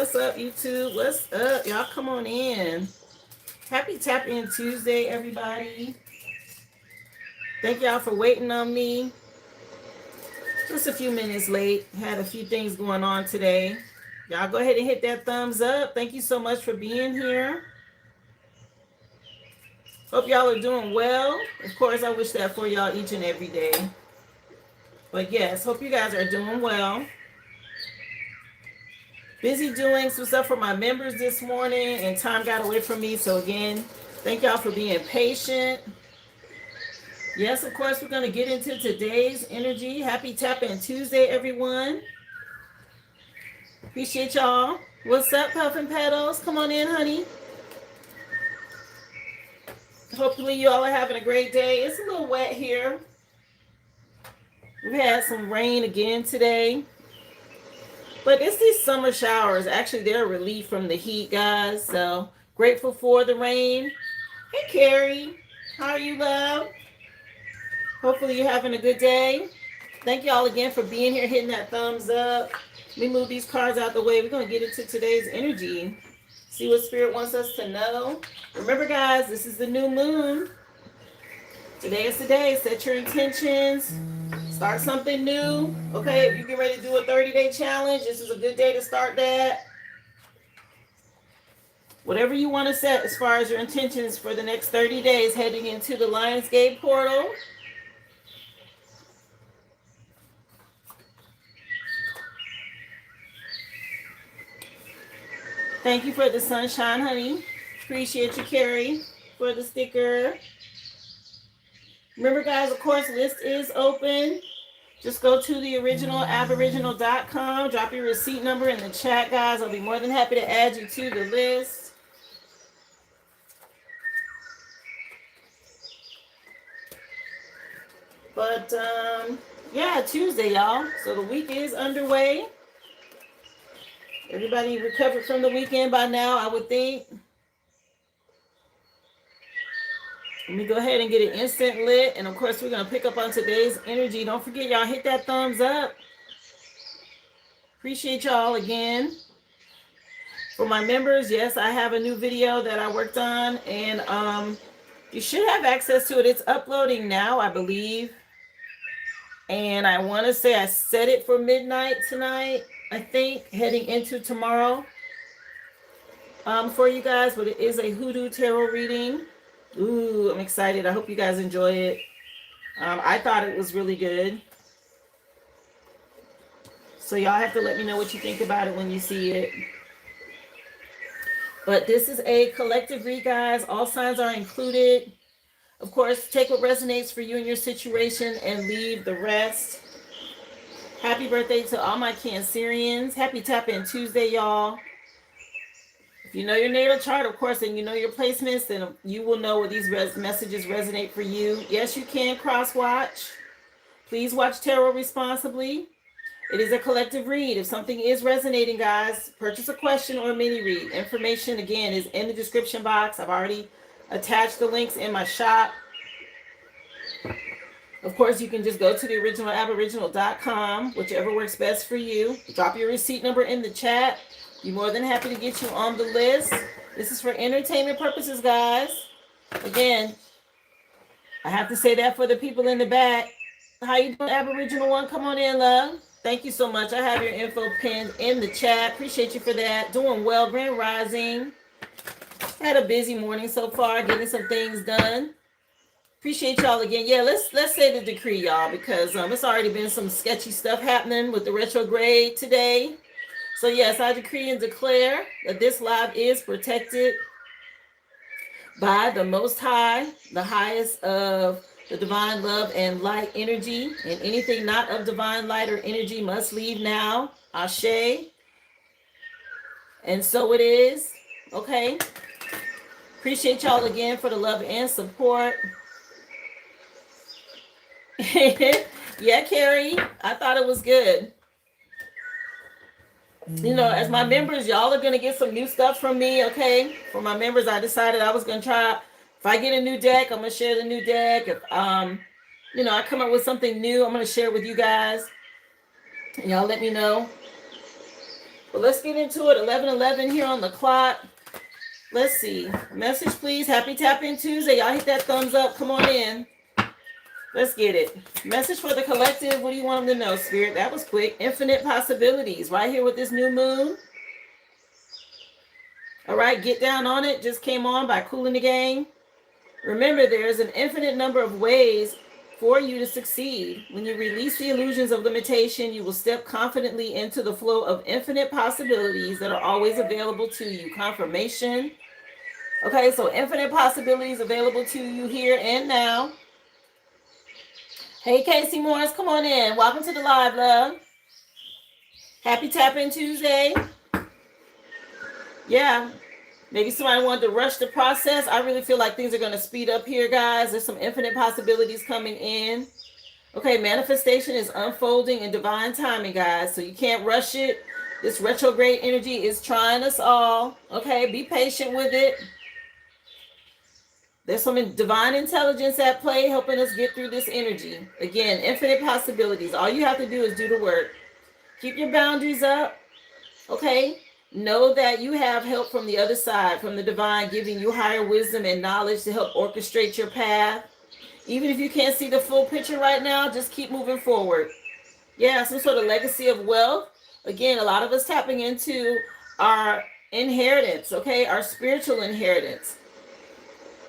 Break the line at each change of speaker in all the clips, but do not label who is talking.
What's up, YouTube? What's up? Y'all come on in. Happy Tap In Tuesday, everybody. Thank y'all for waiting on me. Just a few minutes late. Had a few things going on today. Y'all go ahead and hit that thumbs up. Thank you so much for being here. Hope y'all are doing well. Of course, I wish that for y'all each and every day. But yes, hope you guys are doing well. Busy doing some stuff for my members this morning, and time got away from me. So again, thank y'all for being patient. Yes, of course, we're going to get into today's energy. Happy Tap In Tuesday, everyone. Appreciate y'all. What's up, Puffin Petals? Come on in, honey. Hopefully you all are having a great day. It's a little wet here. We've had some rain again today. But it's these summer showers. Actually, they're a relief from the heat, guys. So grateful for the rain. Hey, Carrie. How are you, love? Hopefully you're having a good day. Thank y'all again for being here, hitting that thumbs up. Let me move these cards out the way. We're going to get into today's energy. See what Spirit wants us to know. Remember, guys, this is the new moon. Today is the day. Set your intentions. Start something new. Okay, if you get ready to do a 30-day challenge, this is a good day to start that. Whatever you want to set as far as your intentions for the next 30 days heading into the Lionsgate portal. Thank you for the sunshine, honey. Appreciate you, Carrie, for the sticker. Remember, guys, of course, list is open. Just go to the original Aboriginal.com. Drop your receipt number in the chat, guys. I'll be more than happy to add you to the list. But, yeah, Tuesday, y'all. So the week is underway. Everybody recovered from the weekend by now, I would think. Let me go ahead and get it instant lit. And of course, we're going to pick up on today's energy. Don't forget, y'all, hit that thumbs up. Appreciate y'all again. For my members, yes, I have a new video that I worked on. And you should have access to it. It's uploading now, I believe. And I want to say I set it for midnight tonight, I think, heading into tomorrow for you guys. But it is a Hoodoo Tarot reading. Ooh, I'm excited. I hope you guys enjoy it. I thought it was really good. So y'all have to let me know what you think about it when you see it. But this is a collective read, guys. All signs are included. Of course, take what resonates for you and your situation and leave the rest. Happy birthday to all my Cancerians. Happy Tap In Tuesday, y'all. If you know your natal chart, of course, and you know your placements, then you will know what these messages resonate for you. Yes, you can cross-watch. Please watch tarot responsibly. It is a collective read. If something is resonating, guys, purchase a question or a mini read. Information, again, is in the description box. I've already attached the links in my shop. Of course, you can just go to the original Aboriginal.com, whichever works best for you. Drop your receipt number in the chat. Be more than happy to get you on the list. This is for entertainment purposes, guys. Again, I have to say that for the people in the back. How you doing, Aboriginal one? Come on in, love. Thank you so much. I have your info pinned in the chat. Appreciate you for that. Doing well, Grand Rising. Had a busy morning so far, getting some things done. Appreciate y'all again. Yeah, let's say the decree, y'all, because it's already been some sketchy stuff happening with the retrograde today. So yes, I decree and declare that this live is protected by the Most High, the highest of the divine love and light energy, and anything not of divine light or energy must leave now. Ashe. And so it is. Okay. Appreciate y'all again for the love and support. Yeah, Carrie, I thought it was good. You know, as my members, y'all are going to get some new stuff from me, okay? For my members, I decided I was going to try. If I get a new deck, I'm going to share the new deck. If, you know, I come up with something new, I'm going to share with you guys. And y'all let me know. But let's get into it. 11:11 here on the clock. Let's see. Message, please. Happy Tap In Tuesday. Y'all hit that thumbs up. Come on in. Let's get it. Message for the collective. What do you want them to know, Spirit? That was quick. Infinite possibilities. Right here with this new moon. All right. Get down on it. Just came on by Cooling the Gang. Remember, there's an infinite number of ways for you to succeed. When you release the illusions of limitation, you will step confidently into the flow of infinite possibilities that are always available to you. Confirmation. Okay, so infinite possibilities available to you here and now. Hey, Casey Morris, come on in. Welcome to the live, love. Happy Tap In Tuesday. Yeah. Maybe somebody wanted to rush the process. I really feel like things are going to speed up here, guys. There's some infinite possibilities coming in. Okay, manifestation is unfolding in divine timing, guys. So you can't rush it. This retrograde energy is trying us all. Okay, be patient with it. There's some divine intelligence at play helping us get through this energy. Again, infinite possibilities. All you have to do is do the work. Keep your boundaries up. Okay? Know that you have help from the other side, from the divine, giving you higher wisdom and knowledge to help orchestrate your path. Even if you can't see the full picture right now, just keep moving forward. Yeah, some sort of legacy of wealth. Again, a lot of us tapping into our inheritance, okay? Our spiritual inheritance.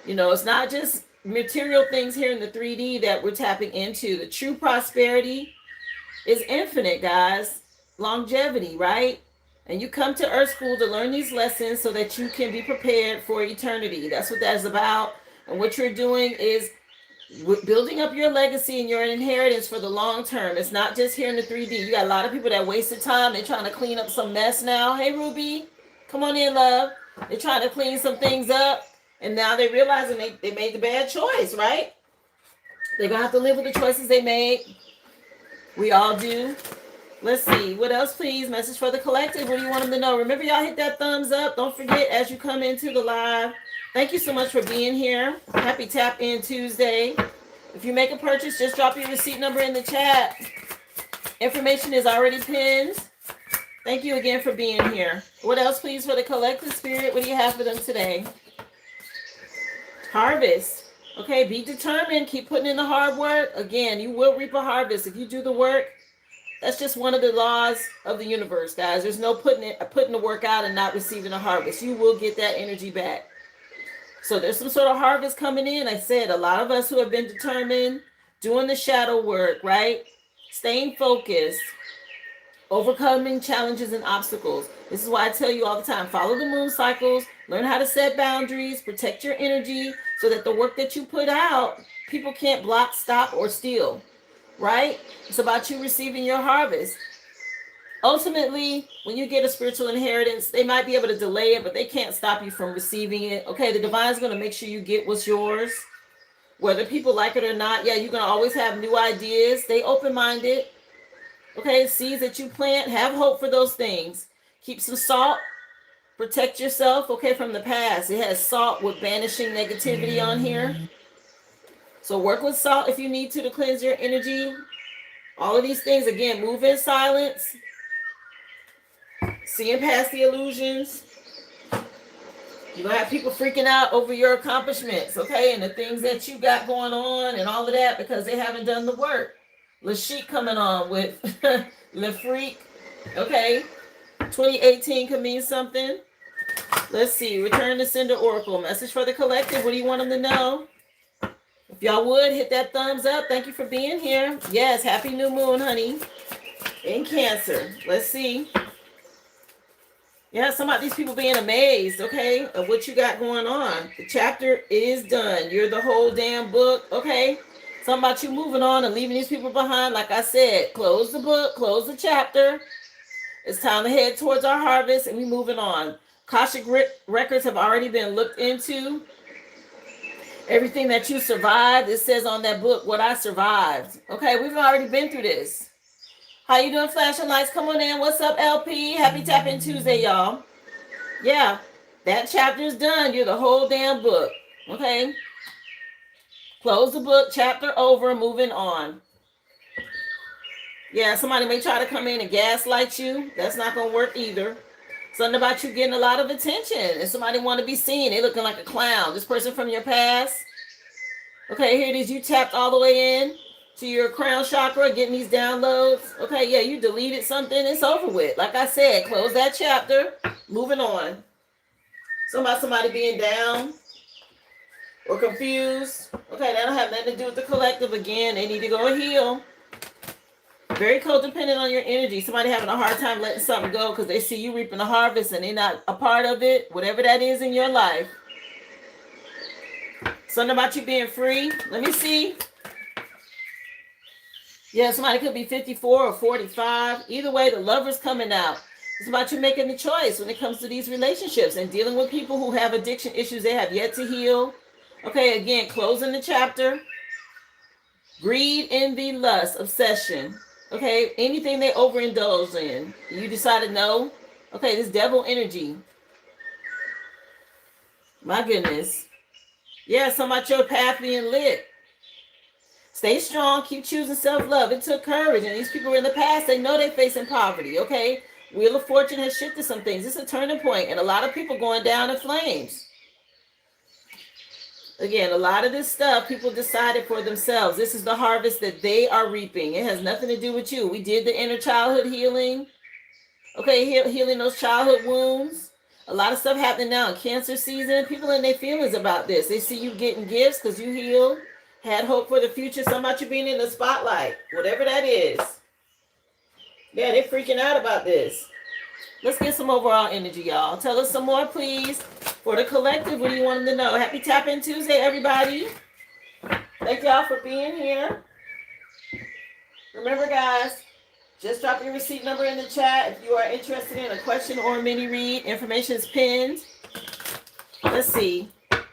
You know, it's not just material things here in the 3D that we're tapping into. The true prosperity is infinite, guys. Longevity, right? And you come to Earth School to learn these lessons so that you can be prepared for eternity. That's what that's about. And what you're doing is building up your legacy and your inheritance for the long term. It's not just here in the 3D. You got a lot of people that wasted time. They're trying to clean up some mess now. Hey, Ruby, come on in, love. They're trying to clean some things up. And now they're realizing they made the bad choice, right? They're going to have to live with the choices they made. We all do. Let's see. What else, please? Message for the collective. What do you want them to know? Remember, y'all hit that thumbs up. Don't forget as you come into the live. Thank you so much for being here. Happy Tap In Tuesday. If you make a purchase, just drop your receipt number in the chat. Information is already pinned. Thank you again for being here. What else, please, for the collective spirit? What do you have for them today? Harvest. Okay, be determined. Keep putting in the hard work. Again, you will reap a harvest if you do the work. That's just one of the laws of the universe, guys. There's no putting the work out and not receiving a harvest. You will get that energy back. So there's some sort of harvest coming in. I said a lot of us who have been determined, doing the shadow work, right? Staying focused, overcoming challenges and obstacles. This is why I tell you all the time, follow the moon cycles, learn how to set boundaries, protect your energy so that the work that you put out, people can't block, stop, or steal. Right? It's about you receiving your harvest. Ultimately, when you get a spiritual inheritance, they might be able to delay it, but they can't stop you from receiving it. Okay, the divine's going to make sure you get what's yours, whether people like it or not. Yeah, you're going to always have new ideas. Stay open-minded. Okay, seeds that you plant, have hope for those things. Keep some salt. Protect yourself, okay, from the past. It has salt with banishing negativity on here. So work with salt if you need to cleanse your energy. All of these things, again, move in silence. Seeing past the illusions. You're going to have people freaking out over your accomplishments, okay? And the things that you got going on and all of that because they haven't done the work. Lashik coming on with Le Freak, okay? 2018 could mean something. Let's see. Return to Sender Oracle. Message for the collective. What do you want them to know? If y'all would, hit that thumbs up. Thank you for being here. Yes, happy new moon, honey. In Cancer. Let's see. Yeah, some of these people being amazed, okay, of what you got going on. The chapter is done. You're the whole damn book, okay? Something about you moving on and leaving these people behind. Like I said, close the book, close the chapter. It's time to head towards our harvest and we moving on. Akashic records have already been looked into. Everything that you survived, it says on that book what I survived. Okay, we've already been through this. How you doing, flashing lights? Come on in. What's up, LP? Happy Tap In Tuesday, y'all. Yeah, that chapter is done. You're the whole damn book. Okay? Close the book, chapter over, moving on. Yeah, somebody may try to come in and gaslight you. That's not going to work either. Something about you getting a lot of attention and somebody want to be seen. They looking like a clown. This person from your past. Okay, here it is. You tapped all the way in to your crown chakra, getting these downloads. Okay, yeah, you deleted something. It's over with. Like I said, close that chapter. Moving on. Somebody being down or confused. Okay, that don't have nothing to do with the collective again. They need to go and heal. Very codependent on your energy. Somebody having a hard time letting something go because they see you reaping a harvest and they're not a part of it. Whatever that is in your life. Something about you being free. Let me see. Yeah, somebody could be 54 or 45. Either way, the lover's coming out. It's about you making the choice when it comes to these relationships and dealing with people who have addiction issues they have yet to heal. Okay, again, closing the chapter. Greed, envy, lust, obsession. Okay, anything they overindulge in. You decided no. Okay, this devil energy. My goodness. Yeah, some about your path being lit. Stay strong. Keep choosing self-love. It took courage. And these people in the past, they know they're facing poverty, okay? Wheel of Fortune has shifted some things. It's a turning point, and a lot of people going down in flames. Again, a lot of this stuff, people decided for themselves. This is the harvest that they are reaping. It has nothing to do with you. We did the inner childhood healing. Okay, healing those childhood wounds. A lot of stuff happening now in cancer season. People in their feelings about this. They see you getting gifts because you healed. Had hope for the future. Some about you being in the spotlight. Whatever that is. Yeah, they're freaking out about this. Let's get some overall energy, y'all. Tell us some more, please. For the collective, what do you want them to know? Happy Tap In Tuesday, everybody. Thank y'all for being here. Remember, guys, just drop your receipt number in the chat if you are interested in a question or a mini read. Information is pinned. Let's see.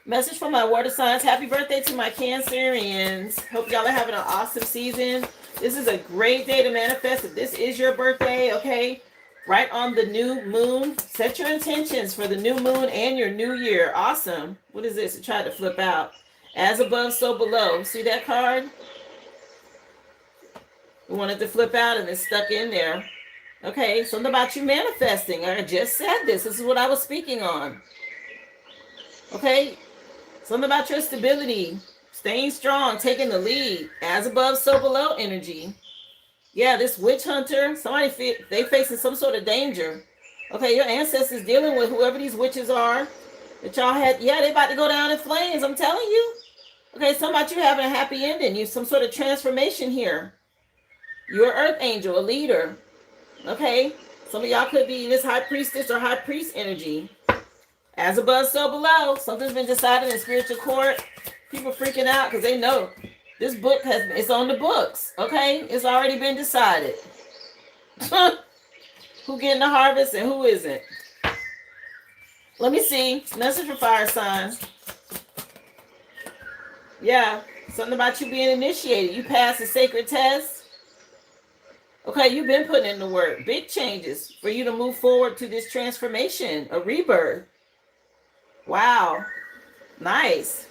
Message from my water signs. Happy birthday to my Cancerians. Hope y'all are having an awesome season. This is a great day to manifest. If this is your birthday, okay, right on the new moon. Set your intentions for the new moon and your new year. Awesome. What is this? It tried to flip out. As above, so below. See that card? We wanted to flip out and it's stuck in there. Okay, something about you manifesting. I just said this. This is what I was speaking on. Okay, something about your stability. Staying strong, taking the lead. As above, so below energy. Yeah, this witch hunter, they facing some sort of danger. Okay, your ancestors dealing with whoever these witches are that y'all had. Yeah, they about to go down in flames, I'm telling you. Okay, some about you having a happy ending. You some sort of transformation here. You're an earth angel, a leader. Okay, some of y'all could be this high priestess or high priest energy. As above, so below. Something's been decided in spiritual court. People freaking out because they know this book it's on the books. Okay, it's already been decided. Who getting the harvest and who isn't? Let me see. Message for fire signs. Yeah, something about you being initiated. You passed a sacred test. Okay, you've been putting in the work. Big changes for you to move forward to this transformation, a rebirth. Wow, nice.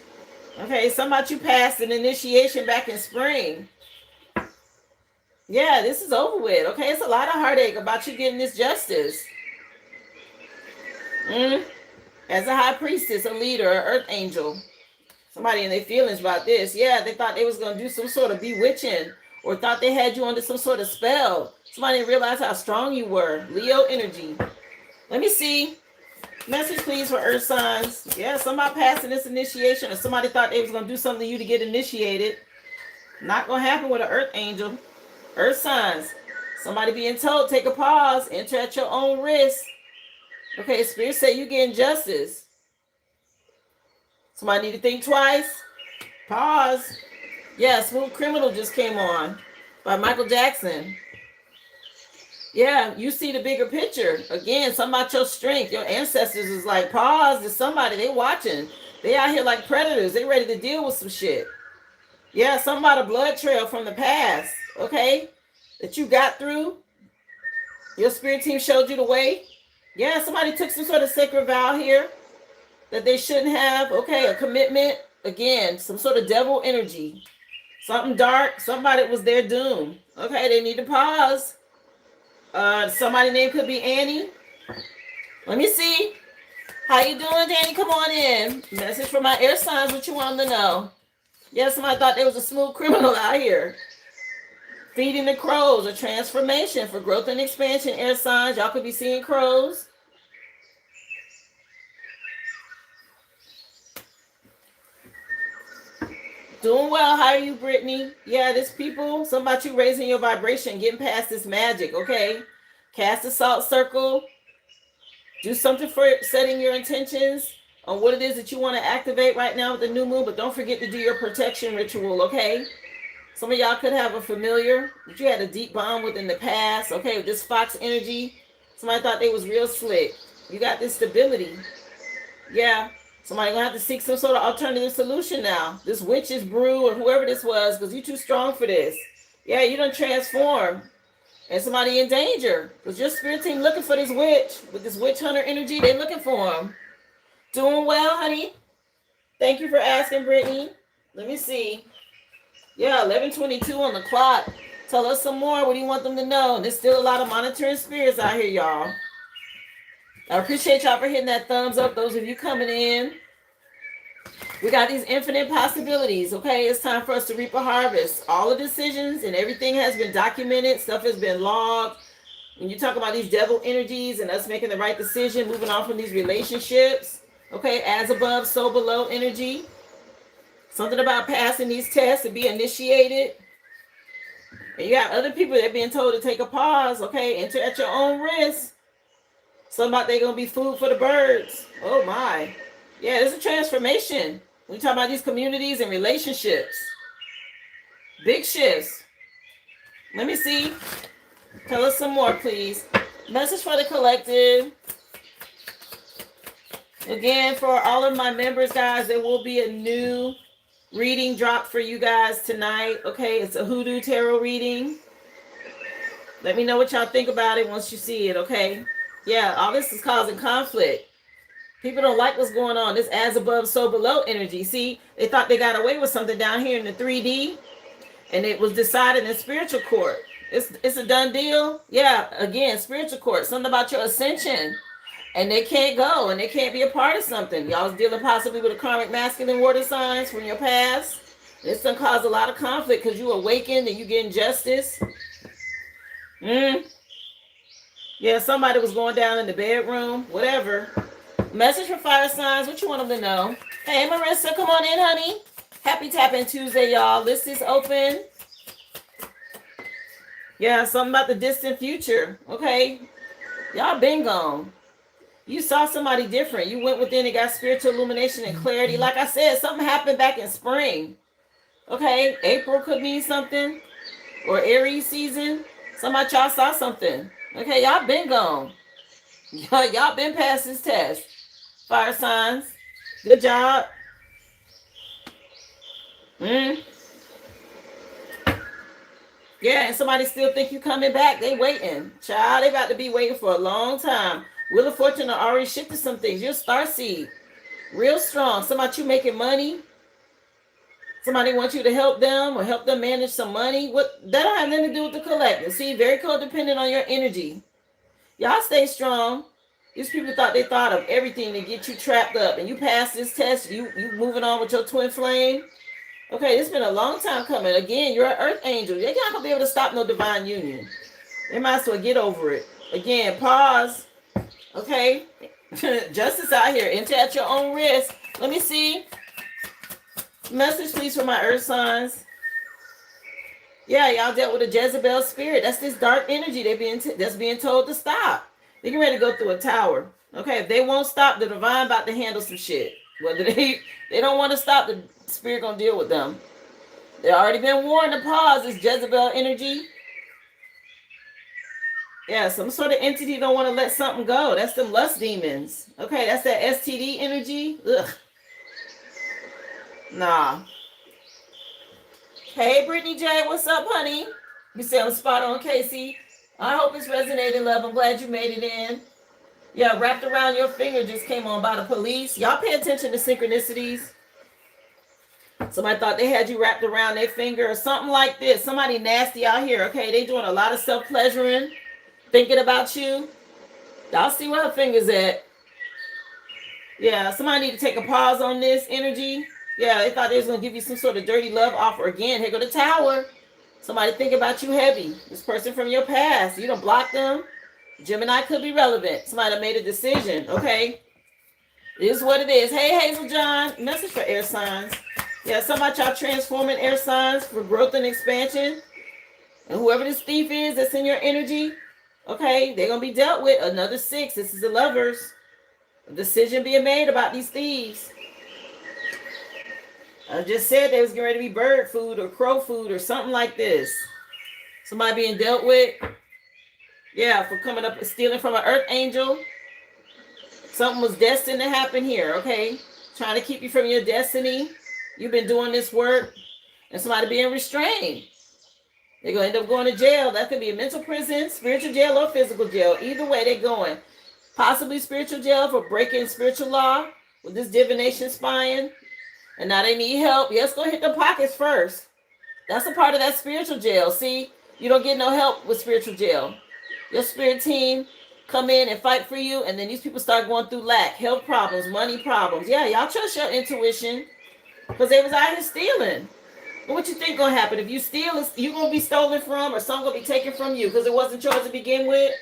Okay, some about you passed an initiation back in spring. Yeah, this is over with. Okay, it's a lot of heartache about you getting this justice. As a high priestess, a leader, an earth angel. Somebody in their feelings about this. Yeah, they thought they was going to do some sort of bewitching or thought they had you under some sort of spell. Somebody didn't realize how strong you were. Leo energy. Let me see. Message, please, for earth signs. Yeah, somebody passing this initiation or somebody thought they was going to do something to you to get initiated. Not going to happen with an earth angel. Earth signs. Somebody being told, take a pause. Enter at your own risk. Okay, Spirit say you getting justice. Somebody need to think twice. Pause. Yeah, Smooth Criminal just came on by Michael Jackson. Yeah, you see the bigger picture. Again, something about your strength. Your ancestors is like, pause. There's somebody, they watching. They out here like predators. They ready to deal with some shit. Yeah, something about a blood trail from the past, okay, that you got through. Your spirit team showed you the way. Yeah, somebody took some sort of sacred vow here that they shouldn't have. Okay, a commitment. Again, some sort of devil energy. Something dark. Somebody was their doom. Okay, they need to pause. Somebody name could be Annie. Let me see. How you doing, Danny? Come on in. Message for my air signs. What you want them to know? Yes, somebody thought there was a smooth criminal out here. Feeding the crows, a transformation for growth and expansion, air signs. Y'all could be seeing crows. Doing well. How are you, Brittany? Yeah, this people. Something about you raising your vibration, getting past this magic, okay? Cast a salt circle. Do something for setting your intentions on what it is that you want to activate right now with the new moon, but don't forget to do your protection ritual, okay? Some of y'all could have a familiar that you had a deep bond with in the past, okay, with this fox energy. Somebody thought they was real slick. You got this stability. Yeah. Somebody gonna have to seek some sort of alternative solution now. This witch's brew or whoever this was, because you're too strong for this. Yeah, you done transform. And somebody in danger. Because your spirit team looking for this witch. With this witch hunter energy, they looking for him. Doing well, honey. Thank you for asking, Brittany. Let me see. Yeah, 11:22 on the clock. Tell us some more. What do you want them to know? There's still a lot of monitoring spirits out here, y'all. I appreciate y'all for hitting that thumbs up. Those of you coming in. We got these infinite possibilities, okay? It's time for us to reap a harvest. All the decisions and everything has been documented. Stuff has been logged. When you talk about these devil energies and us making the right decision, moving on from these relationships, okay? As above, so below energy. Something about passing these tests to be initiated. And you got other people that are being told to take a pause, okay? Enter at your own risk. Something about they're going to be food for the birds. Oh, my. Yeah, there's a transformation. We talk about these communities and relationships. Big shifts. Let me see. Tell us some more, please. Message for the collective. Again, for all of my members, guys, there will be a new reading drop for you guys tonight. Okay, it's a hoodoo tarot reading. Let me know what y'all think about it once you see it, okay? Yeah, all this is causing conflict. People don't like what's going on. This as above, so below energy. See, they thought they got away with something down here in the 3D, and it was decided in spiritual court. It's a done deal. Yeah, again, spiritual court. Something about your ascension, and they can't go, and they can't be a part of something. Y'all was dealing possibly with a karmic masculine water signs from your past. This done caused a lot of conflict because you awakened and you getting justice. Yeah, somebody was going down in the bedroom, whatever. Message for fire signs. What you want them to know? Hey, Marissa, come on in, honey. Happy Tapping Tuesday, y'all. List is open. Yeah, something about the distant future. Okay. Y'all been gone. You saw somebody different. You went within and got spiritual illumination and clarity. Like I said, something happened back in spring. Okay. April could mean something. Or Aries season. Somebody y'all saw something. Okay, y'all been gone. Y'all been past this test. Fire signs. Good job. Yeah, and somebody still think you coming back. They waiting. Child, they about to be waiting for a long time. Wheel of Fortune already shifted some things. You're a star seed. Real strong. Somebody you making money. Somebody wants you to help them or help them manage some money. What that don't have nothing to do with the collective. See, very codependent on your energy. Y'all stay strong. These people thought they thought of everything to get you trapped up, and you passed this test. You moving on with your twin flame. Okay, it's been a long time coming. Again, you're an earth angel. You're not gonna be able to stop no divine union. They might as well get over it. Again, pause. Okay, justice out here. Enter at your own risk. Let me see. Message, please, for my earth signs. Yeah, y'all dealt with a Jezebel spirit. That's this dark energy that's being told to stop. They're getting ready to go through a tower. Okay, if they won't stop, the divine about to handle some shit. Whether they don't want to stop, the spirit gonna deal with them. They already been warned to pause this Jezebel energy. Yeah, some sort of entity don't want to let something go. That's them lust demons. Okay, that's that STD energy. Ugh. Nah. Hey, Brittany J, what's up, honey? You say I'm spot on, Casey. I hope it's resonating, love. I'm glad you made it in. Yeah, wrapped around your finger just came on by the police. Y'all pay attention to synchronicities. Somebody thought they had you wrapped around their finger or something like this. Somebody nasty out here, okay? They doing a lot of self-pleasuring, thinking about you. Y'all see where her finger's at. Yeah, somebody need to take a pause on this energy. Yeah, they thought they was going to give you some sort of dirty love offer again. Here go the Tower. Somebody think about you heavy. This person from your past. You don't block them. Gemini could be relevant. Somebody made a decision, okay? It is what it is. Hey, Hazel John. Message for air signs. Yeah, something about y'all transforming air signs for growth and expansion. And whoever this thief is that's in your energy, okay, they're going to be dealt with. Another 6. This is the Lovers. A decision being made about these thieves. I just said they was getting ready to be bird food or crow food or something like this. Somebody being dealt with. Yeah, for coming up and stealing from an earth angel. Something was destined to happen here, okay? Trying to keep you from your destiny. You've been doing this work. And somebody being restrained. They're going to end up going to jail. That could be a mental prison, spiritual jail, or physical jail. Either way, they're going. Possibly spiritual jail for breaking spiritual law with this divination spying. And now they need help. Yes, go hit the pockets first. That's a part of that spiritual jail. See, you don't get no help with spiritual jail. Your spirit team come in and fight for you, and then these people start going through lack, health problems, money problems. Yeah, y'all trust your intuition because they was out here stealing. But what you think gonna happen? If you steal, you gonna be stolen from or something gonna be taken from you because it wasn't yours to begin with?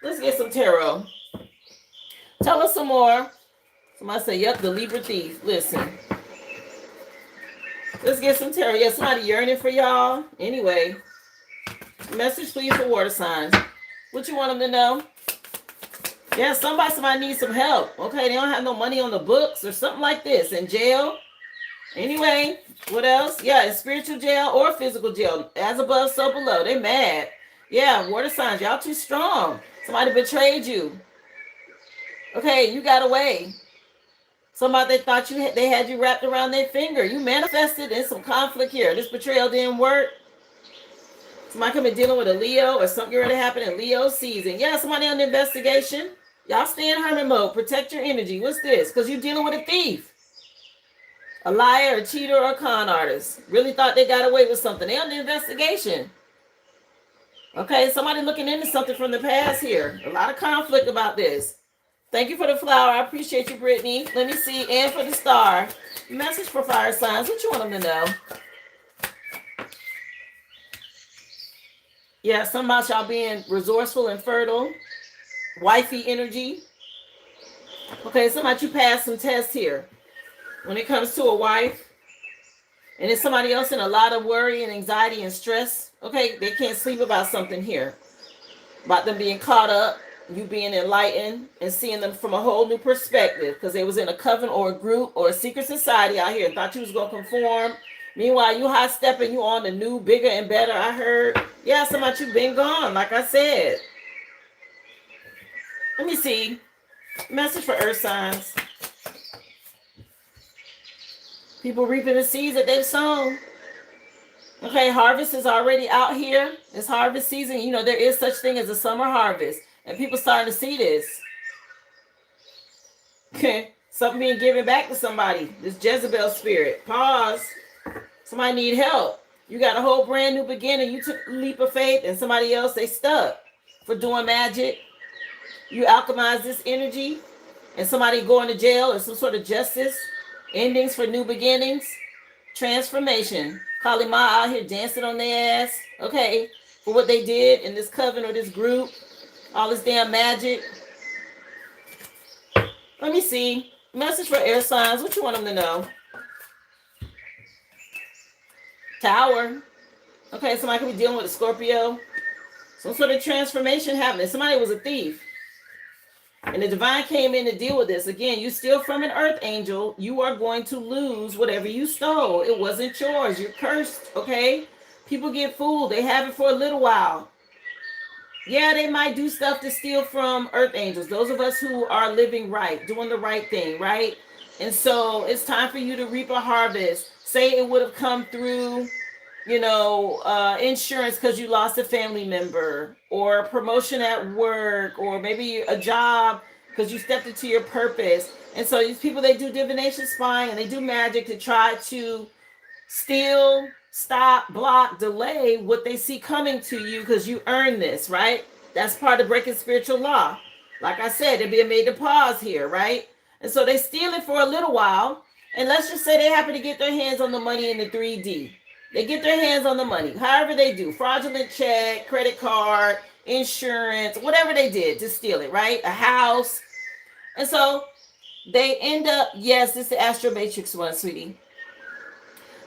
Let's get some tarot. Tell us some more. Somebody say, yep, the Libra thief. Listen. Let's get some tarot. Yeah, somebody yearning for y'all. Anyway. Message please for water signs. What you want them to know? Yeah, somebody needs some help. Okay, they don't have no money on the books or something like this. In jail. Anyway, what else? Yeah, in spiritual jail or physical jail. As above, so below. They mad. Yeah, water signs. Y'all too strong. Somebody betrayed you. Okay, you got away. Somebody they thought they had you wrapped around their finger. You manifested in some conflict here. This betrayal didn't work. Somebody could be dealing with a Leo or something already happened in Leo season. Yeah, somebody on the investigation. Y'all stay in hermit mode. Protect your energy. What's this? Because you're dealing with a thief. A liar, a cheater, or a con artist. Really thought they got away with something. They on the investigation. Okay, somebody looking into something from the past here. A lot of conflict about this. Thank you for the flower. I appreciate you, Brittany. Let me see. And for the star. Message for fire signs. What you want them to know? Yeah, some about y'all being resourceful and fertile. Wifey energy. Okay, some about you passed some tests here. When it comes to a wife. And it's somebody else in a lot of worry and anxiety and stress. Okay, they can't sleep about something here. About them being caught up. You being enlightened and seeing them from a whole new perspective because they was in a coven or a group or a secret society out here. Thought you was going to conform. Meanwhile, you high stepping, you on the new, bigger and better. I heard. Yeah, some of you been gone, like I said. Let me see. Message for earth signs. People reaping the seeds that they've sown. Okay, harvest is already out here. It's harvest season. You know, there is such thing as a summer harvest. And people starting to see this. Okay, something being given back to somebody. This Jezebel spirit. Pause. Somebody need help. You got a whole brand new beginning. You took a leap of faith and somebody else, they stuck for doing magic. You alchemize this energy and somebody going to jail or some sort of justice. Endings for new beginnings. Transformation. Kali Ma out here dancing on their ass. Okay, for what they did in this coven or this group. All this damn magic. Let me see. Message for air signs. What you want them to know? Tower. Okay, somebody could be dealing with a Scorpio. Some sort of transformation happening. Somebody was a thief. And the divine came in to deal with this. Again, you steal from an earth angel. You are going to lose whatever you stole. It wasn't yours. You're cursed. Okay? People get fooled. They have it for a little while. Yeah, they might do stuff to steal from earth angels. Those of us who are living right, doing the right thing, right? And so it's time for you to reap a harvest. Say it would have come through, insurance because you lost a family member, or a promotion at work, or maybe a job because you stepped into your purpose. And so these people, they do divination spying and they do magic to try to steal, stop, block, delay what they see coming to you because you earn this, right? That's part of breaking spiritual law. Like I said, they're being made to pause here, right? And so they steal it for a little while. And let's just say they happen to get their hands on the money in the 3D. They get their hands on the money, however they do, fraudulent check, credit card, insurance, whatever they did to steal it, right? A house. And so they end up, yes, this is the Astro Matrix one, sweetie.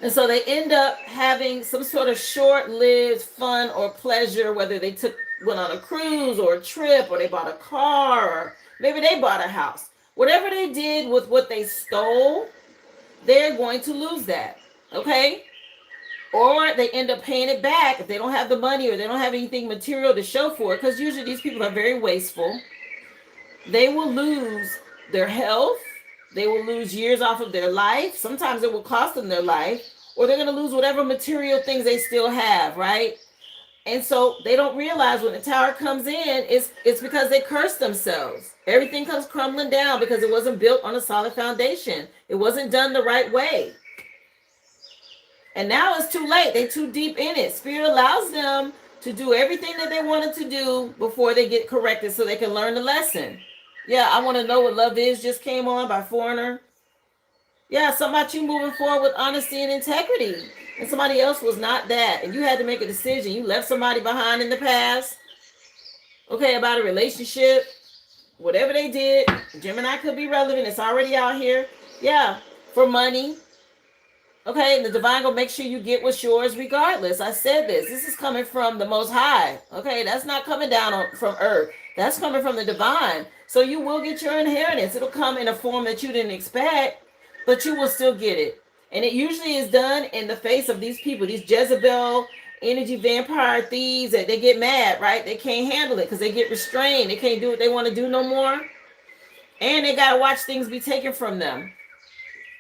And so they end up having some sort of short-lived fun or pleasure, whether they went on a cruise or a trip, or they bought a car, or maybe they bought a house. Whatever they did with what they stole, they're going to lose that, okay? Or they end up paying it back if they don't have the money or they don't have anything material to show for it, because usually these people are very wasteful. They will lose their health. They will lose years off of their life. Sometimes it will cost them their life, or they're going to lose whatever material things they still have, right? And so they don't realize when the tower comes in, it's because they curse themselves. Everything comes crumbling down because it wasn't built on a solid foundation. It wasn't done the right way. And now it's too late. They're too deep in it. Spirit allows them to do everything that they wanted to do before they get corrected so they can learn the lesson. Yeah, I Want to Know What Love Is just came on by Foreigner. Yeah, something about you moving forward with honesty and integrity. And somebody else was not that. And you had to make a decision. You left somebody behind in the past. Okay, about a relationship. Whatever they did, Gemini could be relevant. It's already out here. Yeah, for money. Okay, and the divine gonna make sure you get what's yours regardless. I said this. This is coming from the Most High. Okay, that's not coming down from earth. That's coming from the divine. So you will get your inheritance. It'll come in a form that you didn't expect, but you will still get it. And it usually is done in the face of these people, these Jezebel, energy vampire thieves, that they get mad, right? They can't handle it because they get restrained. They can't do what they want to do no more. And they got to watch things be taken from them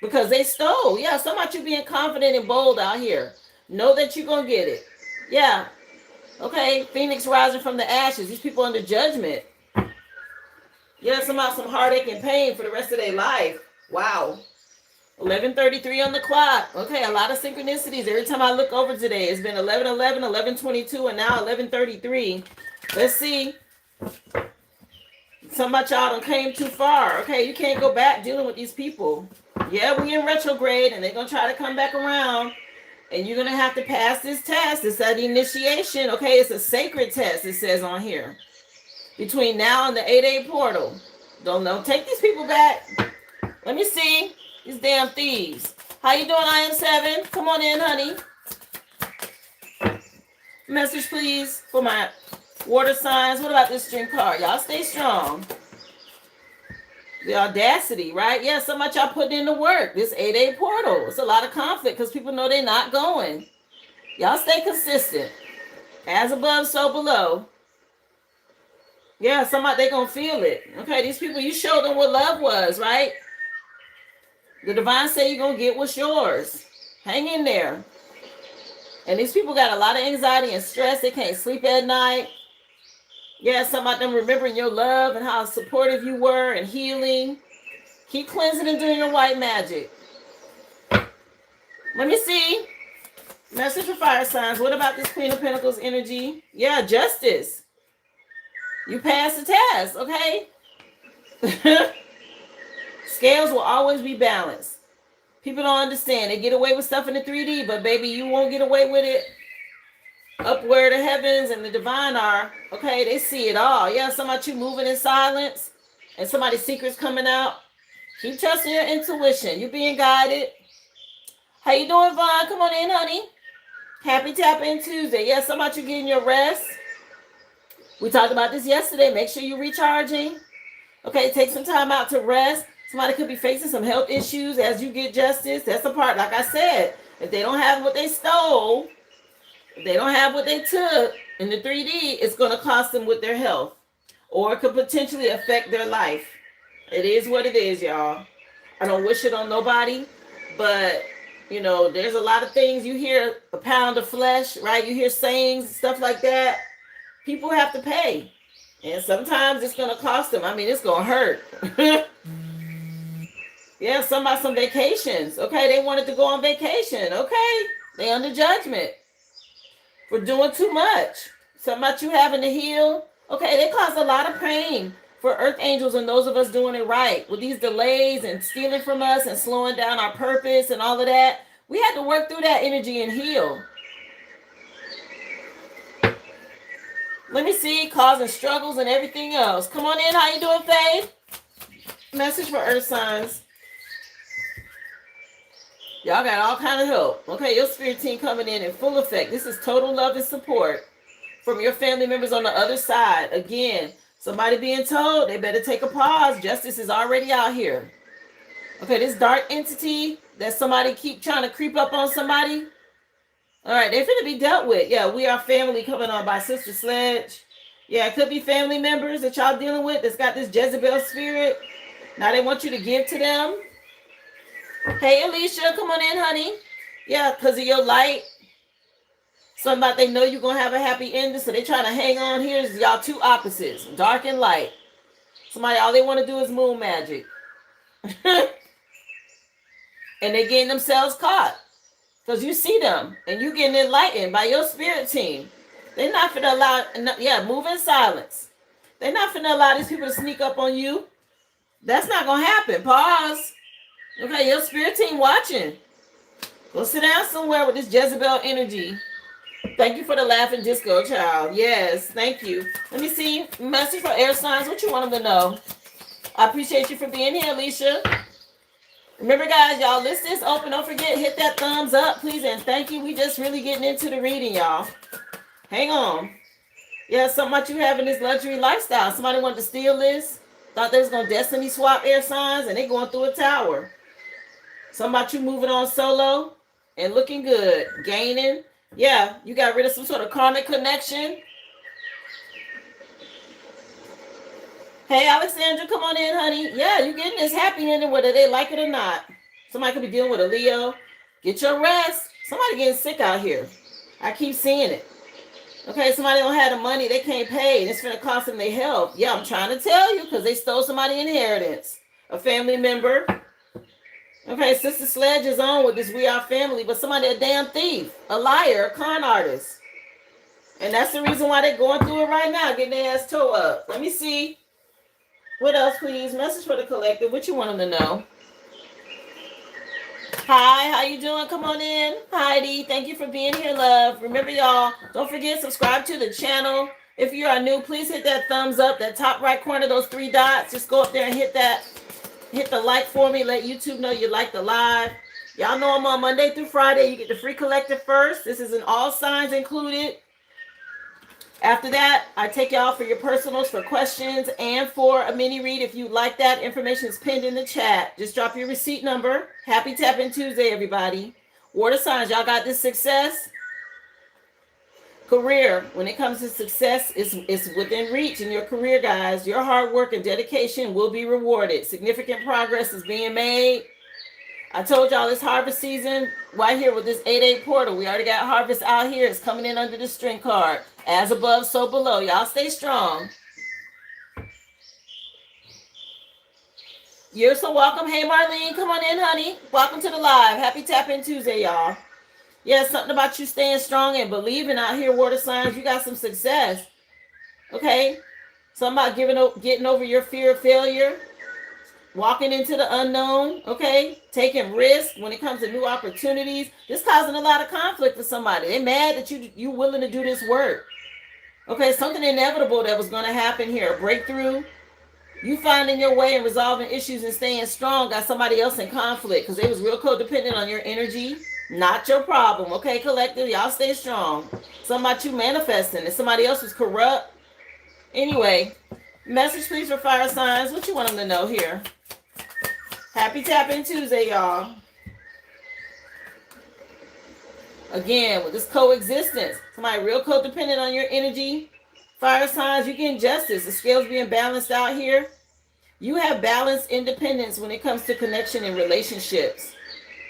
because they stole. Yeah, so much you being confident and bold out here. Know that you're going to get it. Yeah. Okay, Phoenix rising from the ashes. These people under judgment. Yeah, some heartache and pain for the rest of their life. Wow. 11:33 on the clock. Okay, a lot of synchronicities. Every time I look over today, it's been 11:11, 11:22, and now 11:33. Let's see. Some of y'all done came too far. Okay, you can't go back dealing with these people. Yeah, we in retrograde, and they're going to try to come back around. And you're going to have to pass this test. It's that initiation. Okay, it's a sacred test, it says on here. Between now and the 8-8 portal. Don't take these people back. Let me see. These damn thieves. How you doing, IM7? Come on in, honey. Message, please, for my water signs. What about this string card? Y'all stay strong. The audacity, right? Yeah, so much y'all putting in the work. This 8-8 portal. It's a lot of conflict because people know they're not going. Y'all stay consistent. As above, so below. Yeah, somebody, they gonna feel it. Okay, these people, you showed them what love was, right? The divine say you're going to get what's yours. Hang in there. And these people got a lot of anxiety and stress. They can't sleep at night. Yeah, some of them remembering your love and how supportive you were and healing. Keep cleansing and doing your white magic. Let me see. Message for fire signs. What about this Queen of Pentacles energy? Yeah, justice. You passed the test, okay? Scales will always be balanced. People don't understand. They get away with stuff in the 3D, but baby, you won't get away with it up where the heavens and the divine are. Okay, they see it all. Yeah, somebody you moving in silence and somebody's secrets coming out. Keep trusting your intuition. You're being guided. How you doing, Vaughn? Come on in, honey. Happy Tap In Tuesday. Yeah, somebody you getting your rest. We talked about this yesterday. Make sure you're recharging. Okay, take some time out to rest. Somebody could be facing some health issues as you get justice. That's the part, like I said, if they don't have what they stole, if they don't have what they took in the 3D, it's going to cost them with their health. Or it could potentially affect their life. It is what it is, y'all. I don't wish it on nobody, but, you know, there's a lot of things. You hear a pound of flesh, right? You hear sayings, stuff like that. People have to pay. And sometimes it's going to cost them. I mean, it's going to hurt. Yeah, some about some vacations. Okay, they wanted to go on vacation. Okay, they under judgment for doing too much. Something about you having to heal. Okay, they cause a lot of pain for earth angels and those of us doing it right. With these delays and stealing from us and slowing down our purpose and all of that, we had to work through that energy and heal. Let me see, causing struggles and everything else. Come on in. How you doing, Faye? Message for earth signs. Y'all got all kind of help. Okay, your spirit team coming in full effect. This is total love and support from your family members on the other side. Again, somebody being told they better take a pause. Justice is already out here. Okay, this dark entity that somebody keep trying to creep up on somebody. All right, they're finna be dealt with. Yeah, we are family coming on by Sister Sledge. Yeah, it could be family members that y'all dealing with that's got this Jezebel spirit. Now they want you to give to them. Hey, Alicia, come on in, honey. Yeah, because of your light. Something about they know you're going to have a happy ending, so they trying to hang on here. Is y'all two opposites, dark and light. Somebody, all they want to do is moon magic. And they getting themselves caught. Because you see them, and you getting enlightened by your spirit team. They're not finna allow, move in silence. They're not finna allow these people to sneak up on you. That's not going to happen. Pause. Okay, your spirit team watching. Go sit down somewhere with this Jezebel energy. Thank you for the laughing disco, child. Yes, thank you. Let me see. Message for air signs. What you want them to know? I appreciate you for being here, Alicia. Remember, guys, y'all, list is open. Don't forget, hit that thumbs up, please, and thank you. We just really getting into the reading, y'all. Hang on. Yeah, something about you having this luxury lifestyle. Somebody wanted to steal this. Thought they was going to destiny swap air signs, and they going through a tower. Something about you moving on solo and looking good. Gaining. Yeah, you got rid of some sort of karmic connection. Hey, Alexandra, come on in, honey. Yeah, you getting this happy ending whether they like it or not. Somebody could be dealing with a Leo. Get your rest. Somebody getting sick out here. I keep seeing it. Okay, somebody don't have the money. They can't pay. And it's going to cost them their health. Yeah, I'm trying to tell you because they stole somebody's inheritance. A family member. Okay, Sister Sledge is on with this We Are Family, but somebody a damn thief, a liar, a con artist. And that's the reason why they're going through it right now, getting their ass toe up. Let me see. What else, please? Message for the collective. What you want them to know? Hi, how you doing? Come on in. Heidi, thank you for being here, love. Remember, y'all, don't forget, subscribe to the channel. If you are new, please hit that thumbs up, that top right corner, those three dots. Just go up there and hit that. Hit the like for me. Let YouTube know you like the live. Y'all know I'm on Monday through Friday. You get the free collective first. This is an all signs included. After that, I take y'all for your personals, for questions, and for a mini read. If you like that, information is pinned in the chat. Just drop your receipt number. Happy Tap-In Tuesday, everybody. Water signs, y'all got this success? Career, when it comes to success, it's within reach in your career, guys. Your hard work and dedication will be rewarded. Significant progress is being made. I told y'all this harvest season, right here with this 8-8 portal, we already got harvest out here. It's coming in under the string card. As above, so below. Y'all stay strong. You're so welcome. Hey, Marlene, come on in, honey. Welcome to the live. Happy Tap-In Tuesday, y'all. Yeah, something about you staying strong and believing out here, water signs. You got some success. Okay? Something about getting over your fear of failure. Walking into the unknown. Okay? Taking risks when it comes to new opportunities. This causing a lot of conflict for somebody. They're mad that you willing to do this work. Okay? Something inevitable that was going to happen here. A breakthrough. You finding your way and resolving issues and staying strong got somebody else in conflict because they was real codependent on your energy. Not your problem. Okay, collective, y'all stay strong. Something about you manifesting and somebody else was corrupt. Anyway, message please for fire signs. What you want them to know here? Happy Tap-In Tuesday, y'all. Again, with this coexistence, somebody real codependent on your energy. Fire signs, you getting justice. The scales being balanced out here. You have balanced independence when it comes to connection and relationships.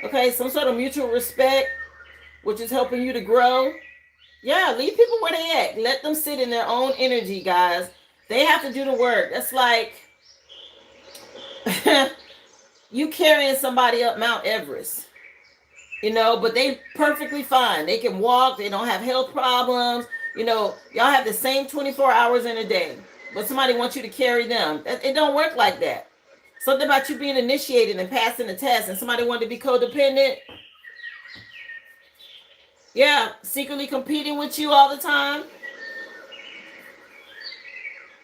Okay, some sort of mutual respect, which is helping you to grow. Yeah, leave people where they at. Let them sit in their own energy, guys. They have to do the work. That's like, You carrying somebody up Mount Everest, but they perfectly fine. They can walk. They don't have health problems. Y'all have the same 24 hours in a day, but somebody wants you to carry them. It don't work like that. Something about you being initiated and passing the test, and somebody wanted to be codependent. Yeah, secretly competing with you all the time.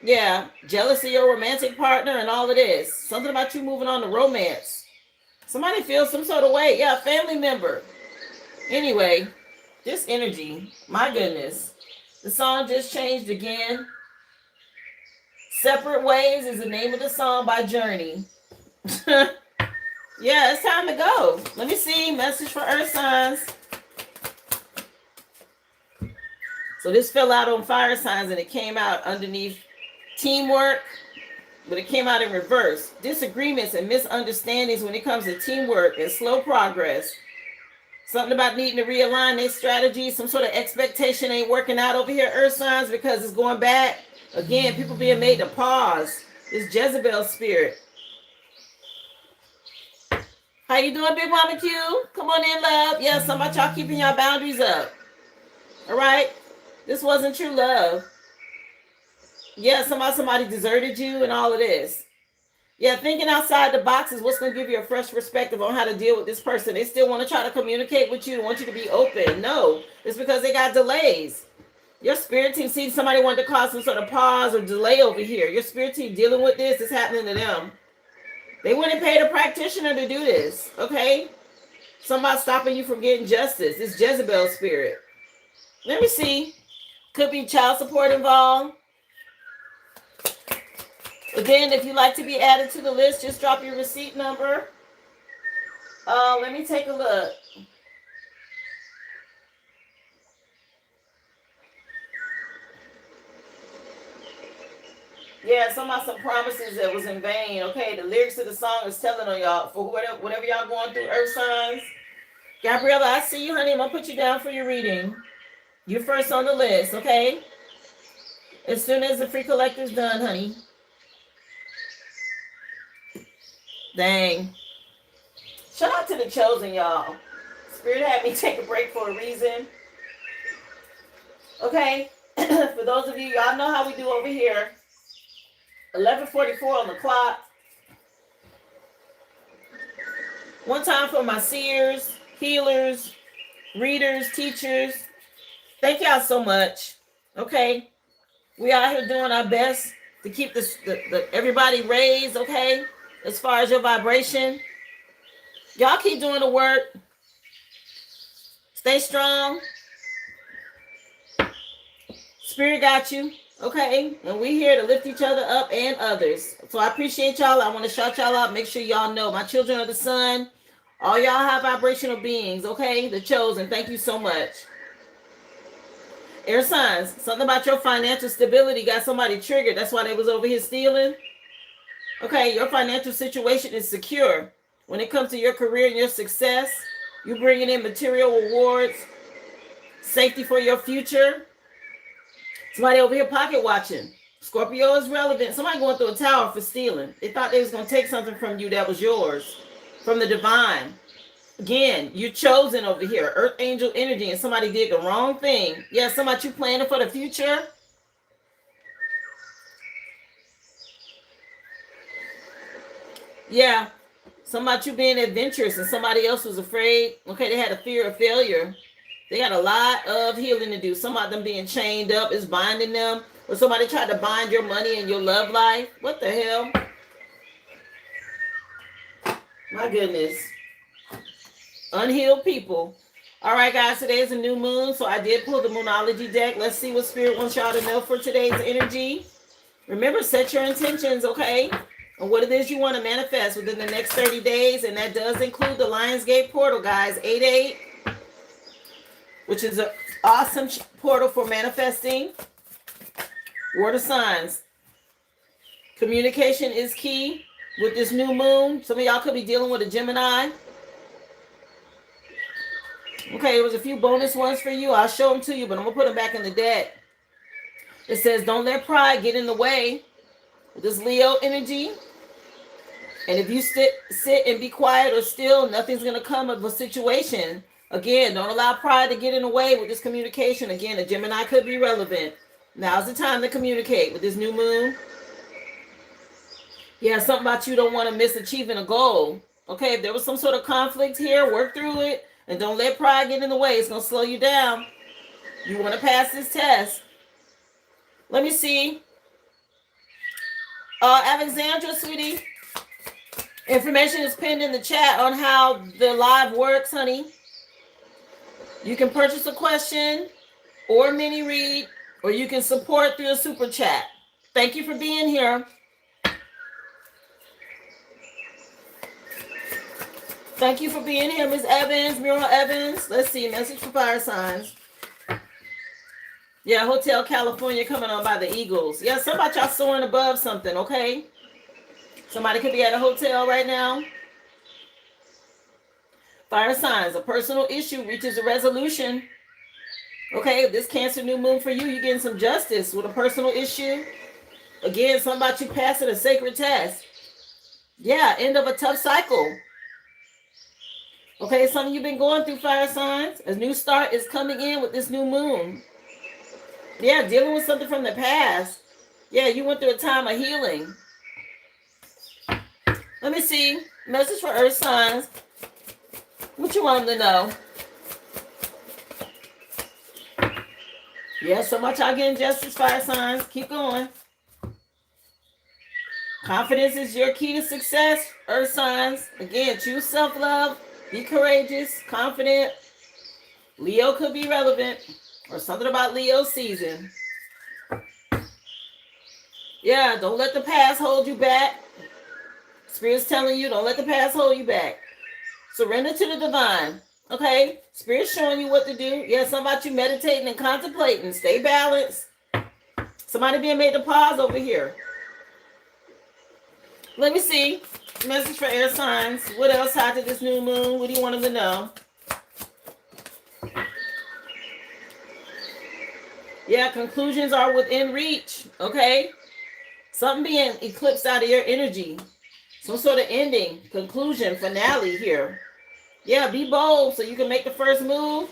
Yeah, jealous of your romantic partner and all of this. Something about you moving on to romance. Somebody feels some sort of way. Yeah, family member. Anyway, this energy, my goodness. The song just changed again. Separate Ways is the name of the song by Journey. Yeah, it's time to go. Let me see. Message for Earth signs. So this fell out on fire signs and it came out underneath teamwork, but it came out in reverse. Disagreements and misunderstandings when it comes to teamwork and slow progress. Something about needing to realign their strategy. Some sort of expectation ain't working out over here, Earth signs, because it's going back. Again, people being made to pause. This Jezebel spirit. How you doing, Big Mama Q? Come on in, love. Yeah, some of y'all keeping y'all boundaries up. All right? This wasn't true love. Yeah, somebody deserted you and all of this. Yeah, thinking outside the box is what's going to give you a fresh perspective on how to deal with this person. They still want to try to communicate with you, want you to be open. No, it's because they got delays. Your spirit team sees somebody wanted to cause some sort of pause or delay over here. Your spirit team dealing with this is happening to them. They wouldn't pay a practitioner to do this, okay? Somebody stopping you from getting justice. This Jezebel spirit. Let me see. Could be child support involved. Again, if you'd like to be added to the list, just drop your receipt number. Let me take a look. Yeah, some promises that was in vain. Okay, the lyrics of the song is telling on y'all for whatever y'all going through, Earth signs. Gabriella, I see you, honey. I'm gonna put you down for your reading. You're first on the list, okay? As soon as the free collector's done, honey. Dang. Shout out to the chosen, y'all. Spirit had me take a break for a reason. Okay. For those of you, y'all know how we do over here. 11:44 on the clock. One time for my seers, healers, readers, teachers. Thank y'all so much. Okay. We out here doing our best to keep everybody raised, okay? As far as your vibration. Y'all keep doing the work. Stay strong. Spirit got you. Okay, and we here to lift each other up and others. So I appreciate y'all. I want to shout y'all out. Make sure y'all know my children of the sun. All y'all have vibrational beings. Okay, the chosen. Thank you so much. Air signs. Something about your financial stability got somebody triggered. That's why they was over here stealing. Okay, your financial situation is secure. When it comes to your career and your success, you bringing in material rewards, safety for your future. Somebody over here pocket watching. Scorpio is relevant. Somebody going through a tower for stealing. They thought they was going to take something from you that was yours. From the divine. Again, you're chosen over here. Earth angel energy, and somebody did the wrong thing. Yeah, somebody you planning for the future. Yeah. Somebody you being adventurous and somebody else was afraid. Okay, they had a fear of failure. They got a lot of healing to do. Some of them being chained up is binding them. Or somebody tried to bind your money and your love life. What the hell? My goodness. Unhealed people. All right, guys. Today is a new moon. So I did pull the Moonology deck. Let's see what Spirit wants y'all to know for today's energy. Remember, set your intentions, okay? And what it is you want to manifest within the next 30 days. And that does include the Lionsgate portal, guys. 8-8. Which is an awesome portal for manifesting. Water signs. Communication is key with this new moon. Some of y'all could be dealing with a Gemini. Okay, there was a few bonus ones for you. I'll show them to you, but I'm going to put them back in the deck. It says, don't let pride get in the way. With this Leo energy. And if you sit and be quiet or still, nothing's going to come of a situation. Again, don't allow pride to get in the way with this communication. Again, a Gemini could be relevant. Now's the time to communicate with this new moon. Yeah, something about you don't want to miss achieving a goal. Okay, if there was some sort of conflict here, work through it. And don't let pride get in the way. It's going to slow you down. You want to pass this test. Let me see. Alexandra, sweetie. Information is pinned in the chat on how the live works, honey. You can purchase a question or mini read, or you can support through a super chat. Thank you for being here. Thank you for being here, Ms. Evans, Muriel Evans. Let's see, message for fire signs. Yeah, Hotel California coming on by the Eagles. Yeah, somebody y'all soaring above something, okay? Somebody could be at a hotel right now. Fire signs, a personal issue reaches a resolution. Okay, this Cancer new moon for you, you're getting some justice with a personal issue. Again, something about you passing a sacred test. Yeah, end of a tough cycle. Okay, something you've been going through, fire signs. A new start is coming in with this new moon. Yeah, dealing with something from the past. Yeah, you went through a time of healing. Let me see. Message for earth signs. What you want them to know? Yeah, so much y'all getting justice, fire signs. Keep going. Confidence is your key to success, earth signs. Again, choose self-love. Be courageous, confident. Leo could be relevant. Or something about Leo season. Yeah, don't let the past hold you back. Spirit's telling you, don't let the past hold you back. Surrender to the divine. Okay? Spirit's showing you what to do. Yeah, something about you meditating and contemplating. Stay balanced. Somebody being made to pause over here. Let me see. Message for air signs. What else tied to this new moon? What do you want them to know? Yeah, conclusions are within reach. Okay? Something being eclipsed out of your energy. Some sort of ending, conclusion, finale here. Yeah, be bold so you can make the first move.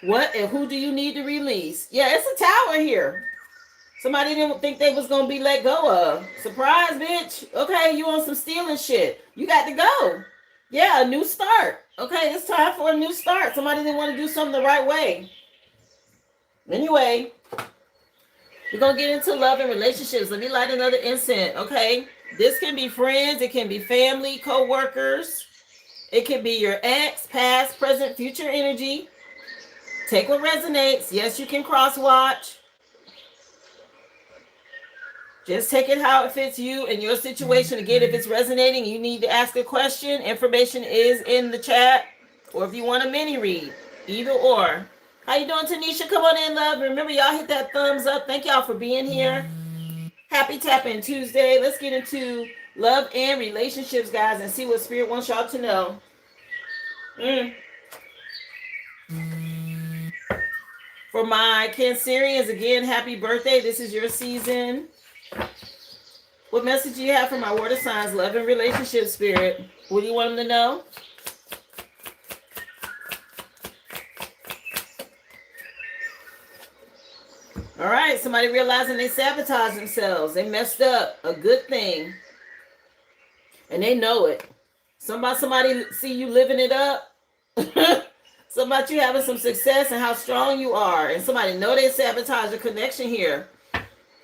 What and who do you need to release? Yeah, it's a tower here. Somebody didn't think they was going to be let go of. Surprise, bitch. Okay, you on some stealing shit. You got to go. Yeah, a new start. Okay, it's time for a new start. Somebody didn't want to do something the right way. Anyway, we're going to get into love and relationships. Let me light another incense, okay? This can be friends. It can be family, co-workers. It can be your ex, past, present, future energy. Take what resonates. Yes, you can cross-watch. Just take it how it fits you and your situation. Again, if it's resonating, you need to ask a question. Information is in the chat. Or if you want a mini read, either or. How you doing, Tanisha? Come on in, love. Remember, y'all hit that thumbs up. Thank y'all for being here. Happy Tap-In Tuesday. Let's get into love and relationships, guys, and see what Spirit wants y'all to know. For my Cancerians, again, happy birthday. This is your season. What message do you have for my water signs, love and relationship, Spirit? What do you want them to know? All right, somebody realizing they sabotaged themselves. They messed up. A good thing. And they know it. Somebody see you living it up. Somebody you having some success and how strong you are. And somebody know they sabotaged a connection here.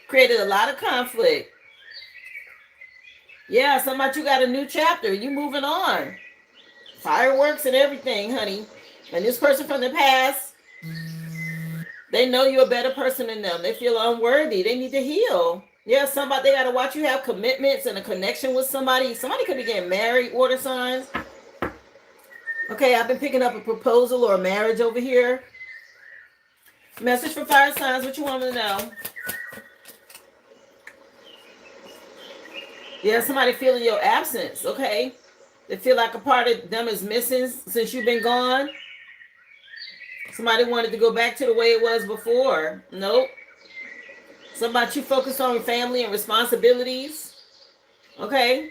Created a lot of conflict. Yeah, somebody you got a new chapter. You moving on. Fireworks and everything, honey. And this person from the past, they know you're a better person than them. They feel unworthy. They need to heal. Yeah, they got to watch you have commitments and a connection with somebody. Somebody could be getting married, water signs. Okay, I've been picking up a proposal or a marriage over here. Message for fire signs. What you want me to know? Yeah, somebody feeling your absence, okay? They feel like a part of them is missing since you've been gone. Somebody wanted to go back to the way it was before. Nope. Something about you focus on family and responsibilities. Okay.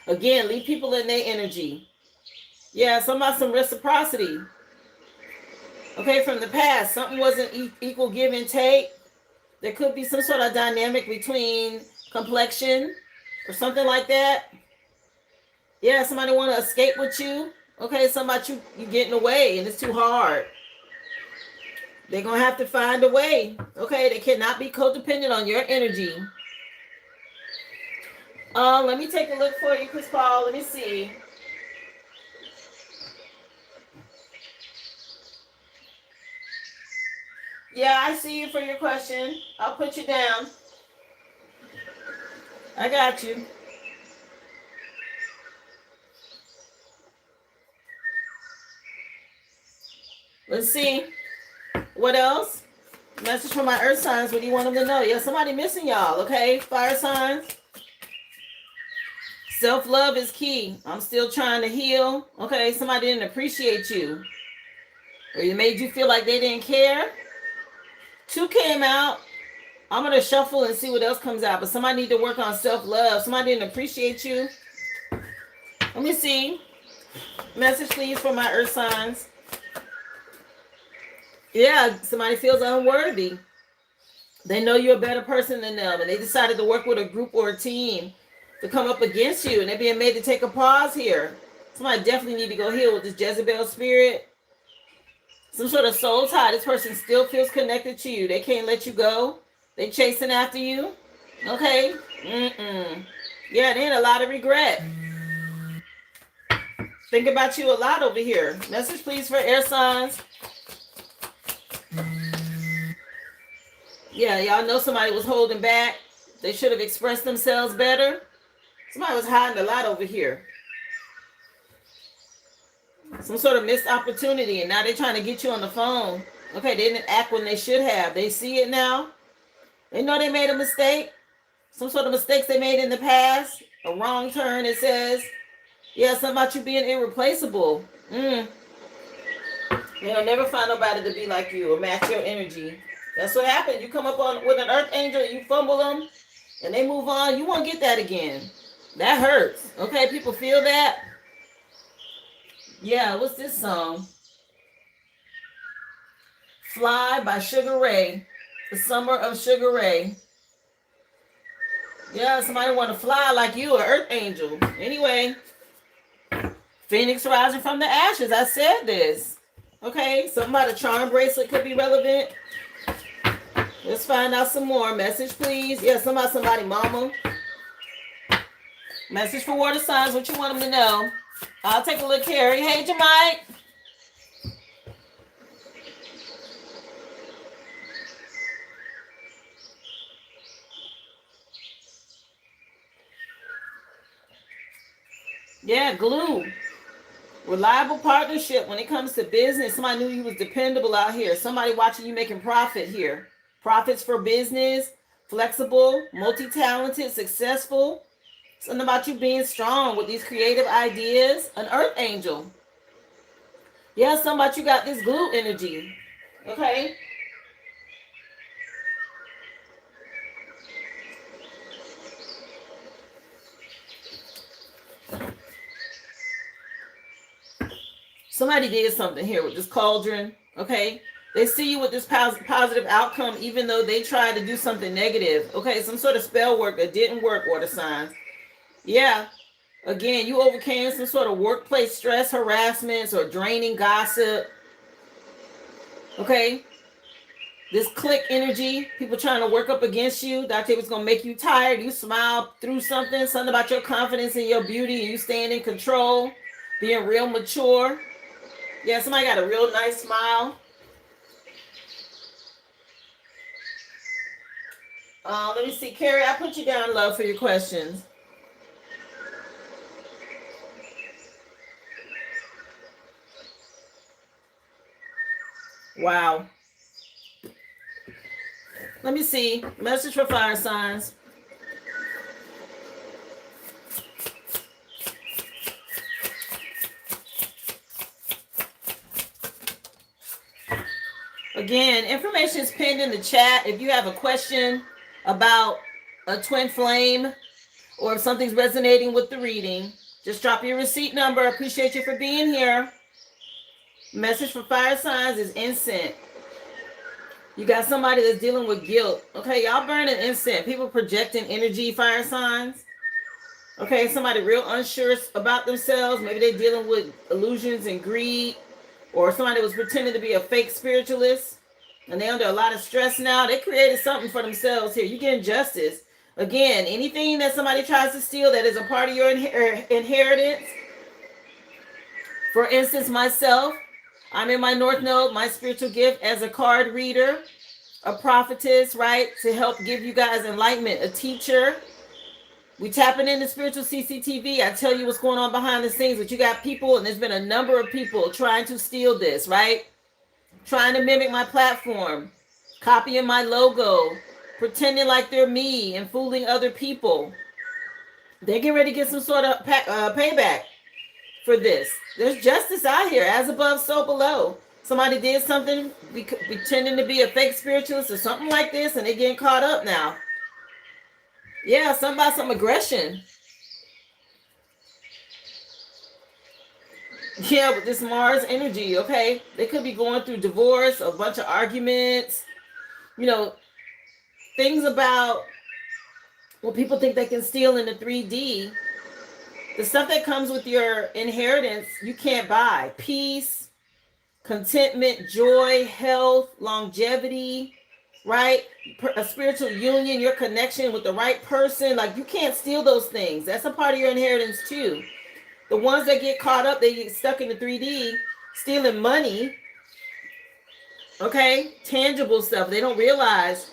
Again, leave people in their energy. Yeah, something about some reciprocity. Okay, from the past, something wasn't equal give and take. There could be some sort of dynamic between complexion or something like that. Yeah, somebody want to escape with you. Okay, somebody you getting away and it's too hard. They're gonna have to find a way. Okay, they cannot be codependent on your energy. Let me take a look for you, Chris Paul. Let me see. Yeah, I see you for your question. I'll put you down. I got you. Let's see. What else? Message from my earth signs. What do you want them to know? Yeah, somebody missing y'all, okay? Fire signs. Self-love is key. I'm still trying to heal. Okay, somebody didn't appreciate you. Or it made you feel like they didn't care. 2 came out. I'm going to shuffle and see what else comes out. But somebody need to work on self-love. Somebody didn't appreciate you. Let me see. Message, please, for my earth signs. Yeah, somebody feels unworthy. They know you're a better person than them. And they decided to work with a group or a team to come up against you. And they're being made to take a pause here. Somebody definitely need to go heal with this Jezebel spirit. Some sort of soul tie. This person still feels connected to you. They can't let you go. They chasing after you. Okay. Yeah, they had a lot of regret. Think about you a lot over here. Message, please, for air signs. Yeah, y'all know somebody was holding back. They should have expressed themselves better. Somebody was hiding a lot over here. Some sort of missed opportunity, and now they're trying to get you on the phone. Okay, they didn't act when they should have. They see it now. They know they made a mistake. Some sort of mistakes they made in the past. A wrong turn, it says. Yeah, something about you being irreplaceable. They'll never find nobody to be like you or match your energy. That's what happened. You come up on with an earth angel, you fumble them, and they move on. You won't get that again. That hurts. Okay, people feel that. Yeah, what's this song? Fly by Sugar Ray. The Summer of Sugar Ray. Yeah, somebody want to fly like you, an earth angel. Anyway, Phoenix rising from the ashes. I said this. Okay, something about a charm bracelet could be relevant. Let's find out some more. Message, please. Yeah, somebody mama. Message for water signs. What you want them to know? I'll take a look, Carrie. Hey, Jamike. Yeah, glue. Reliable partnership when it comes to business. Somebody knew you was dependable out here. Somebody watching you making profit here. Profits for business. Flexible, multi-talented, successful. Something about you being strong with these creative ideas. An earth angel. Yeah, something about you got this glue energy. Okay. Somebody did something here with this cauldron. Okay. They see you with this positive outcome, even though they tried to do something negative. Okay. Some sort of spell work that didn't work, water signs. Yeah. Again, you overcame some sort of workplace stress, harassments, or draining gossip. Okay. This click energy, people trying to work up against you. That was going to make you tired. You smile through something about your confidence and your beauty, and you staying in control, being real mature. Yeah, somebody got a real nice smile. Let me see. Carrie, I put you down, love, for your questions. Wow. Let me see. Message for fire signs. Again, information is pinned in the chat. If you have a question about a twin flame or if something's resonating with the reading, just drop your receipt number. Appreciate you for being here. Message for fire signs is incense. You got somebody that's dealing with guilt. Okay, y'all burning incense. People projecting energy, fire signs. Okay, somebody real unsure about themselves. Maybe they're dealing with illusions and greed. Or somebody was pretending to be a fake spiritualist. And they're under a lot of stress now. They created something for themselves here. You get justice. Again, anything that somebody tries to steal that is a part of your inheritance. For instance, myself, I'm in my North Node, my spiritual gift as a card reader, a prophetess, right? To help give you guys enlightenment, a teacher. We tapping into spiritual CCTV. I tell you what's going on behind the scenes, but you got people, and there's been a number of people trying to steal this, right? Trying to mimic my platform, copying my logo, pretending like they're me and fooling other people. They're getting ready to get some sort of payback for this. There's justice out here, as above, so below. Somebody did something pretending to be a fake spiritualist or something like this, and they're getting caught up now. Yeah, something about some aggression. Yeah, with this Mars energy, okay? They could be going through divorce, a bunch of arguments, you know, things about what people think they can steal in the 3D. The stuff that comes with your inheritance, you can't buy. Peace, contentment, joy, health, longevity, right? A spiritual union, your connection with the right person. Like, you can't steal those things. That's a part of your inheritance too. The ones that get caught up, they get stuck in the 3D, stealing money, okay? Tangible stuff. They don't realize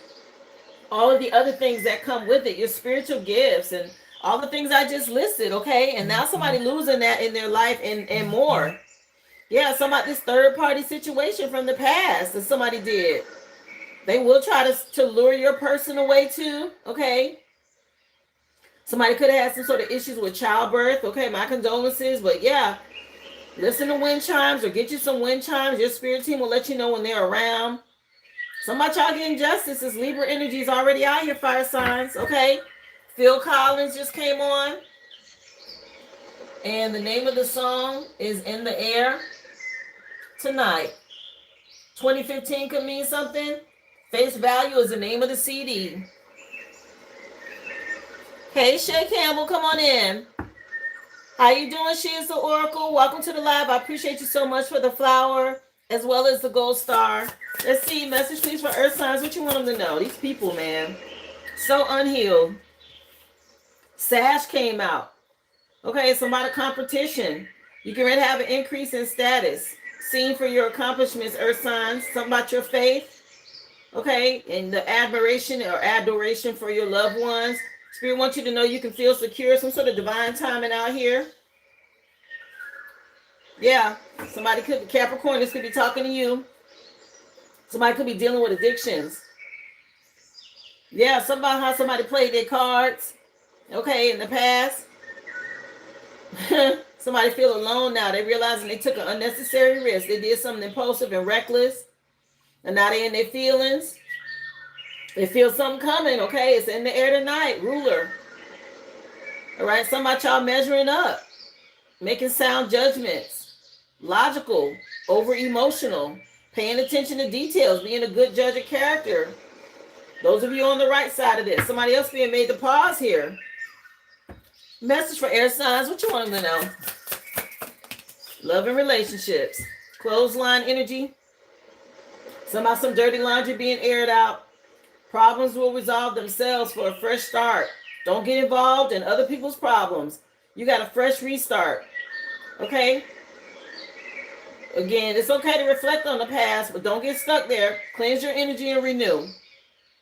all of the other things that come with it, your spiritual gifts and all the things I just listed, okay? And now somebody losing that in their life and more. Yeah, somebody, this third-party situation from the past that somebody did. They will try to lure your person away too, okay? Somebody could have had some sort of issues with childbirth. Okay, my condolences. But yeah, listen to wind chimes or get you some wind chimes. Your spirit team will let you know when they're around. Some of y'all getting justice. This Libra energy is already out here, fire signs. Okay, Phil Collins just came on. And the name of the song is In the Air Tonight. 2015 could mean something. Face Value is the name of the CD. Hey, Shay Campbell, come on in. How you doing? She is the Oracle. Welcome to the live. I appreciate you so much for the flower as well as the gold star. Let's see. Message, please, for Earth signs. What you want them to know? These people, man. So unhealed. Sash came out. Okay, it's about a competition. You can already have an increase in status. Seen for your accomplishments, Earth signs. Something about your faith. Okay, and the admiration or adoration for your loved ones. Spirit wants you to know you can feel secure. Some sort of divine timing out here. Yeah. Somebody could, Capricorn, this could be talking to you. Somebody could be dealing with addictions. Yeah, something about how somebody played their cards. Okay, in the past. Somebody feel alone now. They realizing they took an unnecessary risk. They did something impulsive and reckless. And now they're in their feelings. They feel something coming, okay? It's in the air tonight, ruler. All right, some of y'all measuring up, making sound judgments, logical, over-emotional, paying attention to details, being a good judge of character. Those of you on the right side of this, somebody else being made to pause here. Message for air signs, what you want them to know? Love and relationships, clothesline energy, some dirty laundry being aired out. Problems will resolve themselves for a fresh start. Don't get involved in other people's problems. You got a fresh restart. Okay? Again, it's okay to reflect on the past, but don't get stuck there. Cleanse your energy and renew.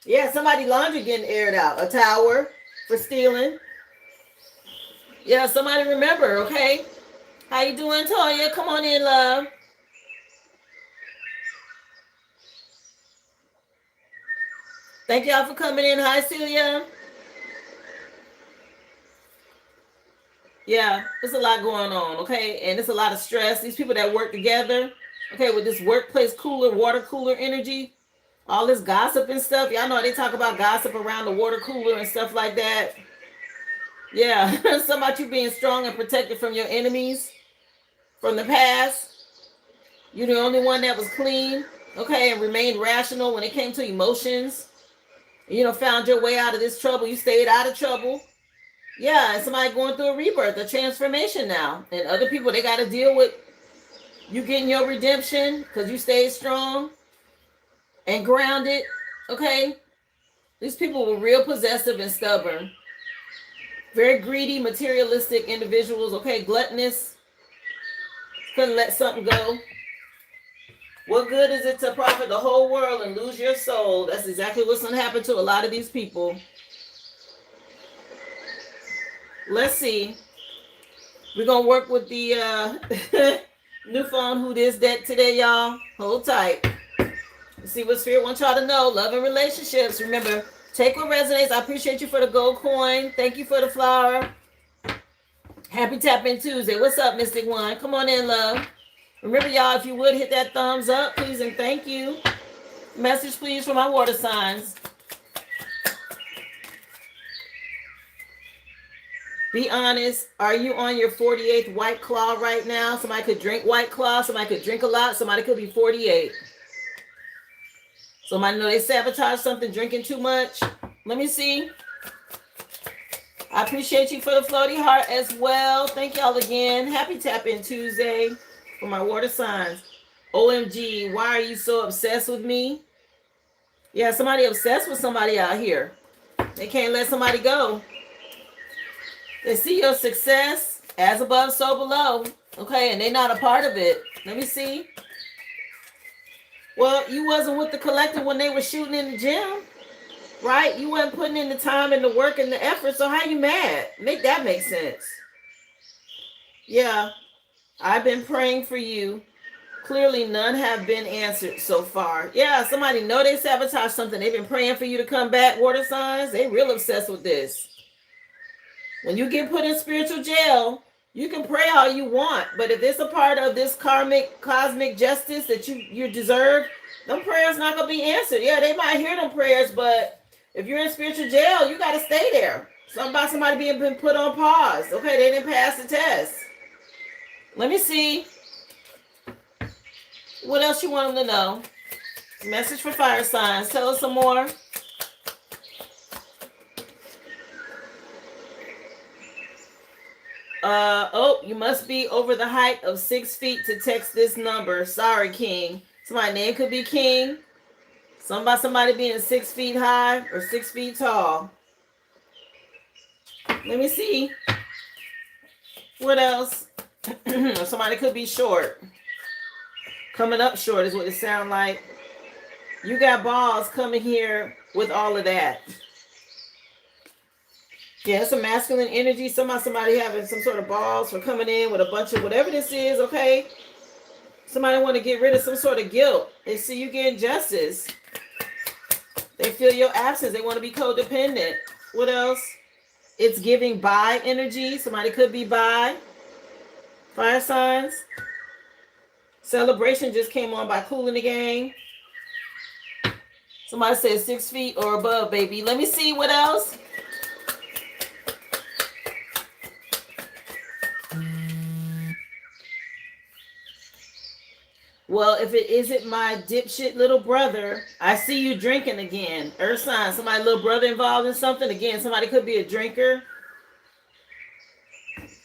Yeah, somebody laundry getting aired out. A tower for stealing. Yeah, somebody remember, okay? How you doing, Toya? Come on in, love. Thank y'all for coming in. Hi, Celia. Yeah, there's a lot going on, okay? And it's a lot of stress. These people that work together, Okay, with this workplace cooler, water cooler energy, all this gossip and stuff. Y'all know they talk about gossip around the water cooler and stuff like that. Yeah, something about you being strong and protected from your enemies from the past. You're the only one that was clean, okay, and remained rational when it came to emotions. Found your way out of this trouble. You stayed out of trouble. Yeah, and somebody going through a rebirth, a transformation now. And other people, they got to deal with you getting your redemption because you stayed strong and grounded, okay? These people were real possessive and stubborn. Very greedy, materialistic individuals, okay? Gluttonous. Couldn't let something go. What good is it to profit the whole world and lose your soul? That's exactly what's going to happen to a lot of these people. Let's see. We're going to work with the new phone Who This That today, y'all. Hold tight. Let's see what Spirit wants y'all to know. Love and relationships. Remember, take what resonates. I appreciate you for the gold coin. Thank you for the flower. Happy Tap In Tuesday. What's up, Mystic One? Come on in, love. Remember, y'all, if you would hit that thumbs up, please and thank you. Message, please, for my water signs. Be honest. Are you on your 48th White Claw right now? Somebody could drink White Claw. Somebody could drink a lot. Somebody could be 48. Somebody know they sabotage something, drinking too much. Let me see. I appreciate you for the floaty heart as well. Thank y'all again. Happy Tap In Tuesday for my water signs. OMG, why are you so obsessed with me? Yeah, somebody obsessed with somebody out here. They can't let somebody go. They see your success as above, so below. Okay, and they're not a part of it. Let me see. Well, you wasn't with the collective when they were shooting in the gym, right? You wasn't putting in the time and the work and the effort, so how you mad? Make that make sense. Yeah, I've been praying for you. Clearly, none have been answered so far. Yeah, somebody know they sabotage something. They've been praying for you to come back, water signs. They real obsessed with this. When you get put in spiritual jail, you can pray all you want, but if it's a part of this karmic, cosmic justice that you deserve, them prayers not gonna be answered. Yeah, they might hear them prayers, but if you're in spiritual jail, you gotta stay there. Something about somebody being put on pause. Okay, they didn't pass the test. Let me see. What else you want them to know? Message for fire signs. Tell us some more. You must be over the height of 6 feet to text this number. Sorry, King. Somebody's name could be King. Somebody being 6 feet high or 6 feet tall. Let me see. What else? Somebody could be short. Coming up short is what it sounds like. You got balls coming here with all of that. Yeah, it's a masculine energy. Somebody having some sort of balls for coming in with a bunch of whatever this is, okay? Somebody want to get rid of some sort of guilt. They see you getting justice. They feel your absence. They want to be codependent. What else? It's giving bi energy. Somebody could be bi. Fire signs. Celebration just came on by Cool in the Gang. Somebody said 6 feet or above, baby. Let me see what else. Well, if it isn't my dipshit little brother, I see you drinking again. Earth sign, somebody little brother involved in something. Again, somebody could be a drinker.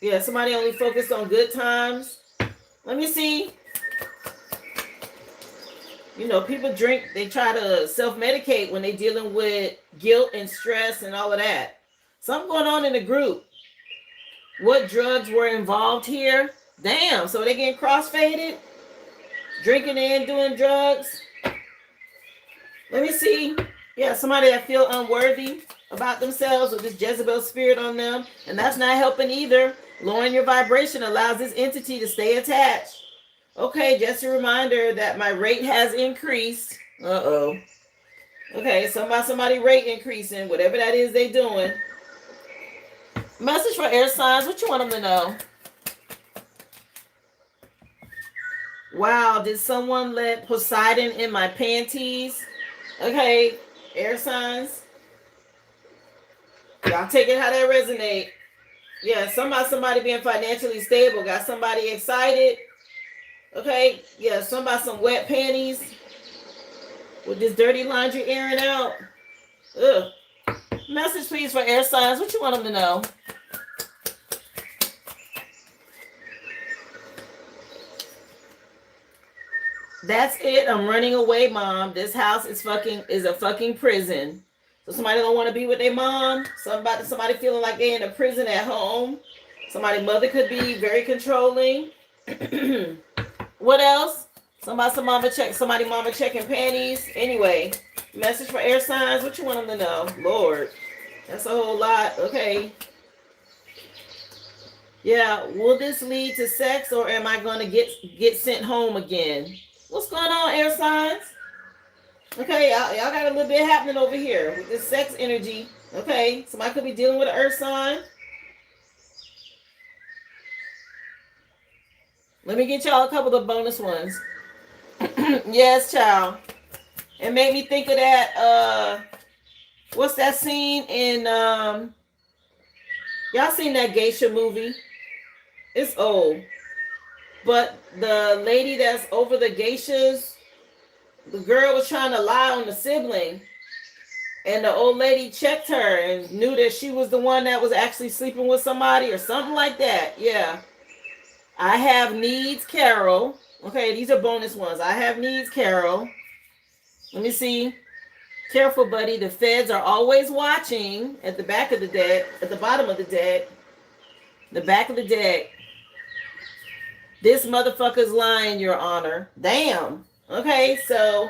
Yeah, somebody only focused on good times. Let me see. You know, people drink, they try to self-medicate when they're dealing with guilt and stress and all of that. Something going on in the group. What drugs were involved here? Damn, so they getting crossfaded? Drinking and doing drugs? Let me see. Yeah, somebody that feel unworthy about themselves with this Jezebel spirit on them. And that's not helping either. Lowering your vibration allows this entity to stay attached. Okay, just a reminder that my rate has increased. Uh-oh. Okay, somebody rate increasing, whatever that is they doing. Message for air signs. What you want them to know? Wow, did someone let Poseidon in my panties? Okay, air signs. Y'all take it how that resonate. Yeah, somebody being financially stable. Got somebody excited. Okay, yeah, some wet panties with this dirty laundry airing out. Ugh. Message please for air signs. What you want them to know? That's it. I'm running away, mom. This house is a fucking prison. So somebody don't want to be with their mom. Somebody feeling like they're in a prison at home. Somebody mother could be very controlling. What else? Somebody mama checking panties. Anyway, message for air signs. What you want them to know? Lord, that's a whole lot. Okay. Yeah. Will this lead to sex, or am I going to get sent home again? What's going on, air signs? Okay, y'all got a little bit happening over here with this sex energy. Okay, somebody could be dealing with an earth sign. Let me get y'all a couple of bonus ones. Yes, child. It made me think of that. What's that scene in? Y'all seen that geisha movie? It's old, but the lady that's over the geishas, the girl was trying to lie on the sibling, and the old lady checked her and knew that she was the one that was actually sleeping with somebody or something like that. Yeah. I have needs, Carol. Okay, these are bonus ones. I have needs, Carol. Let me see. Careful, buddy. The feds are always watching at the back of the deck, at the bottom of the deck, the back of the deck. This motherfucker's lying, Your Honor. Damn. Okay, so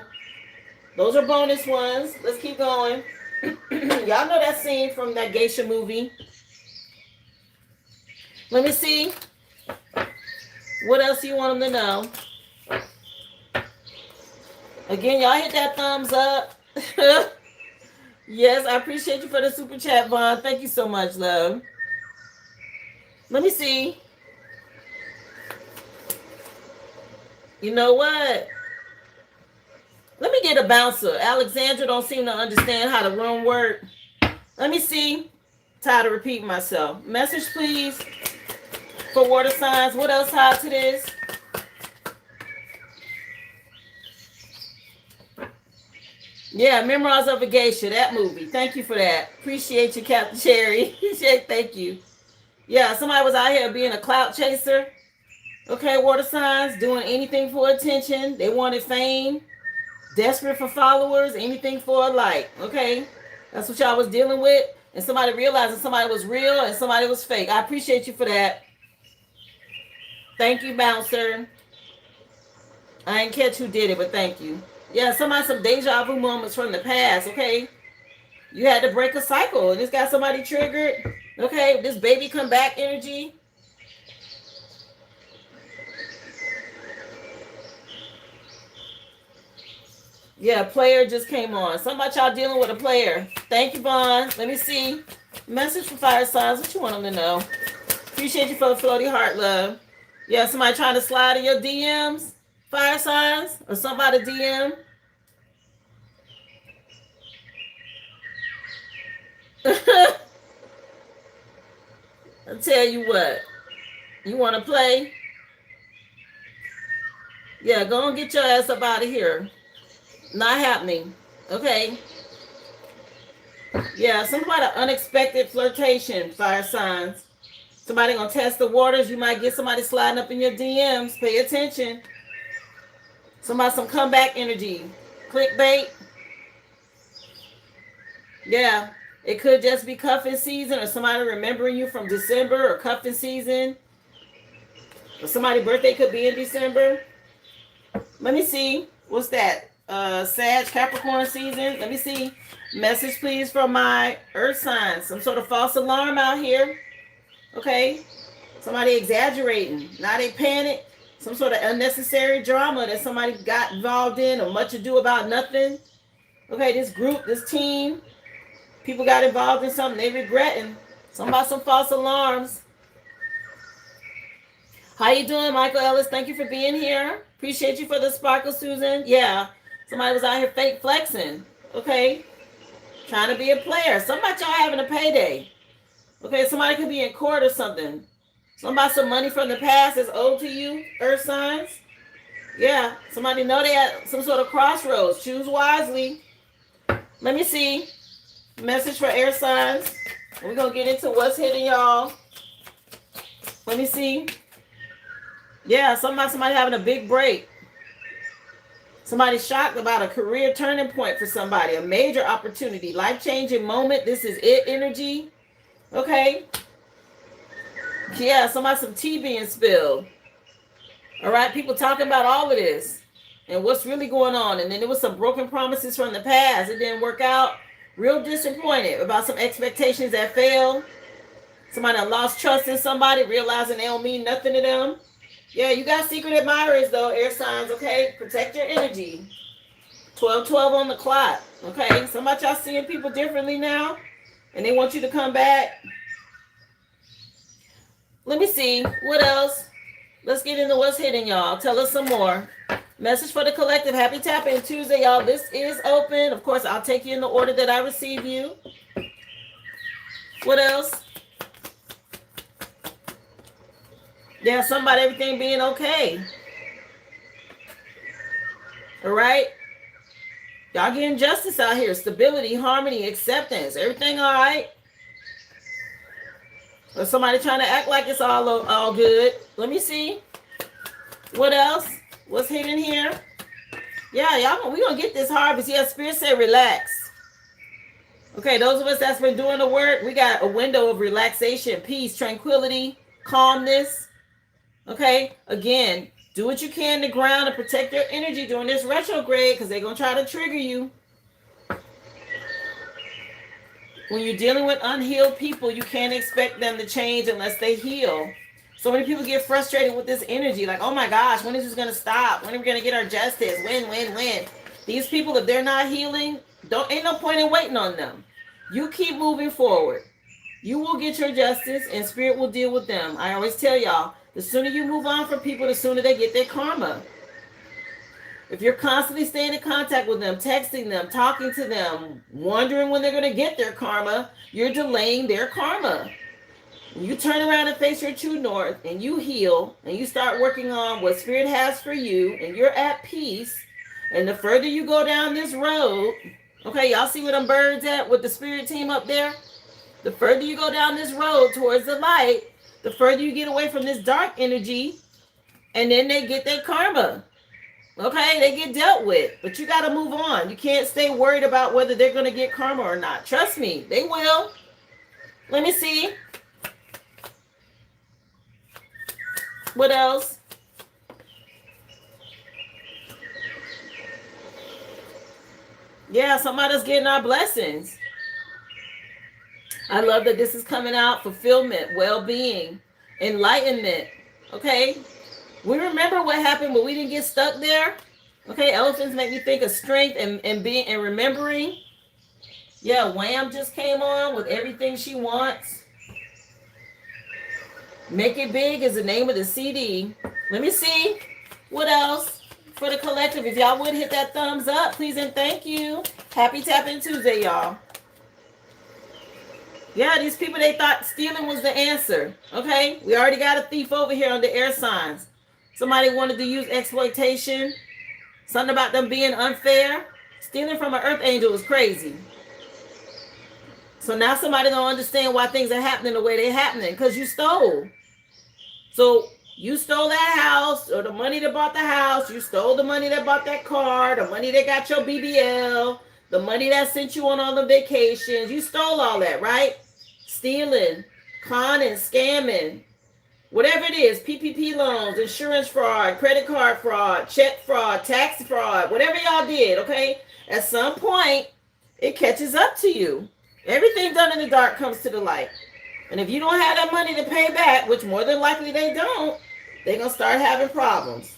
those are bonus ones. Let's keep going. Y'all know that scene from that geisha movie. Let me see. What else do you want them to know? Again, y'all hit that thumbs up. Yes, I appreciate you for the super chat, Vaughn. Thank you so much, love. Let me see. You know what? Let me get a bouncer. Alexandra don't seem to understand how the room works. Let me see. Tired of repeating myself. Message, please, for water signs. What else tied to this? Yeah, Memoirs of a Geisha, that movie. Thank you for that. Appreciate you, Captain Cherry. Thank you. Yeah, somebody was out here being a clout chaser. Okay, water signs, doing anything for attention. They wanted fame. Desperate for followers, anything for a like. Okay, that's what y'all was dealing with. And somebody realizing somebody was real and somebody was fake. I appreciate you for that. Thank you, bouncer. I didn't catch who did it, but thank you. Yeah, some deja vu moments from the past. Okay, you had to break a cycle, and this got somebody triggered. Okay, this baby come back energy. Yeah, player just came on. Somebody y'all dealing with a player. Thank you, Vaughn. Let me see. Message for fire signs. What you want them to know? Appreciate you for the floaty heart, love. Yeah, somebody trying to slide in your DMs? Fire signs? Or somebody DM? I'll tell you what. You want to play? Yeah, go and get your ass up out of here. Not happening. Okay. Yeah, some kind of unexpected flirtation, fire signs. Somebody gonna test the waters. You might get somebody sliding up in your DMs. Pay attention. Some comeback energy. Clickbait. Yeah. It could just be cuffing season, or somebody remembering you from December, or cuffing season. Or somebody's birthday could be in December. Let me see. What's that? Sag Capricorn season. Let me see. Message, please, from my earth signs. Some sort of false alarm out here. Okay. Somebody exaggerating. Now they panic. Some sort of unnecessary drama that somebody got involved in, or much ado about nothing. Okay, this group, this team, people got involved in something they regretting. Some about some false alarms. How you doing, Michael Ellis? Thank you for being here. Appreciate you for the sparkle, Susan. Yeah, somebody was out here fake flexing. Okay, trying to be a player. Somebody y'all having a payday. Okay, somebody could be in court or something. Somebody some money from the past is owed to you, earth signs. Yeah, somebody know they at some sort of crossroads. Choose wisely. Let me see. Message for air signs. We're going to get into what's hitting y'all. Let me see. Yeah, somebody having a big break. Somebody shocked about a career turning point for somebody. A major opportunity. Life-changing moment. This is it energy. Okay. Yeah, some tea being spilled. All right, people talking about all of this and what's really going on. And then there was some broken promises from the past. It didn't work out. Real disappointed about some expectations that failed. Somebody that lost trust in somebody, realizing they don't mean nothing to them. Yeah, you got secret admirers though, air signs, okay? Protect your energy. 12:12 on the clock, okay? Somebody y'all seeing people differently now and they want you to come back. Let me see. What else? Let's get into what's hitting y'all. Tell us some more. Message for the collective. Happy Tap-In Tuesday, y'all. This is open. Of course, I'll take you in the order that I receive you. What else? Yeah, somebody, everything being okay. All right? Y'all getting justice out here. Stability, harmony, acceptance. Everything all right? Or somebody trying to act like it's all good. Let me see. What else? What's hidden here? Yeah, y'all, we gonna get this harvest. Yeah, Spirit said relax. Okay, those of us that's been doing the work, we got a window of relaxation, peace, tranquility, calmness. Okay, again, do what you can to ground and protect your energy during this retrograde because they're gonna try to trigger you. When you're dealing with unhealed people, you can't expect them to change unless they heal. So many people get frustrated with this energy. Like, oh my gosh, when is this going to stop? When are we going to get our justice? When? These people, if they're not healing, ain't no point in waiting on them. You keep moving forward. You will get your justice and spirit will deal with them. I always tell y'all, the sooner you move on from people, the sooner they get their karma. If you're constantly staying in contact with them, texting them, talking to them, wondering when they're going to get their karma, you're delaying their karma. When you turn around and face your true north and you heal and you start working on what spirit has for you and you're at peace, and the further you go down this road, okay, y'all see where them birds at with the spirit team up there? The further you go down this road towards the light, the further you get away from this dark energy, and then they get their karma. Okay, they get dealt with, but you got to move on. You can't stay worried about whether they're going to get karma or not. Trust me, they will. Let me see. What else? Yeah, somebody's getting our blessings. I love that this is coming out. Fulfillment, well-being, enlightenment. Okay? We remember what happened, but we didn't get stuck there. Okay, elephants make me think of strength and being and remembering. Yeah, Wham just came on with everything she wants. Make It Big is the name of the CD. Let me see. What else for the collective? If y'all would hit that thumbs up, please and thank you. Happy Tap-In Tuesday, y'all. Yeah, these people, they thought stealing was the answer. Okay, we already got a thief over here on the air signs. Somebody wanted to use exploitation. Something about them being unfair. Stealing from an earth angel is crazy. So now somebody don't understand why things are happening the way they're happening because you stole. So you stole that house or the money that bought the house. You stole the money that bought that car, the money that got your BBL, the money that sent you on all the vacations. You stole all that, right? Stealing, conning, scamming. Whatever it is, PPP loans, insurance fraud, credit card fraud, check fraud, tax fraud, whatever y'all did, okay? At some point, it catches up to you. Everything done in the dark comes to the light. And if you don't have that money to pay back, which more than likely they don't, they're going to start having problems.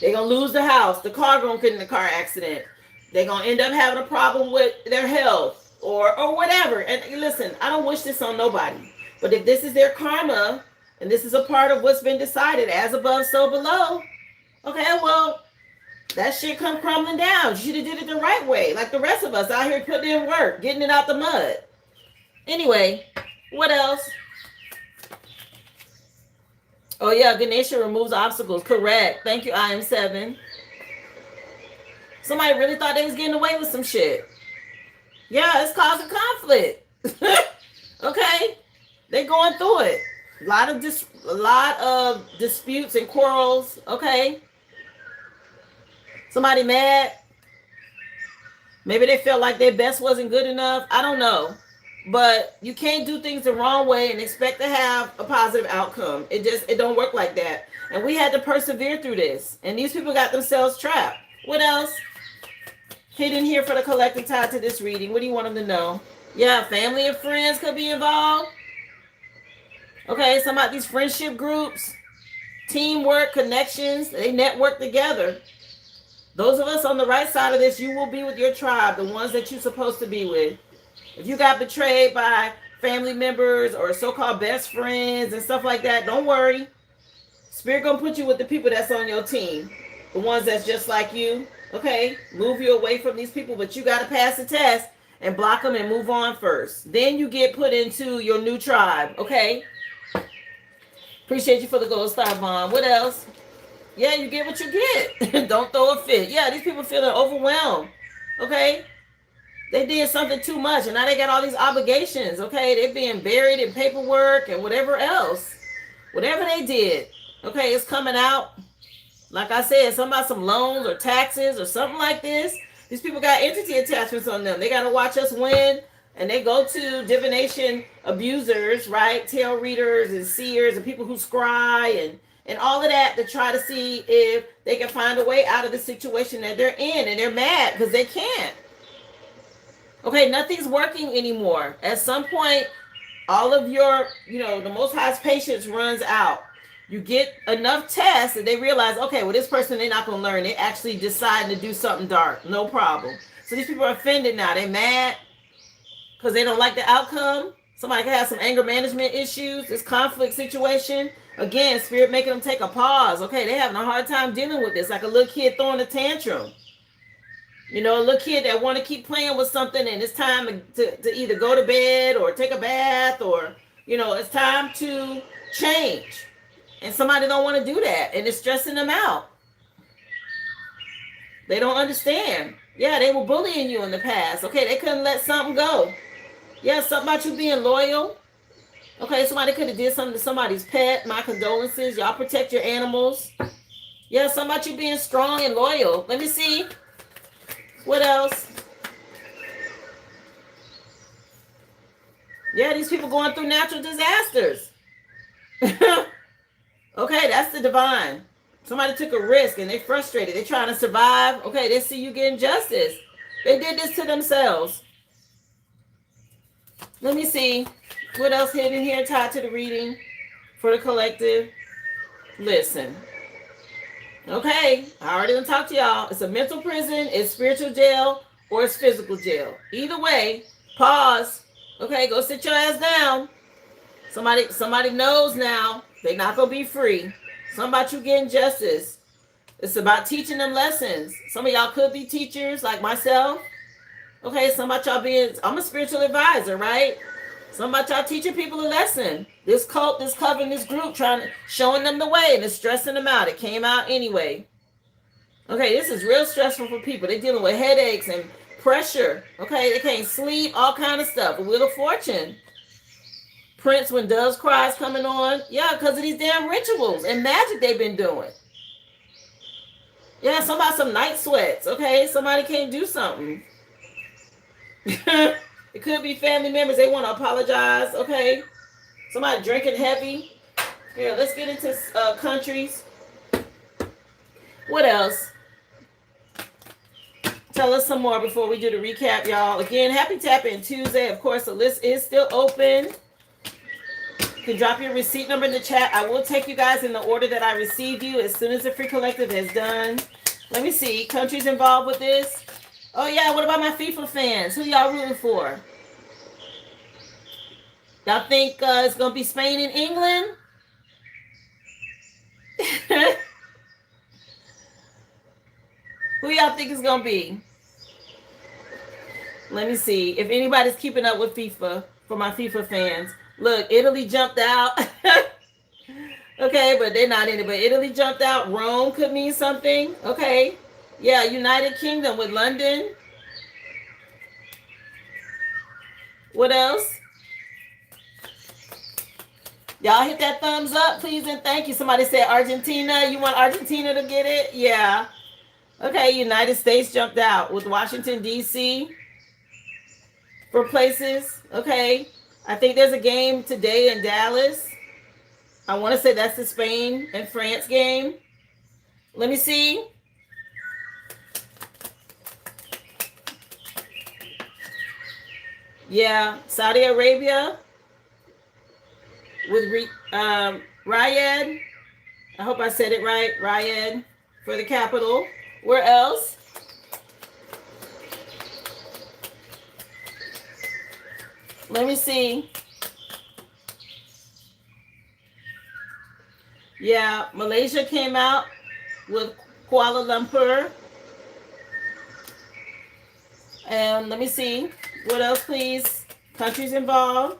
They're going to lose the house. The car going to get in a car accident. They're going to end up having a problem with their health or whatever. And listen, I don't wish this on nobody. But if this is their karma And this is a part of what's been decided, as above, so below. Okay, well, that shit come crumbling down. You should have did it the right way, like the rest of us out here putting in work, getting it out the mud. Anyway, what else? Oh yeah, Ganesha removes obstacles. Correct. Thank you, IM7. Somebody really thought they was getting away with some shit. Yeah, it's causing conflict. Okay, they going through it. A lot of disputes and quarrels. Okay, somebody mad. Maybe they felt like their best wasn't good enough. I don't know. But you can't do things the wrong way and expect to have a positive outcome. It don't work like that. And we had to persevere through this. And these people got themselves trapped. What else? Hidden here for the collective tied to this reading. What do you want them to know? Yeah, family and friends could be involved. Okay, some of these friendship groups, teamwork, connections, they network together. Those of us on the right side of this, you will be with your tribe, the ones that you're supposed to be with. If you got betrayed by family members or so-called best friends and stuff like that, don't worry. Spirit gonna put you with the people that's on your team, the ones that's just like you. Okay, move you away from these people, but you gotta pass the test and block them and move on first. Then you get put into your new tribe. Okay. Appreciate you for the gold star bomb. What else? Yeah, you get what you get. Don't throw a fit. Yeah, these people feeling overwhelmed. Okay. They did something too much and now they got all these obligations. Okay. They're being buried in paperwork and whatever else. Whatever they did. Okay. It's coming out. Like I said, something about some loans or taxes or something like this. These people got entity attachments on them. They got to watch us win. And they go to divination abusers, right? Tarot readers and seers and people who scry and all of that to try to see if they can find a way out of the situation that they're in. And they're mad because they can't. Okay, nothing's working anymore. At some point, all of your, the Most High's patience runs out. You get enough tests that they realize, okay, well, this person, they're not going to learn. They're actually deciding to do something dark. No problem. So these people are offended now. They're mad because they don't like the outcome. Somebody can have some anger management issues, this conflict situation. Again, Spirit making them take a pause. Okay, they're having a hard time dealing with this, like a little kid throwing a tantrum. A little kid that want to keep playing with something and it's time to either go to bed or take a bath or, it's time to change. And somebody don't want to do that and it's stressing them out. They don't understand. Yeah, they were bullying you in the past. Okay, they couldn't let something go. Yeah, something about you being loyal. Okay, somebody could have did something to somebody's pet. My condolences. Y'all protect your animals. Yeah, something about you being strong and loyal. Let me see. What else? Yeah, these people going through natural disasters. Okay, that's the divine. Somebody took a risk and they frustrated. They're trying to survive. Okay, they see you getting justice. They did this to themselves. Let me see. What else hidden here tied to the reading for the collective? Listen. Okay, I already done talked to y'all. It's a mental prison, it's spiritual jail, or it's physical jail. Either way, pause. Okay, go sit your ass down. Somebody knows now they're not gonna be free. Something about you getting justice. It's about teaching them lessons. Some of y'all could be teachers like myself. Okay, some about y'all I'm a spiritual advisor, right? Some about y'all teaching people a lesson. This cult, this coven, this group showing them the way and it's stressing them out. It came out anyway. Okay, this is real stressful for people. They're dealing with headaches and pressure. Okay, they can't sleep, all kind of stuff. A Wheel of Fortune. Prince, when Doves Cry is coming on. Yeah, because of these damn rituals and magic they've been doing. Yeah, some night sweats. Okay, somebody can't do something. It could be family members. They want to apologize. Okay, somebody drinking heavy. Here, let's get into countries. What else? Tell us some more before we do the recap, y'all. Again, happy Tap-In Tuesday. Of course, the list is still open. You can drop your receipt number in the chat. I will take you guys in the order that I received you as soon as the Free Collective is done. Let me see. Countries involved with this. Oh, yeah. What about my FIFA fans? Who y'all rooting for? Y'all think it's going to be Spain and England? Who y'all think is gonna be? Let me see if anybody's keeping up with FIFA for my FIFA fans. Look, Italy jumped out. Okay, but they're not in it. But Italy jumped out. Rome could mean something. Okay. Yeah, United Kingdom with London. What else? Y'all hit that thumbs up, please, and thank you. Somebody said Argentina. You want Argentina to get it? Yeah. Okay, United States jumped out with Washington, D.C. for places. Okay. I think there's a game today in Dallas. I want to say that's the Spain and France game. Let me see. Yeah, Saudi Arabia with Riyadh. I hope I said it right. Riyadh for the capital. Where else? Let me see. Yeah, Malaysia came out with Kuala Lumpur. And let me see. What else, please? Countries involved.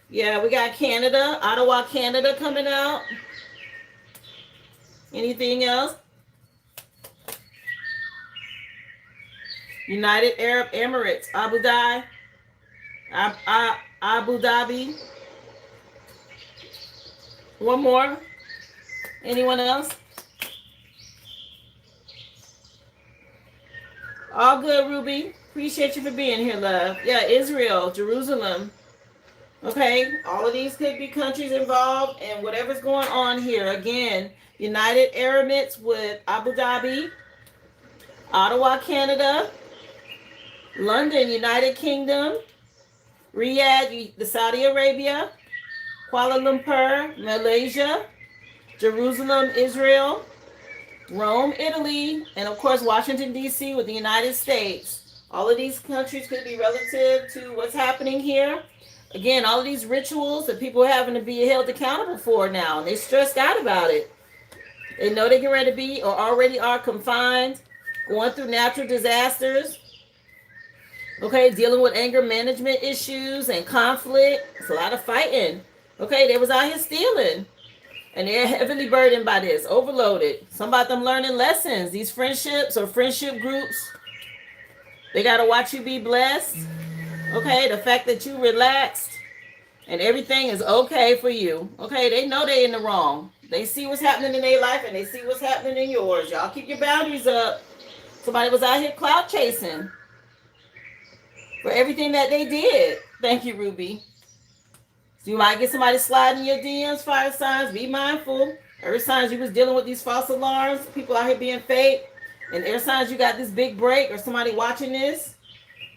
Yeah, we got Canada, Ottawa, Canada coming out. Anything else? United Arab Emirates, Abu Dhabi. One more. Anyone else? All good, Ruby. Appreciate you for being here, love. Yeah, Israel, Jerusalem. Okay, all of these could be countries involved and whatever's going on here. Again, United Arab Emirates with Abu Dhabi, Ottawa, Canada, London, United Kingdom, Riyadh, the Saudi Arabia, Kuala Lumpur, Malaysia, Jerusalem, Israel, Rome, Italy, and of course Washington, D.C. with the United States. All of these countries could be relative to what's happening here. Again, all of these rituals that people are having to be held accountable for now, and they're stressed out about it. They know they get ready to be or already are confined, going through natural disasters. Okay, dealing with anger management issues and conflict. It's a lot of fighting. Okay, they was out here stealing. And they're heavily burdened by this, overloaded. Some about them learning lessons. These friendships or friendship groups, they got to watch you be blessed. Okay, the fact that you relaxed and everything is okay for you. Okay, they know they're in the wrong. They see what's happening in their life and they see what's happening in yours. Y'all keep your boundaries up. Somebody was out here clout chasing for everything that they did. Thank you, Ruby. So you might get somebody sliding your DMs, fire signs. Be mindful. Earth signs, you was dealing with these false alarms. People out here being fake. And air signs, you got this big break or somebody watching this.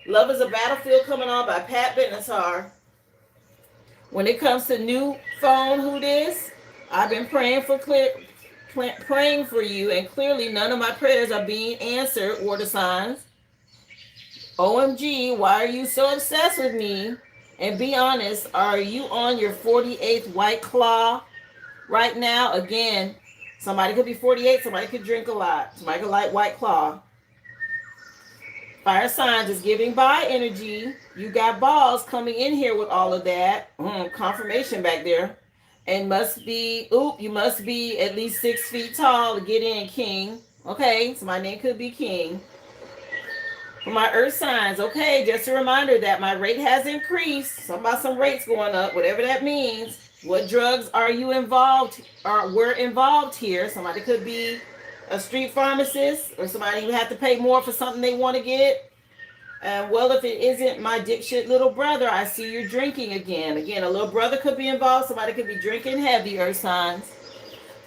Love is a Battlefield coming on by Pat Benatar. When it comes to new phone, who this? I've been praying for you, and clearly none of my prayers are being answered. Water signs. OMG, why are you so obsessed with me? And be honest, are you on your 48th White Claw right now? Again, somebody could be 48, somebody could drink a lot. Somebody could like White Claw. Fire signs is giving by energy. You got balls coming in here with all of that. Confirmation back there. And you must be at least 6 feet tall to get in, King. Okay, so my name could be King. For my earth signs, okay, just a reminder that my rate has increased. Something about some rates going up, whatever that means. What drugs are you involved or were involved here? Somebody could be a street pharmacist or somebody who have to pay more for something they want to get. And well, if it isn't my dick shit little brother, I see you're drinking again. Again, a little brother could be involved. Somebody could be drinking heavy, earth signs.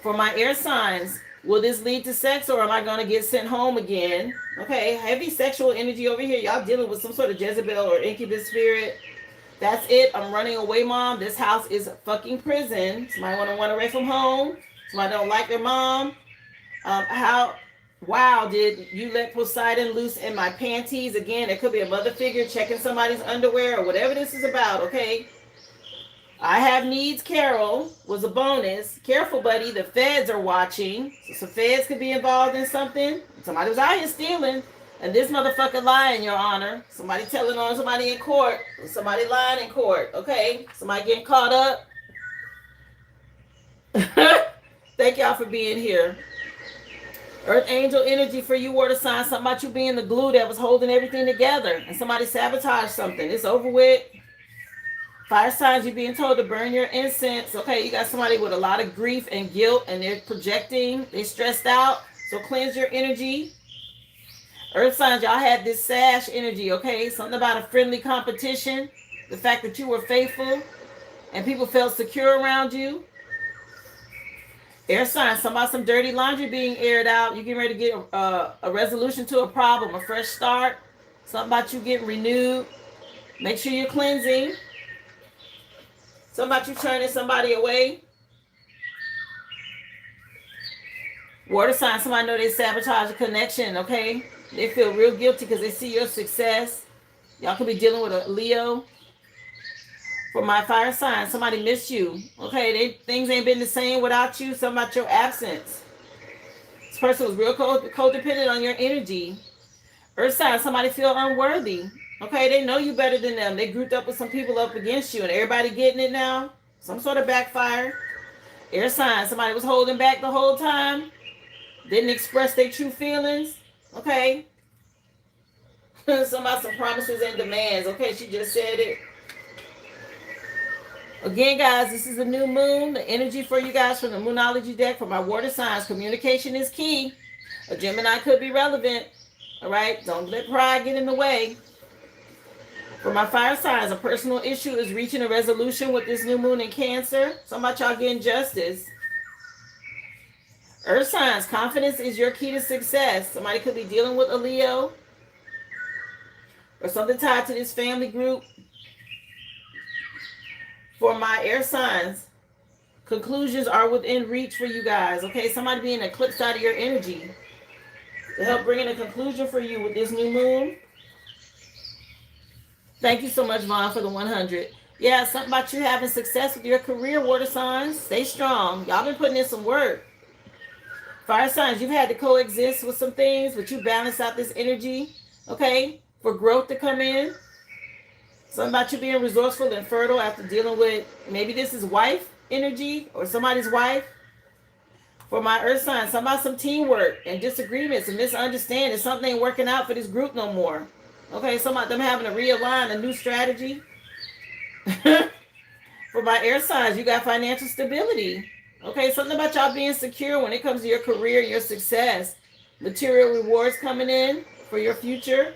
For my air signs, will this lead to sex or am I going to get sent home again? Okay, heavy sexual energy over here. Y'all dealing with some sort of Jezebel or incubus spirit. That's it. I'm running away, mom. This house is a fucking prison. Somebody want to run away from home. Somebody don't like their mom. Wow, did you let Poseidon loose in my panties? Again, it could be a mother figure checking somebody's underwear or whatever this is about, okay? I have needs, Carol, was a bonus. Careful, buddy. The feds are watching. So some feds could be involved in something. Somebody was out here stealing. And this motherfucker lying, Your Honor. Somebody telling on somebody in court. Somebody lying in court. Okay? Somebody getting caught up. Thank y'all for being here. Earth angel energy for you, water sign. Something about you being the glue that was holding everything together. And somebody sabotaged something. It's over with. Fire signs, you're being told to burn your incense. Okay, you got somebody with a lot of grief and guilt, and they're projecting. They're stressed out. So cleanse your energy. Earth signs, y'all had this sash energy, okay? Something about a friendly competition. The fact that you were faithful and people felt secure around you. Air signs, something about some dirty laundry being aired out. You're getting ready to get a resolution to a problem, a fresh start. Something about you getting renewed. Make sure you're cleansing. Something about you turning somebody away. Water sign, somebody know they sabotage a connection, okay? They feel real guilty because they see your success. Y'all could be dealing with a Leo. For my fire sign, somebody missed you. Okay, things ain't been the same without you. Something about your absence. This person was real codependent on your energy. Earth sign, somebody feel unworthy. Okay, they know you better than them. They grouped up with some people up against you, and everybody getting it now. Some sort of backfire. Air sign, somebody was holding back the whole time. Didn't express their true feelings. Okay. Some promises and demands. Okay, she just said it. Again, guys, this is a new moon. The energy for you guys from the Moonology deck for my water signs. Communication is key. A Gemini could be relevant. All right? Don't let pride get in the way. For my fire signs, a personal issue is reaching a resolution with this new moon in Cancer. Some of y'all getting justice. Earth signs, confidence is your key to success. Somebody could be dealing with a Leo or something tied to this family group. For my air signs, conclusions are within reach for you guys. Okay, somebody being eclipsed out of your energy to help bring in a conclusion for you with this new moon. Thank you so much, Vaughn, for the 100. Yeah, something about you having success with your career, water signs. Stay strong. Y'all been putting in some work. Fire signs, you've had to coexist with some things, but you balance out this energy, okay, for growth to come in. Something about you being resourceful and fertile after dealing with, maybe this is wife energy or somebody's wife. For my earth sign, something about some teamwork and disagreements and misunderstanding. Something ain't working out for this group no more. Okay, some of them having to realign a new strategy. For my air signs, you got financial stability. Okay, something about y'all being secure when it comes to your career, your success. Material rewards coming in for your future.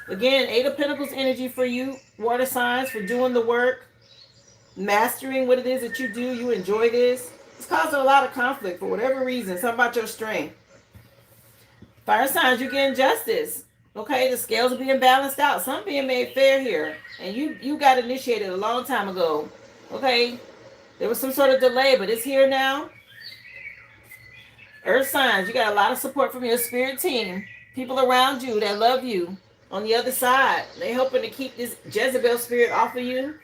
Again, 8 of Pentacles energy for you, water signs, for doing the work, mastering what it is that you do. You enjoy this. It's causing a lot of conflict for whatever reason. Something about your strength. Fire signs, you're getting justice. Okay, the scales are being balanced out. Some being made fair here. And you got initiated a long time ago. Okay, there was some sort of delay, but it's here now. Earth signs, you got a lot of support from your spirit team. People around you that love you. On the other side, they're helping to keep this Jezebel spirit off of you.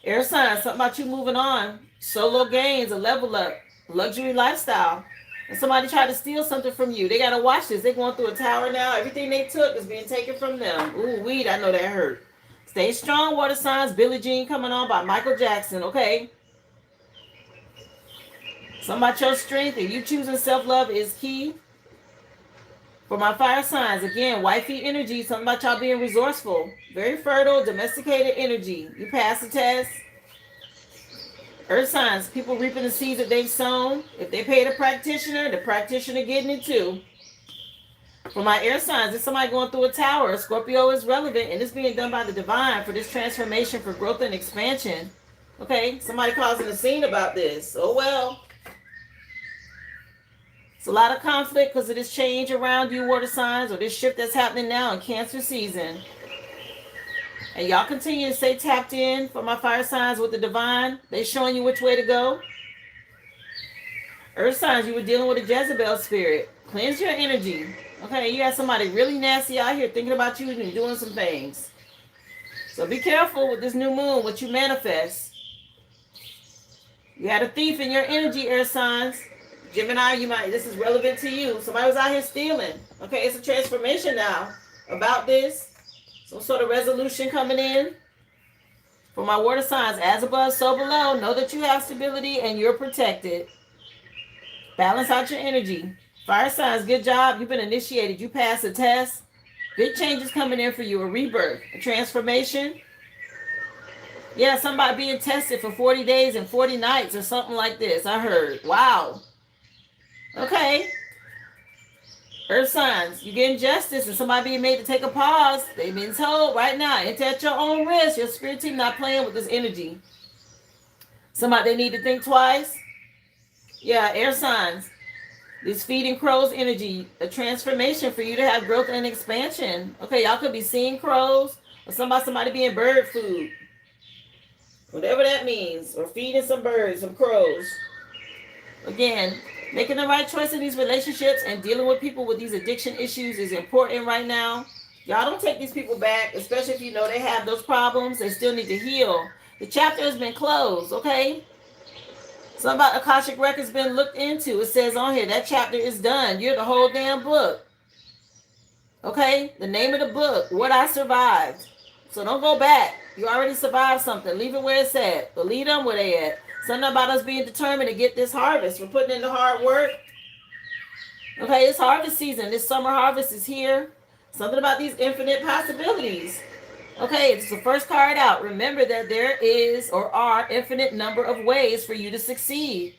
Air signs, something about you moving on. Solo gains, a level up, luxury lifestyle. And somebody tried to steal something from you. They got to watch this. They're going through a tower now. Everything they took is being taken from them. Ooh, weed, I know that hurt. Stay strong, water signs. Billie Jean coming on by Michael Jackson, okay? Something about your strength and you choosing self-love is key. For my fire signs, again, wifey energy, something about y'all being resourceful. Very fertile, domesticated energy. You pass the test. Earth signs, people reaping the seeds that they've sown. If they paid a practitioner, the practitioner getting it too. For my air signs, there's somebody going through a tower. Scorpio is relevant, and it's being done by the divine for this transformation, for growth and expansion. Okay, somebody causing a scene about this. Oh well. It's a lot of conflict because of this change around you, water signs, or this shift that's happening now in Cancer season. And y'all continue to stay tapped in for my fire signs with the divine. They're showing you which way to go. Earth signs, you were dealing with a Jezebel spirit. Cleanse your energy. Okay, you got somebody really nasty out here thinking about you and doing some things. So be careful with this new moon, what you manifest. You had a thief in your energy, air signs. Gemini, this is relevant to you. Somebody was out here stealing. Okay, it's a transformation now about this. Some sort of resolution coming in. For my water signs, as above, so below. Know that you have stability and you're protected. Balance out your energy. Fire signs, good job. You've been initiated. You passed the test. Big changes coming in for you. A rebirth, a transformation. Yeah, somebody being tested for 40 days and 40 nights or something like this. I heard. Wow. Okay. Earth signs, you getting justice and somebody being made to take a pause. They've been told right now, enter at your own risk. Your spirit team not playing with this energy. Somebody they need to think twice. Yeah, air signs. This feeding crows energy, a transformation for you to have growth and expansion. Okay, y'all could be seeing crows or somebody being bird food. Whatever that means. Or feeding some birds, some crows. Again, making the right choice in these relationships and dealing with people with these addiction issues is important right now. Y'all don't take these people back, especially if you know they have those problems. They still need to heal. The chapter has been closed, okay? Something about Akashic Records been looked into. It says on here, that chapter is done. You're the whole damn book. Okay? The name of the book, What I Survived. So don't go back. You already survived something. Leave it where it's at. But leave them where they at. Something about us being determined to get this harvest. We're putting in the hard work. Okay, it's harvest season. This summer harvest is here. Something about these infinite possibilities. Okay, it's the first card out. Remember that there is or are infinite number of ways for you to succeed.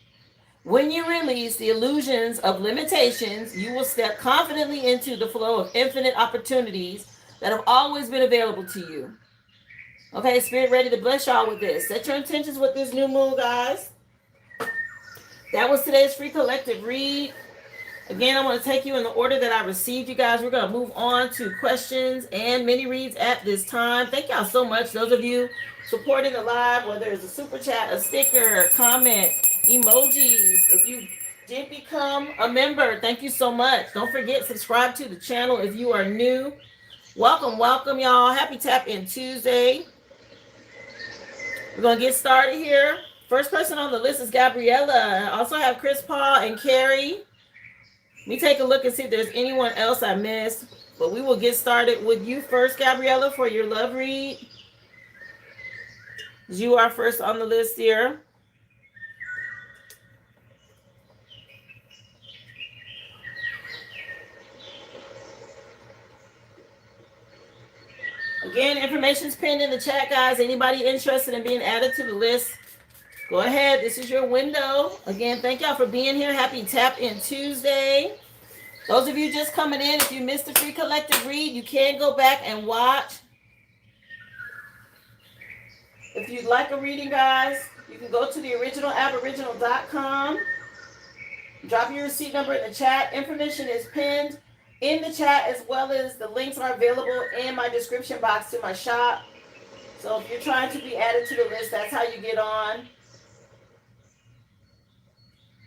When you release the illusions of limitations, you will step confidently into the flow of infinite opportunities that have always been available to you. Okay, Spirit ready to bless y'all with this. Set your intentions with this new moon, guys. That was today's free collective read. Again, I want to take you in the order that I received you guys. We're going to move on to questions and mini reads at this time. Thank y'all so much. Those of you supporting the live, whether it's a super chat, a sticker, a comment, emojis. If you did become a member, thank you so much. Don't forget, subscribe to the channel if you are new. Welcome, welcome, y'all. Happy Tap In Tuesday. We're going to get started here. First person on the list is Gabriella. I also have Chris Paul and Carrie. Let me take a look and see if there's anyone else I missed. But we will get started with you first, Gabriella, for your love read. You are first on the list here. Again, information's pinned in the chat, guys. Anybody interested in being added to the list, go ahead. This is your window. Again, thank y'all for being here. Happy Tap In Tuesday. Those of you just coming in, if you missed the free collective read, you can go back and watch. If you'd like a reading, guys, you can go to the originalaboriginal.com. Drop your receipt number in the chat. Information is pinned in the chat, as well as the links are available in my description box to my shop. So if you're trying to be added to the list, that's how you get on.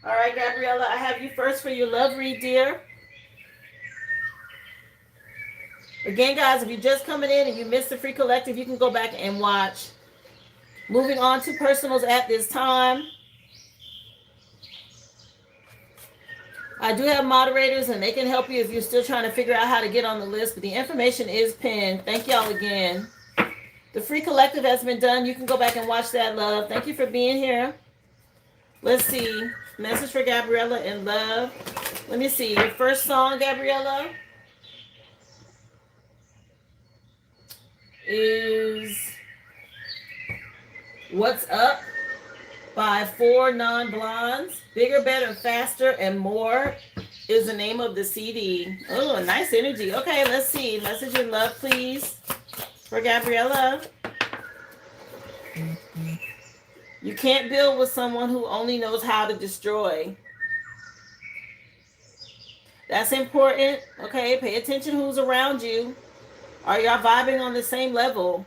All right, Gabriella, I have you first for your love read, dear. Again, guys, if you're just coming in and you missed the free collective, you can go back and watch. Moving on to personals at this time. I do have moderators, and they can help you if you're still trying to figure out how to get on the list, but the information is pinned. Thank y'all again. The free collective has been done. You can go back and watch that, love. Thank you for being here. Let's see. Message for Gabriella in love. Let me see. Your first song, Gabriella, is What's Up by 4 Non-Blondes. Bigger, Better, Faster, and More is the name of the CD. Oh, nice energy. Okay, let's see. Message in love, please, for Gabriella. You can't build with someone who only knows how to destroy. That's important. Okay, pay attention who's around you. Are y'all vibing on the same level?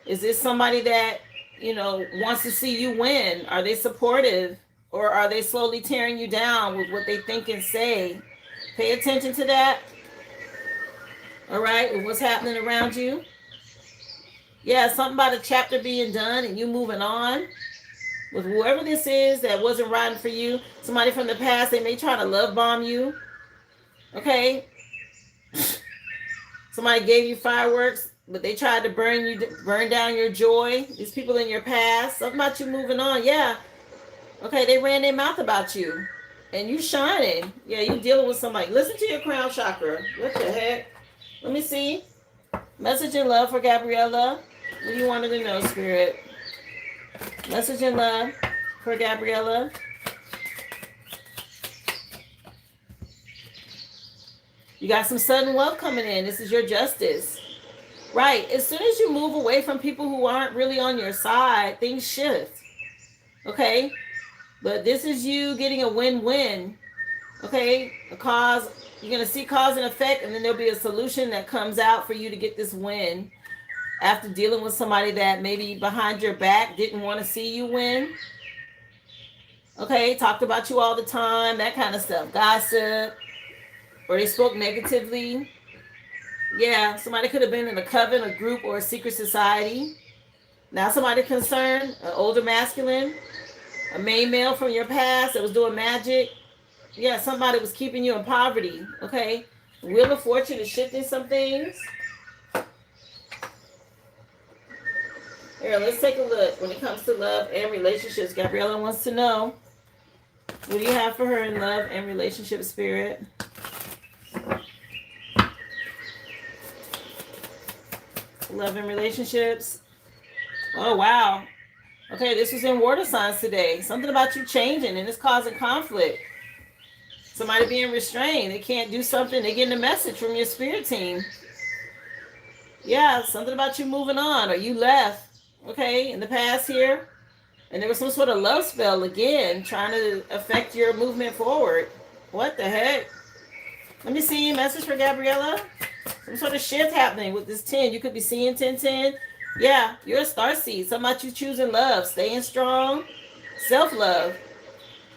Is this somebody that, wants to see you win? Are they supportive? Or are they slowly tearing you down with what they think and say? Pay attention to that. All right, with what's happening around you. Yeah, something about a chapter being done and you moving on with whoever this is that wasn't riding for you. Somebody from the past, they may try to love bomb you. Okay, somebody gave you fireworks, but they tried to burn down your joy. These people in your past, something about you moving on. Yeah, okay, they ran their mouth about you, and you shining. Yeah, you dealing with somebody. Listen to your crown chakra. What the heck? Let me see. Message in love for Gabriella. What do you want her to know, Spirit? Message in love for Gabriella. You got some sudden wealth coming in. This is your justice. Right. As soon as you move away from people who aren't really on your side, things shift. Okay? But this is you getting a win-win. Okay? A cause, you're going to see cause and effect, and then there'll be a solution that comes out for you to get this win after dealing with somebody that maybe behind your back didn't want to see you win. Okay? Talked about you all the time, that kind of stuff. Gossip. Or they spoke negatively. Yeah, somebody could have been in a coven, a group, or a secret society. Now somebody concerned, an older masculine, a main male from your past that was doing magic. Yeah, somebody was keeping you in poverty. Okay, Wheel of Fortune is shifting some things. Here, let's take a look when it comes to love and relationships. Gabriella wants to know, what do you have for her in love and relationship, Spirit? Love and relationships. Oh, wow. Okay, this was in water signs today. Something about you changing and it's causing conflict. Somebody being restrained. They can't do something. They're getting a message from your spirit team. Yeah, something about you moving on or you left. Okay, in the past here. And there was some sort of love spell again trying to affect your movement forward. What the heck? Let me see. Message for Gabriella. Some sort of shift happening with this 10. You could be seeing 1010. Yeah, you're a star seed. Something about you choosing love, staying strong, self-love.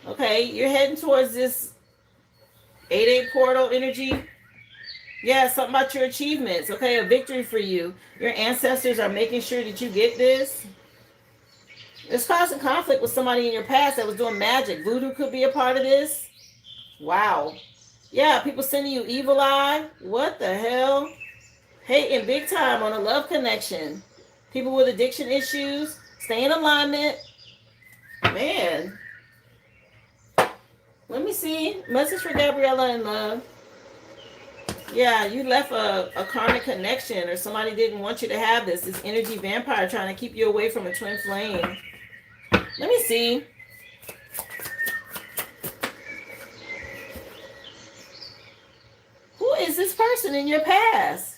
Okay, you're heading towards this 8-8 portal energy. Yeah, something about your achievements. Okay, a victory for you. Your ancestors are making sure that you get this. It's causing conflict with somebody in your past that was doing magic. Voodoo could be a part of this. Wow. Yeah, people sending you evil eye. What the hell? Hating big time on a love connection. People with addiction issues. Stay in alignment. Man. Let me see. Message for Gabriella in love. Yeah, you left a karmic connection or somebody didn't want you to have this. This energy vampire trying to keep you away from a twin flame. Let me see. Who is this person in your past?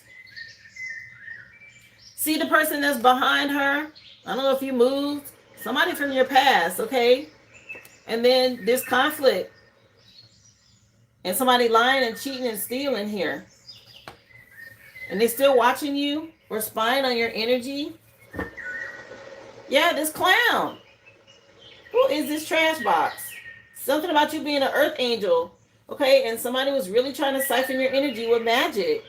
See the person that's behind her? I don't know if you moved. Somebody from your past, okay? And then this conflict. And somebody lying and cheating and stealing here. And they still watching you or spying on your energy. Yeah, this clown. Who is this trash box? Something about you being an earth angel. Okay, and somebody was really trying to siphon your energy with magic.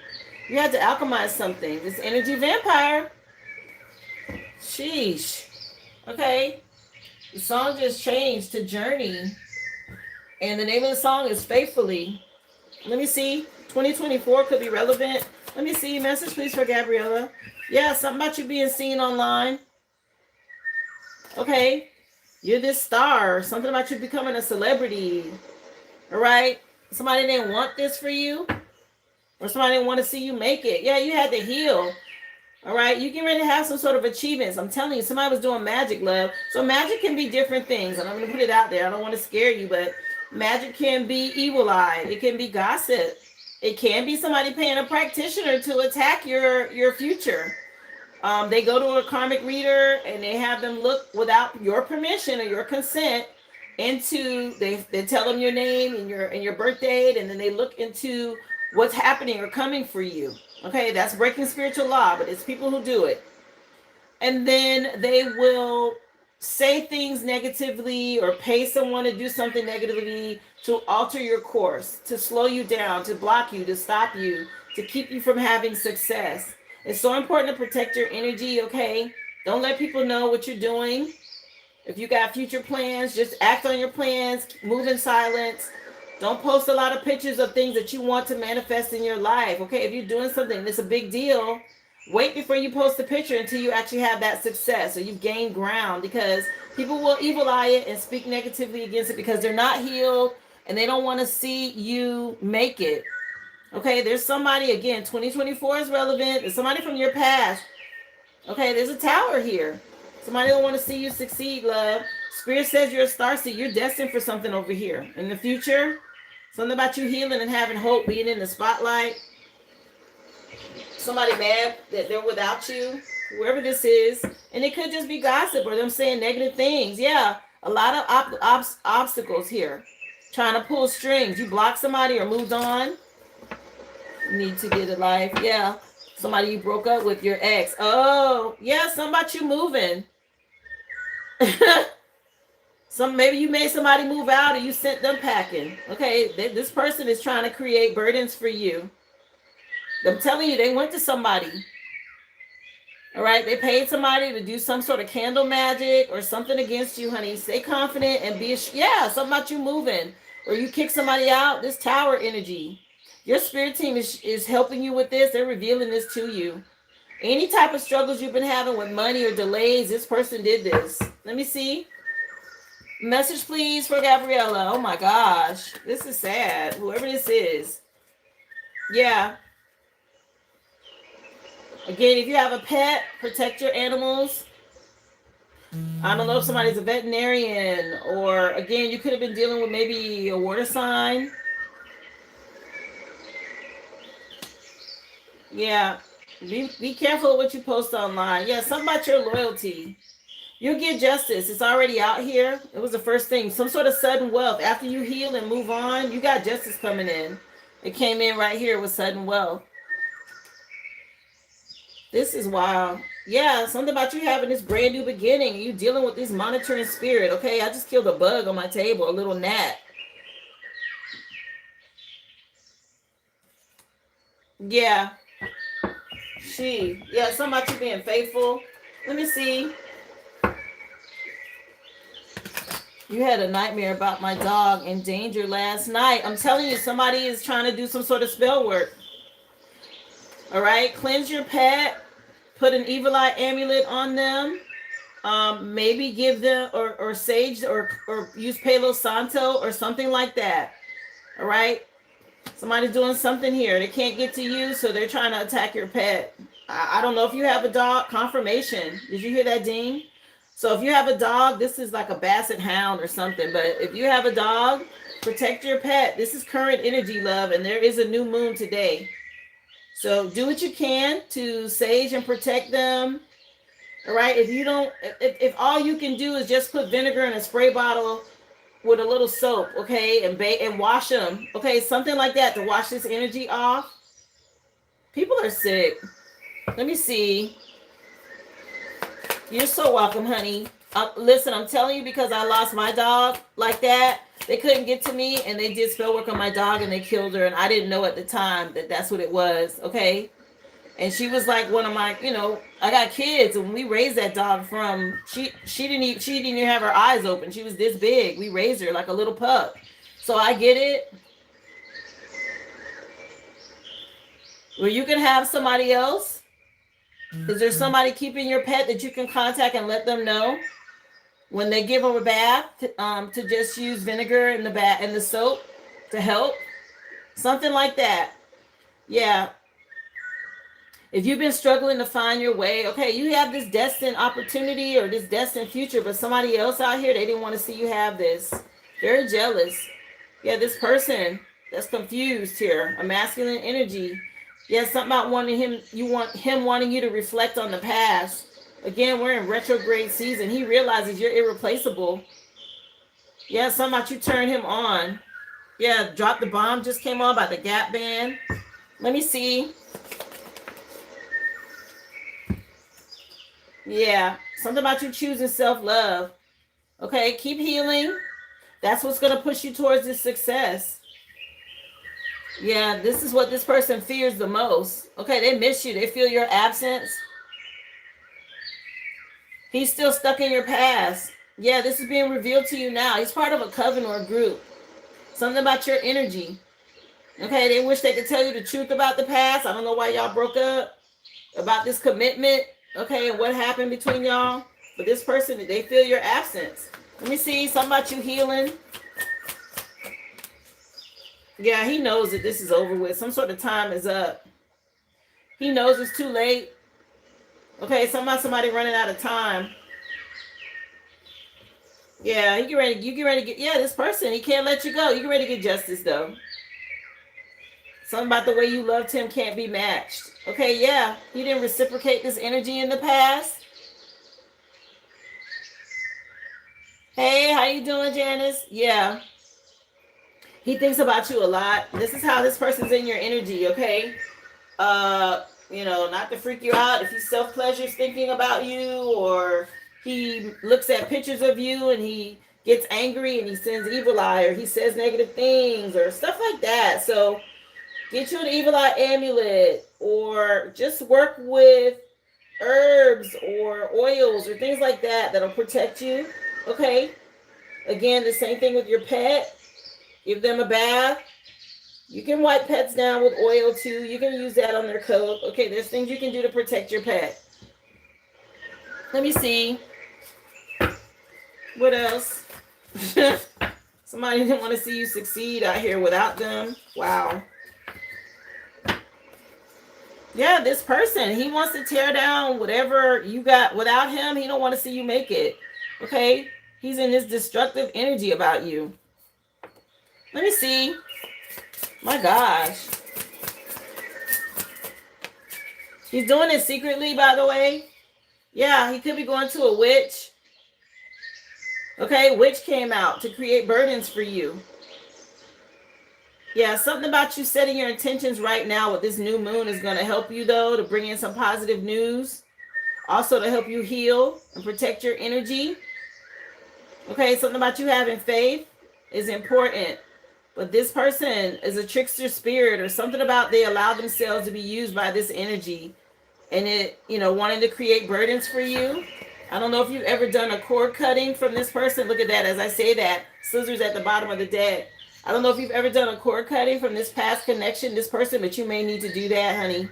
You had to alchemize something. This energy vampire. Sheesh. Okay. The song just changed to Journey. And the name of the song is Faithfully. Let me see. 2024 could be relevant. Let me see. Message, please, for Gabriella. Yeah, something about you being seen online. Okay. You're this star. Something about you becoming a celebrity. All right. Somebody didn't want this for you. Or somebody didn't want to see you make it. Yeah, you had to heal. All right. You can really have some sort of achievements. I'm telling you, somebody was doing magic, love. So magic can be different things. And I'm going to put it out there. I don't want to scare you, but magic can be evil eye. It can be gossip. It can be somebody paying a practitioner to attack your future. They go to a karmic reader and they have them look without your permission or your consent into, they tell them your name and your birth date, and then they look into what's happening or coming for you. Okay, that's breaking spiritual law, but it's people who do it. And then they will say things negatively or pay someone to do something negatively to alter your course, to slow you down, to block you, to stop you, to keep you from having success. It's so important to protect your energy, okay? Don't let people know what you're doing. If you got future plans, just act on your plans, move in silence. Don't post a lot of pictures of things that you want to manifest in your life, okay? If you're doing something that's a big deal, wait before you post a picture until you actually have that success or you've gained ground, because people will evil eye it and speak negatively against it because they're not healed and they don't want to see you make it. Okay, there's somebody, again, 2024 is relevant. There's somebody from your past. Okay, there's a tower here. Somebody don't want to see you succeed, love. Spirit says you're a starseed. You're destined for something over here in the future. Something about you healing and having hope, being in the spotlight. Somebody mad that they're without you, whoever this is. And it could just be gossip or them saying negative things. Yeah, a lot of obstacles here. Trying to pull strings. You blocked somebody or moved on. You need to get a life. Yeah. Somebody you broke up with, your ex. Oh, yeah, something about you moving. Maybe you made somebody move out or you sent them packing. Okay, this person is trying to create burdens for you. I'm telling you, they went to somebody. All right, they paid somebody to do some sort of candle magic or something against you, honey. Stay confident and be something about you moving or you kick somebody out. This tower energy. Your spirit team is helping you with this. They're revealing this to you. Any type of struggles you've been having with money or delays, this person did this. Let me see. Message, please, for Gabriella. Oh, my gosh. This is sad. Whoever this is. Yeah. Again, if you have a pet, protect your animals. I don't know if somebody's a veterinarian or, again, you could have been dealing with maybe a water sign. Yeah. Be careful what you post online. Yeah, something about your loyalty. You'll get justice. It's already out here. It was the first thing. Some sort of sudden wealth. After you heal and move on, you got justice coming in. It came in right here with sudden wealth. This is wild. Yeah, something about you having this brand new beginning. You dealing with this monitoring spirit. Okay, I just killed a bug on my table, a little gnat. Yeah. Yeah, something about you being faithful. Let me see. You had a nightmare about my dog in danger last night. I'm telling you, somebody is trying to do some sort of spell work. All right, cleanse your pet. Put an evil eye amulet on them. Maybe give them or sage or use Palo Santo or something like that. All right. Somebody's doing something here. They can't get to you, so they're trying to attack your pet. I don't know if you have a dog. Confirmation. Did you hear that ding? So if you have a dog, this is like a basset hound or something. But if you have a dog, protect your pet. This is current energy, love, and there is a new moon today. So do what you can to sage and protect them. All right. If all you can do is just put vinegar in a spray bottle with a little soap, okay, and wash them, okay, something like that to wash this energy off. People are sick. Let me see. You're so welcome, honey. Listen, I'm telling you, because I lost my dog like that. They couldn't get to me, and they did spell work on my dog, and they killed her, and I didn't know at the time that that's what it was, okay? And she was like one of my, I got kids, and we raised that dog from, she didn't even have her eyes open. She was this big. We raised her like a little pup. So I get it. Well, you can have somebody else. Is there somebody keeping your pet that you can contact and let them know when they give them a bath to just use vinegar in the bath and the soap to help? Something like that. Yeah. If you've been struggling to find your way, okay, you have this destined opportunity or this destined future, but somebody else out here, they didn't want to see you have this. Very jealous. Yeah, this person that's confused here, a masculine energy. Yeah, something about wanting you to reflect on the past. Again, we're in retrograde season. He realizes you're irreplaceable. Yeah, something about you turn him on. Yeah, Drop the Bomb just came on by the Gap Band. Let me see. Yeah, something about you choosing self-love. Okay, keep healing. That's what's going to push you towards this success. Yeah, this is what this person fears the most. Okay, they miss you. They feel your absence. He's still stuck in your past. Yeah, this is being revealed to you now. He's part of a coven or a group. Something about your energy. Okay, they wish they could tell you the truth about the past. I don't know why y'all broke up. About this commitment. Okay, and what happened between y'all. But this person, they feel your absence. Let me see. Something about you healing. Yeah, he knows that this is over with. Some sort of time is up. He knows it's too late. Okay, somebody running out of time. Yeah, you get ready to get, yeah, this person, he can't let you go. You get ready to get justice though. Something about the way you loved him can't be matched. Okay, yeah, he didn't reciprocate this energy in the past. Hey, how you doing, Janice? Yeah. He thinks about you a lot. This is how this person's in your energy, okay? Not to freak you out if he self-pleasures thinking about you, or he looks at pictures of you and he gets angry and he sends evil eye, or he says negative things or stuff like that. So get you an evil eye amulet, or just work with herbs or oils or things like that that'll protect you. Okay. Again, the same thing with your pet. Give them a bath. You can wipe pets down with oil too. You can use that on their coat. Okay, there's things you can do to protect your pet. Let me see. What else? Somebody didn't want to see you succeed out here without them. Wow. Yeah, this person, he wants to tear down whatever you got without him. He don't want to see you make it. Okay? He's in this destructive energy about you. Let me see. My gosh. He's doing it secretly, by the way. Yeah, he could be going to a witch. Okay, witch came out to create burdens for you. Yeah, something about you setting your intentions right now with this new moon is going to help you, though, to bring in some positive news. Also to help you heal and protect your energy. Okay, something about you having faith is important. But this person is a trickster spirit, or something about they allow themselves to be used by this energy, and it, wanting to create burdens for you. I don't know if you've ever done a cord cutting from this person. Look at that. As I say that, scissors at the bottom of the deck. I don't know if you've ever done a cord cutting from this past connection, this person, but you may need to do that, honey,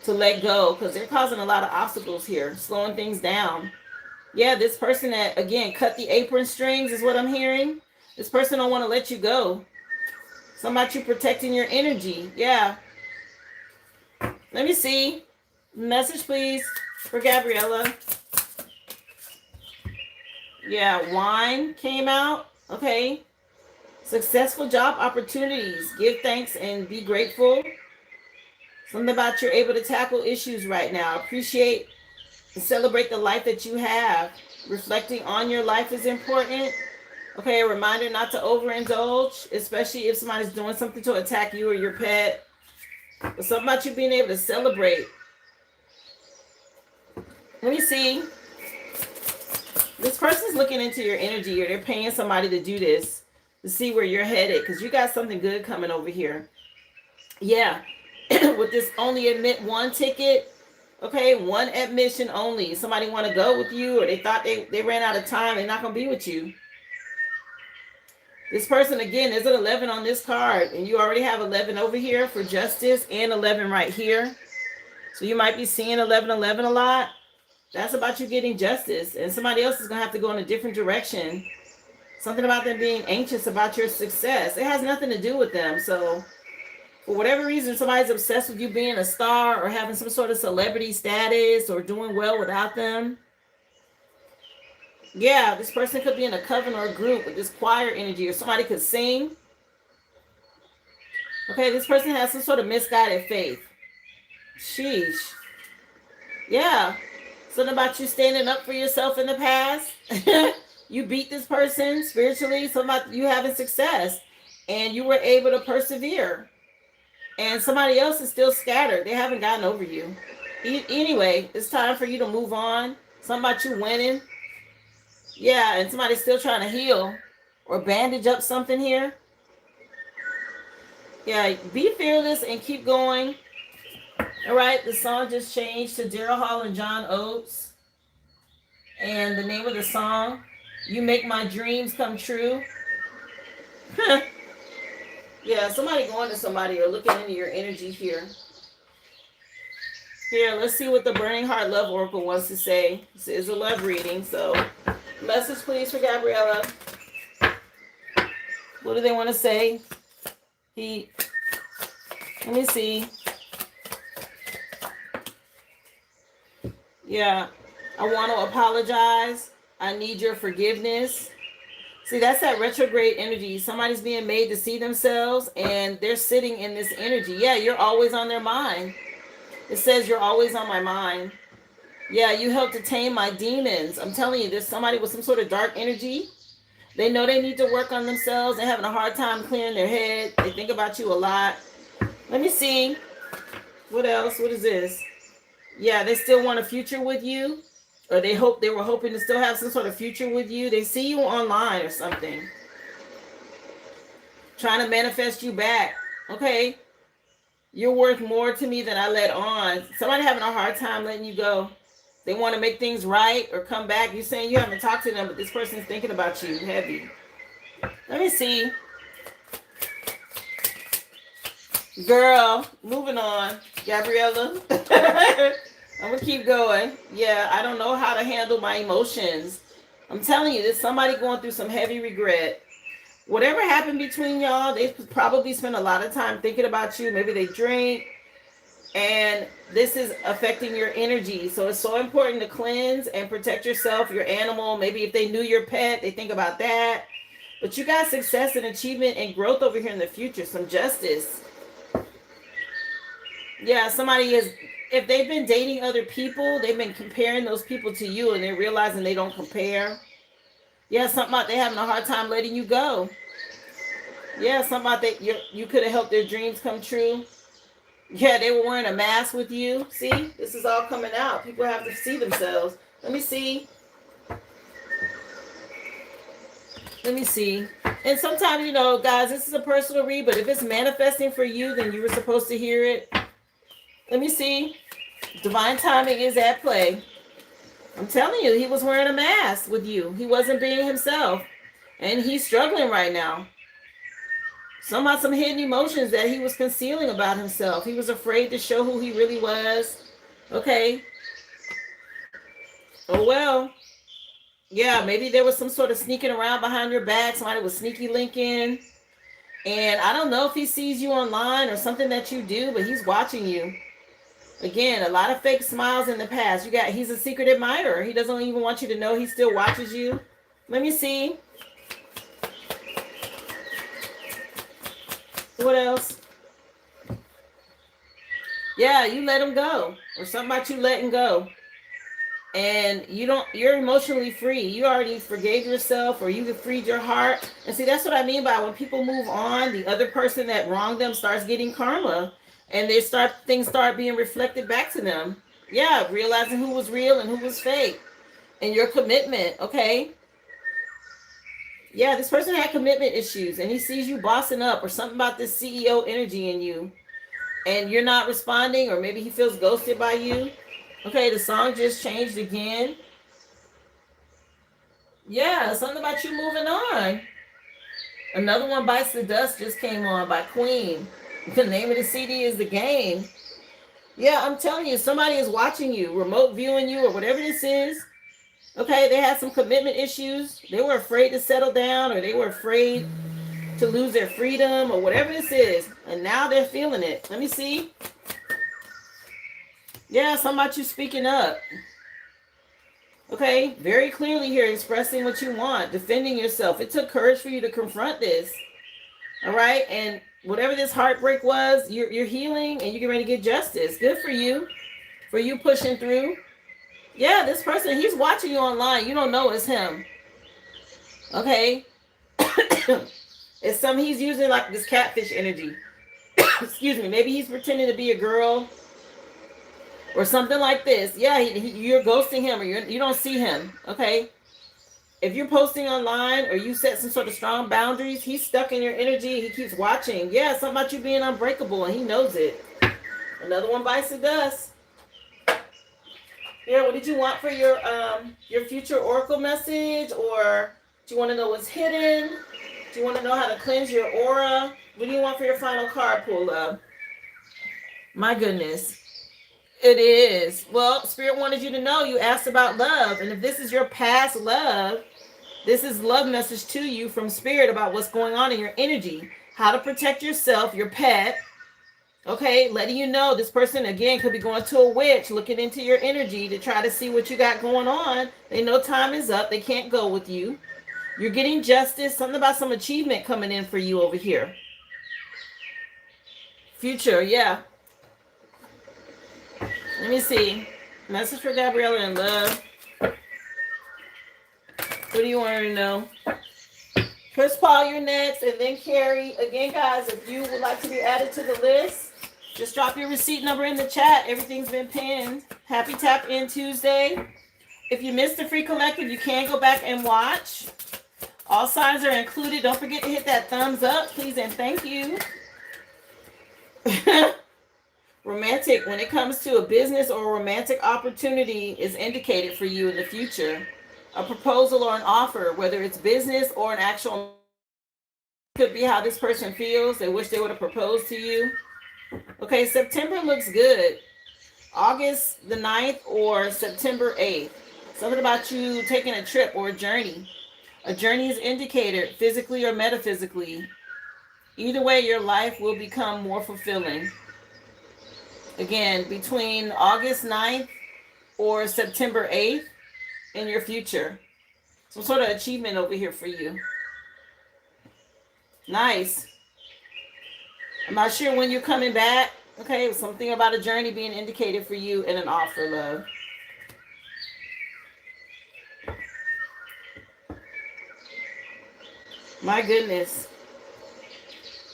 to let go, because they're causing a lot of obstacles here, slowing things down. Yeah, this person that, again, cut the apron strings is what I'm hearing. This person don't want to let you go. Something about you protecting your energy. Yeah. Let me see. Message, please, for Gabriella. Yeah, wine came out. Okay. Successful job opportunities. Give thanks and be grateful. Something about you're able to tackle issues right now. Appreciate and celebrate the life that you have. Reflecting on your life is important. Okay, a reminder not to overindulge, especially if somebody's doing something to attack you or your pet. But something about you being able to celebrate. Let me see. This person's looking into your energy, or they're paying somebody to do this to see where you're headed, because you got something good coming over here. Yeah. With this only admit one ticket. Okay, one admission only. Somebody want to go with you, or they thought they ran out of time. They're not going to be with you. This person, again, there's an 11 on this card, and you already have 11 over here for justice and 11 right here. So you might be seeing 1111 a lot. That's about you getting justice, and somebody else is going to have to go in a different direction. Something about them being anxious about your success. It has nothing to do with them. So for whatever reason, somebody's obsessed with you being a star or having some sort of celebrity status or doing well without them. Yeah, this person could be in a coven or a group with this choir energy, or somebody could sing. Okay, this person has some sort of misguided faith. Sheesh. Yeah. Something about you standing up for yourself in the past. You beat this person spiritually. Something about you having success, and you were able to persevere. And somebody else is still scattered. They haven't gotten over you. Anyway, it's time for you to move on. Something about you winning. Yeah, and somebody's still trying to heal or bandage up something here. Yeah, be fearless and keep going. All right, the song just changed to Daryl Hall and John Oates. And the name of the song, You Make My Dreams Come True. Yeah, somebody going to somebody or looking into your energy here. Here, let's see what the Burning Heart Love Oracle wants to say. This is a love reading, so message please for Gabriella. What do they want to say? Let me see. Yeah, I want to apologize. I need your forgiveness. See, that's that retrograde energy. Somebody's being made to see themselves and they're sitting in this energy. Yeah, you're always on their mind. It says you're always on my mind. Yeah, you help to tame my demons. I'm telling you, there's somebody with some sort of dark energy. They know they need to work on themselves. They're having a hard time clearing their head. They think about you a lot. Let me see. What else? What is this? Yeah, they still want a future with you. Or they were hoping to still have some sort of future with you. They see you online or something. Trying to manifest you back. Okay. You're worth more to me than I let on. Somebody having a hard time letting you go. They want to make things right or come back. You're saying you haven't talked to them, but this person's thinking about you heavy. Let me see. Girl, moving on. Gabriella. I'm going to keep going. Yeah, I don't know how to handle my emotions. I'm telling you, there's somebody going through some heavy regret. Whatever happened between y'all, they probably spent a lot of time thinking about you. Maybe they drink. And this is affecting your energy. So it's so important to cleanse and protect yourself, your animal. Maybe if they knew your pet, they think about that. But you got success and achievement and growth over here in the future. Some justice. Yeah, somebody is... If they've been dating other people, they've been comparing those people to you and they're realizing they don't compare. Yeah, something about they having a hard time letting you go. Yeah, something about that you could have helped their dreams come true. Yeah, they were wearing a mask with you. See, this is all coming out. People have to see themselves. Let me see. And sometimes, you know, guys, this is a personal read, but if it's manifesting for you, then you were supposed to hear it. Let me see. Divine timing is at play. I'm telling you, he was wearing a mask with you. He wasn't being himself. And he's struggling right now. Somehow some hidden emotions that he was concealing about himself. He was afraid to show who he really was. Okay. Oh, well. Yeah, maybe there was some sort of sneaking around behind your back. Somebody was sneaky linking. And I don't know if he sees you online or something that you do, but he's watching you. Again, a lot of fake smiles in the past. He's a secret admirer. He doesn't even want you to know he still watches you. Let me see. What else? Yeah, you let him go. Or something about you letting go. And you're emotionally free. You already forgave yourself or you freed your heart. And see, that's what I mean by when people move on, the other person that wronged them starts getting karma. And things start being reflected back to them. Yeah, realizing who was real and who was fake. And your commitment, okay? Yeah, this person had commitment issues and he sees you bossing up or something about this CEO energy in you. And you're not responding or maybe he feels ghosted by you. Okay, the song just changed again. Yeah, something about you moving on. Another one, Bites the Dust, just came on by Queen. The name of the CD is The Game. Yeah, I'm telling you, somebody is watching you, remote viewing you, or whatever this is. Okay, they had some commitment issues. They were afraid to settle down, or they were afraid to lose their freedom, or whatever this is. And now they're feeling it. Let me see. Yeah, something about you speaking up. Okay, very clearly here, expressing what you want, defending yourself. It took courage for you to confront this. All right, and whatever this heartbreak was, you're healing and you get ready to get justice. Good for you pushing through. Yeah, this person, he's watching you online. You don't know it's him. Okay. It's he's using like this catfish energy. Excuse me. Maybe he's pretending to be a girl or something like this. Yeah, you're ghosting him or you don't see him. Okay. If you're posting online or you set some sort of strong boundaries, he's stuck in your energy. He keeps watching. Yeah, something about you being unbreakable, and he knows it. Another one bites the dust. Yeah, what did you want for your future oracle message? Or do you want to know what's hidden? Do you want to know how to cleanse your aura? What do you want for your final card pull, love? My goodness. It is. Well, Spirit wanted you to know you asked about love. And if this is your past love, this is love message to you from Spirit about what's going on in your energy. How to protect yourself, your pet. Okay, letting you know this person, again, could be going to a witch, looking into your energy to try to see what you got going on. They know time is up. They can't go with you. You're getting justice. Something about some achievement coming in for you over here. Future, yeah. Let me see. Message for Gabriella in love. What do you want her to know? Chris Paul, you're next, and then Carrie. Again, guys, if you would like to be added to the list, just drop your receipt number in the chat. Everything's been pinned. Happy Tap In Tuesday. If you missed the free collective, you can go back and watch. All signs are included. Don't forget to hit that thumbs up, please, and thank you. Romantic, when it comes to a business or a romantic opportunity, is indicated for you in the future. A proposal or an offer, whether it's business or an actual, could be how this person feels. They wish they would have proposed to you. Okay, September looks good. August the 9th or September 8th. Something about you taking a trip or a journey. A journey is indicated physically or metaphysically. Either way, your life will become more fulfilling. Again, between August 9th or September 8th in your future. Some sort of achievement over here for you. Nice. I'm not sure when you're coming back. Okay, something about a journey being indicated for you and an offer, love. My goodness.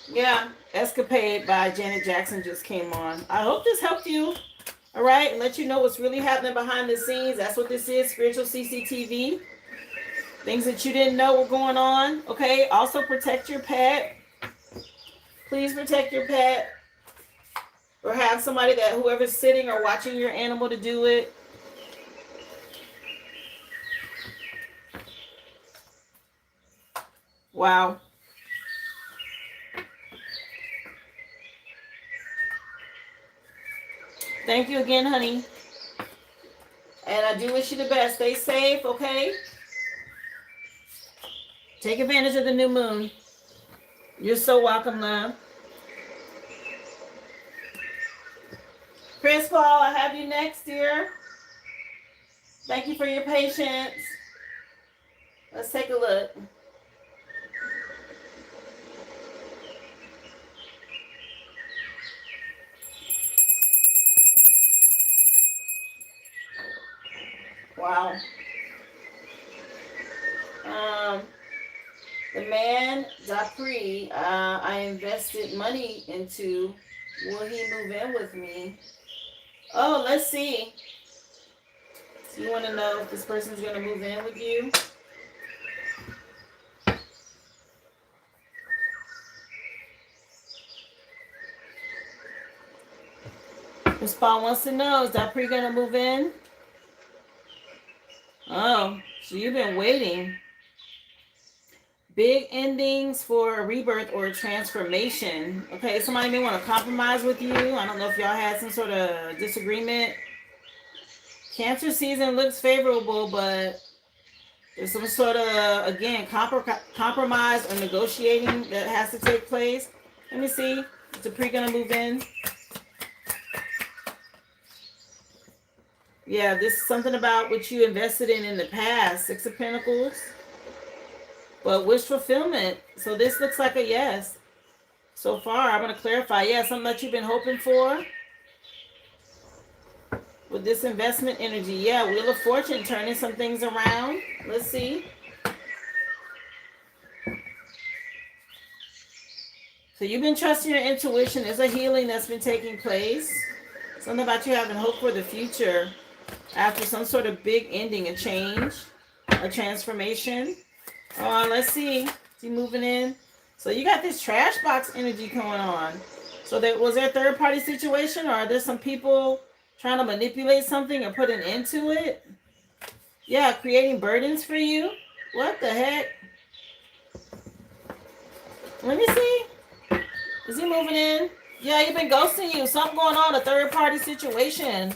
Yeah, Escapade by Janet Jackson just came on. I hope this helped you. All right, and let you know what's really happening behind the scenes. That's what this is, spiritual CCTV. Things that you didn't know were going on. Okay, also protect your pet. Please protect your pet. Or have somebody that whoever's sitting or watching your animal to do it. Wow. Thank you again, honey. And I do wish you the best. Stay safe, okay? Take advantage of the new moon. You're so welcome, love. Chris Paul, I have you next, dear. Thank you for your patience. Let's take a look. Wow. The man, Dupree, I invested money into. Will he move in with me? Oh, let's see. So you want to know if this person's going to move in with you? Miss Paul wants to know, is Dupree going to move in? Oh, so you've been waiting. Big endings for a rebirth or a transformation. Okay, somebody may want to compromise with you. I don't know if y'all had some sort of disagreement. Cancer season looks favorable, but there's some sort of, again, compromise or negotiating that has to take place. Let me see. Is Dupree going to move in? Yeah, this is something about what you invested in the past. 6 of Pentacles. But wish fulfillment. So this looks like a yes. So far, I'm going to clarify. Yeah, something that you've been hoping for. With this investment energy. Yeah, Wheel of Fortune turning some things around. Let's see. So you've been trusting your intuition. There's a healing that's been taking place. Something about you having hope for the future. After some sort of big ending, a change. a transformation. Let's see. Is he moving in? So you got this trash box energy going on. So was there a third party situation, or are there some people trying to manipulate something or put an end to it? Yeah, creating burdens for you. What the heck? Let me see. Is he moving in? Yeah, he's been ghosting you. Something going on, a third party situation.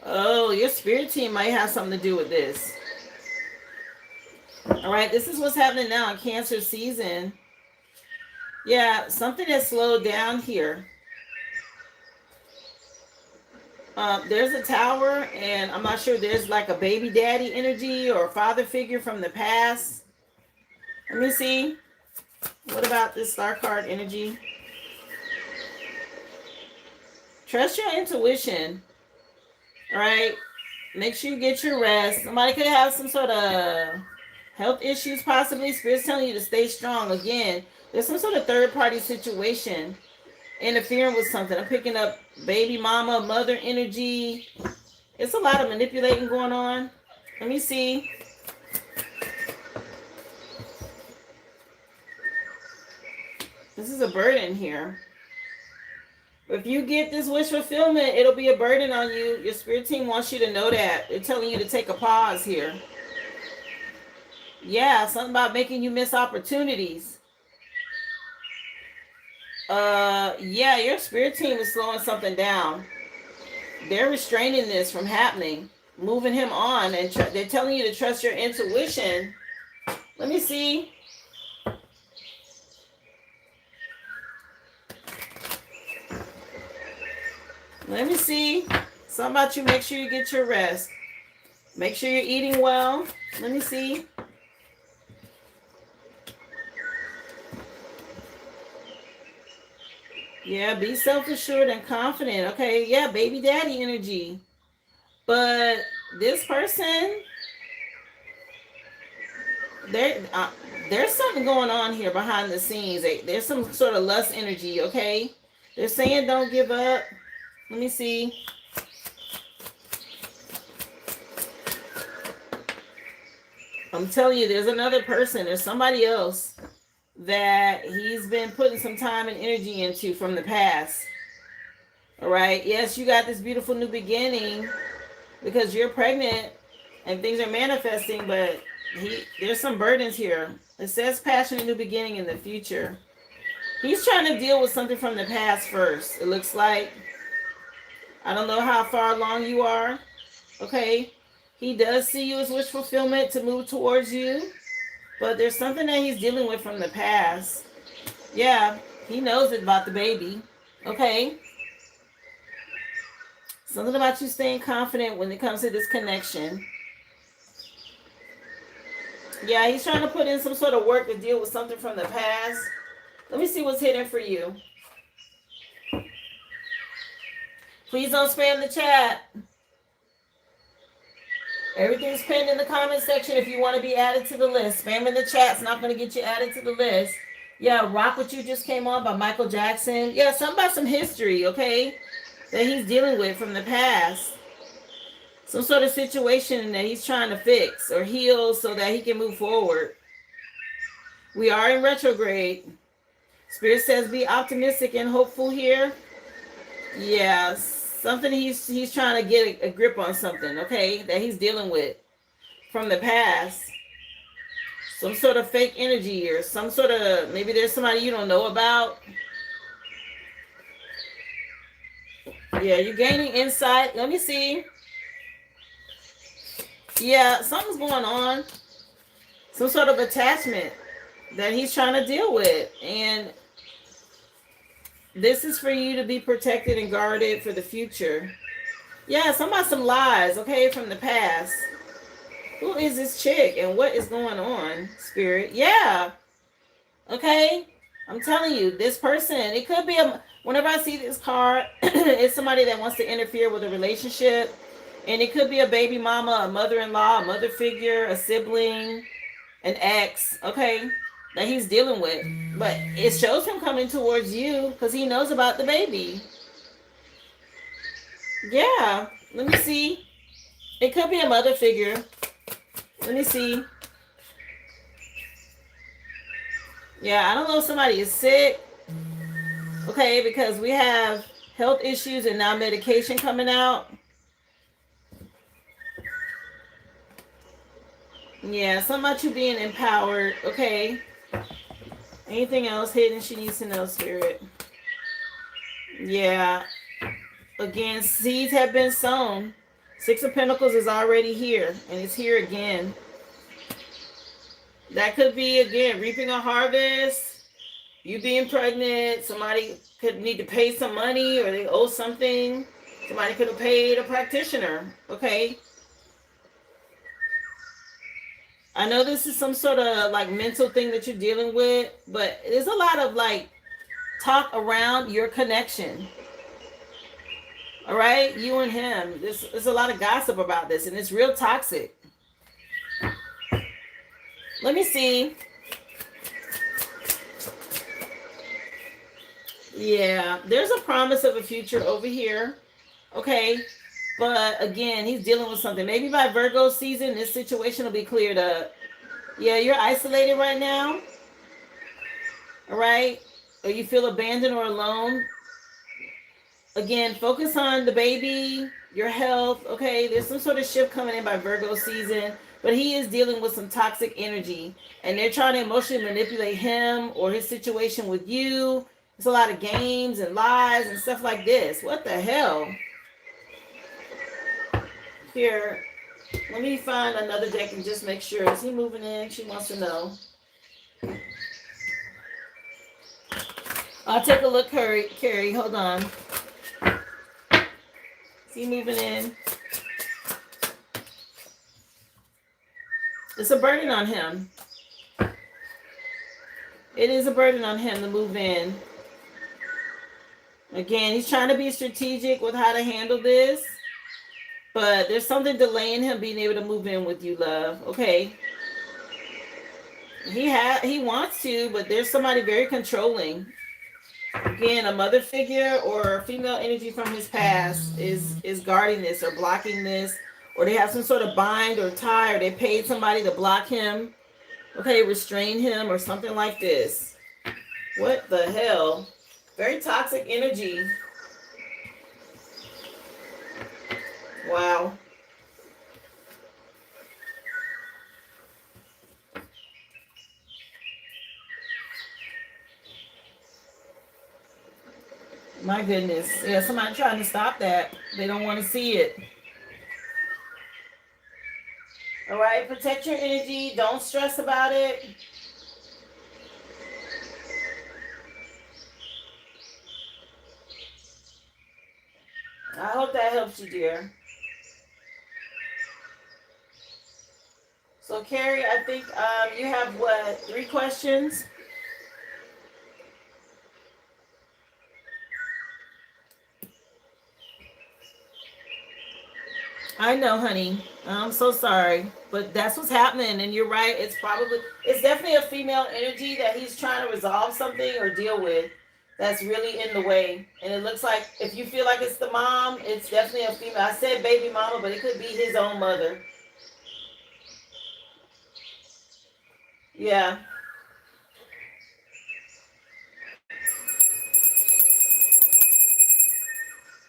Oh, your spirit team might have something to do with this. All right, this is what's happening now in Cancer season. Yeah, something has slowed down here. There's a tower, and I'm not sure there's like a baby daddy energy or a father figure from the past. Let me see. What about this star card energy? Trust your intuition. All right. Make sure you get your rest. Somebody could have some sort of health issues, possibly. Spirit's telling you to stay strong. Again, there's some sort of third party situation interfering with something. I'm picking up baby mama, mother energy. It's a lot of manipulating going on. Let me see. This is a burden here. If you get this wish fulfillment, it'll be a burden on you. Your spirit team wants you to know that. They're telling you to take a pause here. Yeah, something about making you miss opportunities. Yeah, your spirit team is slowing something down. They're restraining this from happening, moving him on, and they're telling you to trust your intuition. Let me see. Let me see. Something about you. Make sure you get your rest. Make sure you're eating well. Let me see. Yeah, be self-assured and confident. Okay, yeah, baby daddy energy. But this person, there's something going on here behind the scenes. There's some sort of lust energy, okay? They're saying don't give up. Let me see. I'm telling you, there's another person. There's somebody else that he's been putting some time and energy into from the past. All right. Yes, you got this beautiful new beginning because you're pregnant and things are manifesting, but there's some burdens here. It says passionate new beginning in the future. He's trying to deal with something from the past first. It looks like. I don't know how far along you are. Okay. He does see you as wish fulfillment to move towards you. But there's something that he's dealing with from the past. Yeah. He knows it about the baby. Okay. Something about you staying confident when it comes to this connection. Yeah. He's trying to put in some sort of work to deal with something from the past. Let me see what's hidden for you. Please don't spam the chat. Everything's pinned in the comment section if you want to be added to the list. Spamming the chat's not going to get you added to the list. Yeah, Rock What You Just Came On by Michael Jackson. Yeah, something about some history, okay, that he's dealing with from the past. Some sort of situation that he's trying to fix or heal so that he can move forward. We are in retrograde. Spirit says be optimistic and hopeful here. Yeah, something he's trying to get a grip on something, okay, that he's dealing with from the past. Some sort of fake energy or some sort of, maybe there's somebody you don't know about. Yeah, you're gaining insight. Let me see. Yeah, something's going on. Some sort of attachment that he's trying to deal with. And this is for you to be protected and guarded for the future. Yeah, some lies, okay, from the past. Who is this chick and what is going on, Spirit? Yeah. Okay. I'm telling you, this person, it could be whenever I see this card, it's somebody that wants to interfere with a relationship. And it could be a baby mama, a mother-in-law, a mother figure, a sibling, an ex, okay, that he's dealing with. But it shows him coming towards you because he knows about the baby. Yeah. Let me see. It could be a mother figure. Let me see. Yeah, I don't know if somebody is sick. Okay, because we have health issues and now medication coming out. Yeah, something about you being empowered. Okay. Anything else hidden she needs to know, Spirit? Yeah. Again, seeds have been sown. Six of Pentacles is already here, and it's here again. That could be, again, reaping a harvest, you being pregnant, somebody could need to pay some money or they owe something. Somebody could have paid a practitioner, okay? I know this is some sort of like mental thing that you're dealing with, but there's a lot of like talk around your connection. All right, you and him. There's a lot of gossip about this, and it's real toxic. Let me see. Yeah, there's a promise of a future over here. Okay, but again, he's dealing with something. Maybe by Virgo season, this situation will be cleared up. Yeah, you're isolated right now. All right, or you feel abandoned or alone. Again, focus on the baby, your health. Okay, there's some sort of shift coming in by Virgo season, but he is dealing with some toxic energy, and they're trying to emotionally manipulate him or his situation with you. It's a lot of games and lies and stuff like this. What the hell? Here, let me find another deck and just make sure. Is he moving in? She wants to know. I'll take a look, Carrie. Hold on. Is he moving in? It's a burden on him. It is a burden on him to move in. Again, he's trying to be strategic with how to handle this, but there's something delaying him being able to move in with you, love. Okay. He wants to, but there's somebody very controlling. Again, a mother figure or female energy from his past is guarding this or blocking this, or they have some sort of bind or tie, or they paid somebody to block him. Okay, restrain him or something like this. What the hell? Very toxic energy. Wow. My goodness. Yeah, somebody trying to stop that. They don't want to see it. All right, protect your energy. Don't stress about it. I hope that helps you, dear. So, Carrie, I think you have, what, 3 questions? I know, honey. I'm so sorry. But that's what's happening. And you're right. It's definitely a female energy that he's trying to resolve something or deal with that's really in the way. And it looks like if you feel like it's the mom, it's definitely a female. I said baby mama, but it could be his own mother. Yeah.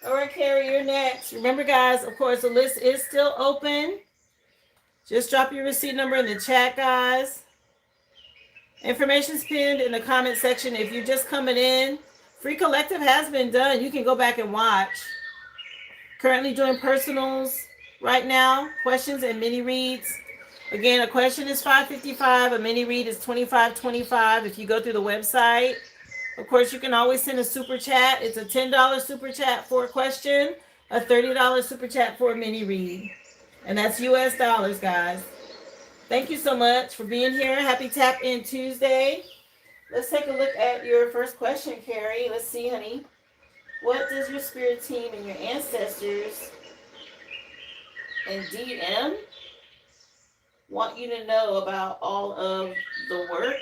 All right, Carrie, you're next. Remember, guys, of course, the list is still open. Just drop your receipt number in the chat, guys. Information's pinned in the comment section. If you're just coming in, Free Collective has been done. You can go back and watch. Currently doing personals right now, questions and mini reads. Again, a question is $5.55. A mini read is $25.25 if you go through the website. Of course, you can always send a super chat. It's a $10 super chat for a question, a $30 super chat for a mini read. And that's US dollars, guys. Thank you so much for being here. Happy Tap In Tuesday. Let's take a look at your first question, Carrie. Let's see, honey. What does your spirit team and your ancestors and DM want you to know about all of the work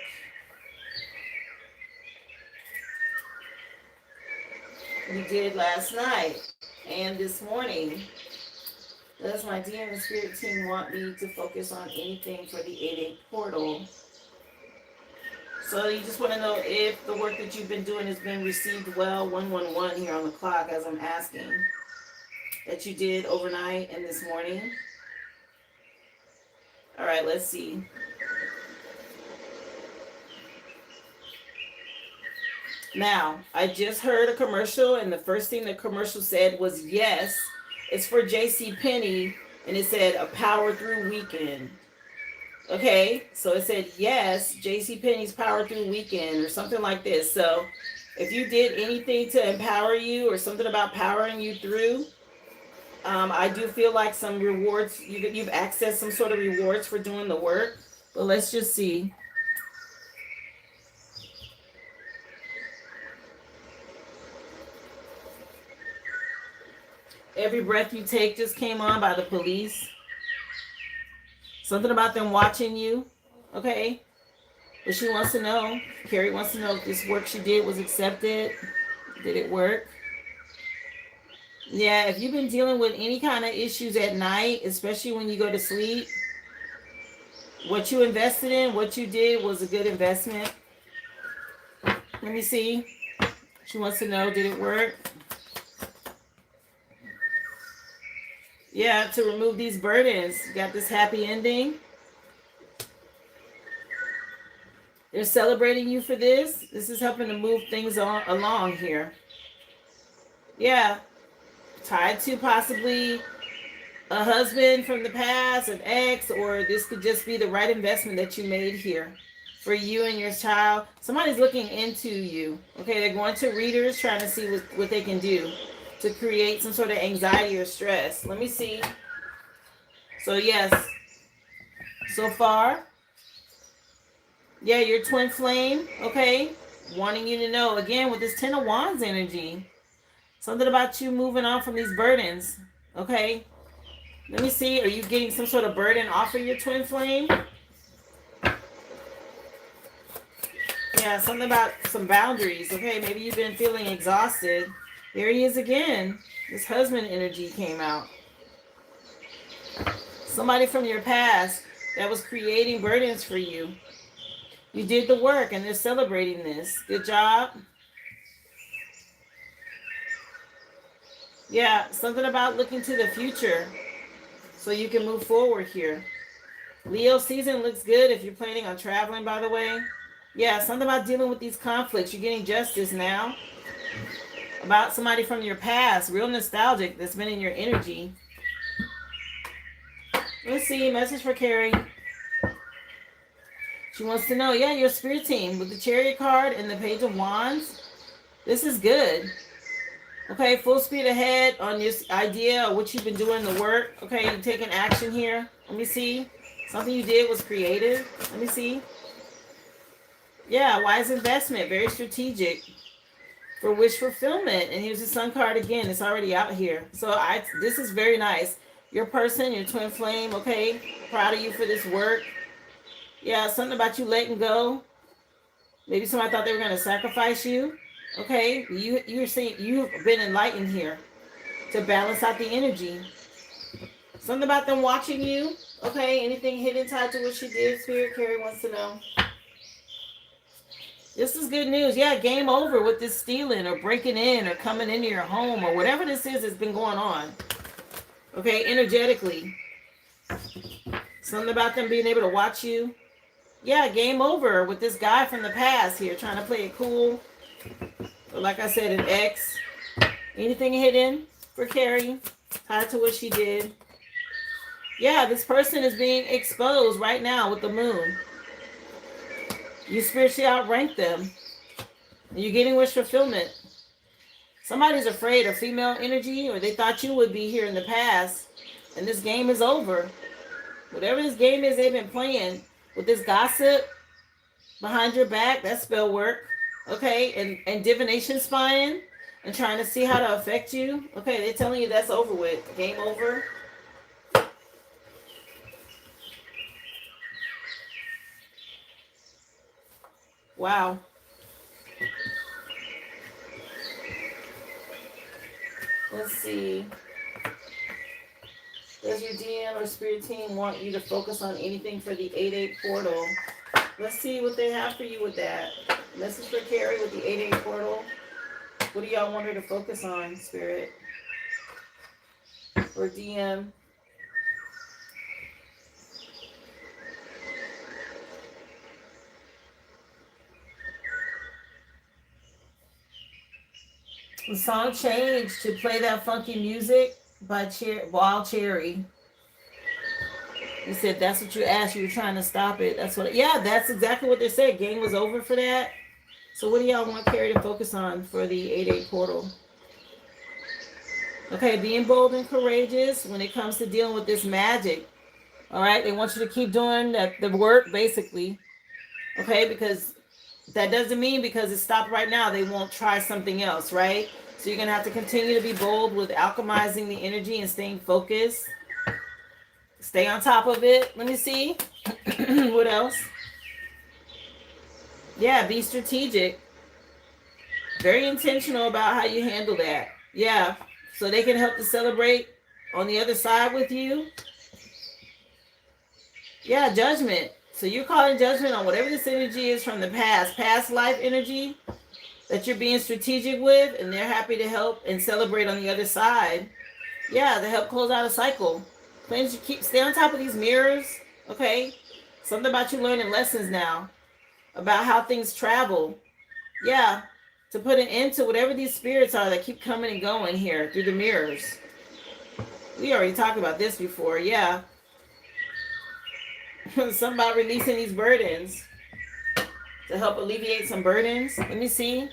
we did last night and this morning? Does my DM and spirit team want me to focus on anything for the 8-8 portal? So you just want to know if the work that you've been doing has been received well. 111 here on the clock as I'm asking. That you did overnight and this morning. All right, let's see. Now, I just heard a commercial, and the first thing the commercial said was, yes, it's for J.C. Penney, and it said a power through weekend. Okay, so it said, yes, J.C. Penney's power through weekend or something like this. So if you did anything to empower you or something about powering you through, I do feel like some rewards, you've accessed some sort of rewards for doing the work. But let's just see. Every breath you take just came on by the police. Something about them watching you. Okay. But she wants to know, Carrie wants to know if this work she did was accepted. Did it work? Yeah, if you've been dealing with any kind of issues at night, especially when you go to sleep, what you invested in, what you did was a good investment. Let me see. She wants to know, did it work? Yeah, to remove these burdens. You got this happy ending. They're celebrating you for this. This is helping to move things along here. Yeah. Tied to possibly a husband from the past, an ex, or this could just be the right investment that you made here for you and your child. Somebody's looking into you. Okay, they're going to readers trying to see what they can do to create some sort of anxiety or stress. Let me see. So yes, so far, yeah, your twin flame, okay, wanting you to know, again, with this 10 of Wands energy, something about you moving on from these burdens, okay? Let me see, are you getting some sort of burden off of your twin flame? Yeah, something about some boundaries, okay? Maybe you've been feeling exhausted. There he is again. This husband energy came out. Somebody from your past that was creating burdens for you. You did the work and they're celebrating this. Good job. Yeah, something about looking to the future so you can move forward here. Leo season looks good if you're planning on traveling, by the way. Yeah, something about dealing with these conflicts. You're getting justice now. About somebody from your past, real nostalgic, that's been in your energy. Let's see, message for Carrie. She wants to know, yeah, your spirit team with the Chariot card and the Page of Wands. This is good. Okay, full speed ahead on this idea of what you've been doing, the work. Okay, you're taking action here. Let me see. Something you did was creative. Let me see. Yeah, wise investment, very strategic for wish fulfillment. And here's the Sun card again. It's already out here. So this is very nice. Your person, your twin flame, okay? Proud of you for this work. Yeah, something about you letting go. Maybe somebody thought they were going to sacrifice you. Okay, you're saying you've been enlightened here to balance out the energy. Something about them watching you. Okay, anything hidden tied to what she did, Spirit Carrie wants to know. This is good news. Yeah, game over with this stealing or breaking in or coming into your home or whatever this is that's been going on. Okay, energetically. Something about them being able to watch you. Yeah, game over with this guy from the past here trying to play it cool. Or like I said, an ex. Anything hidden for Carrie tied to what she did. Yeah, this person is being exposed right now with the moon. You spiritually outrank them. And you're getting wish fulfillment. Somebody's afraid of female energy, or they thought you would be here in the past. And this game is over. Whatever this game is they've been playing with this gossip behind your back, that spell work. Okay, and divination spying and trying to see how to affect you. Okay, they're telling you that's over with. Game over. Wow. Let's see. Does your DM or spirit team want you to focus on anything for the 8-8 portal? Let's see what they have for you with that. Message for Carrie with the 8-8 portal. What do y'all want her to focus on, Spirit? Or DM? The song changed to Play That Funky Music by Wild Cherry. You said that's what you asked. You were trying to stop it. That's what. Yeah, that's exactly what they said. Game was over for that. So what do y'all want Carrie to focus on for the 8-8 portal? Okay, being bold and courageous when it comes to dealing with this magic. All right, they want you to keep doing the work, basically. Okay, because that doesn't mean because it's stopped right now, they won't try something else, right? So you're going to have to continue to be bold with alchemizing the energy and staying focused. Stay on top of it. Let me see. What else? Yeah, be strategic. Very intentional about how you handle that. Yeah, so they can help to celebrate on the other side with you. Yeah, judgment. So you're calling judgment on whatever this energy is from the past life energy that you're being strategic with, and they're happy to help and celebrate on the other side. Yeah, to help close out a cycle. Plans you stay on top of these mirrors, okay? Something about you learning lessons now about how things travel. Yeah, to put an end to whatever these spirits are that keep coming and going here through the mirrors. We already talked about this before, yeah. Something about releasing these burdens to help alleviate some burdens. Let me see.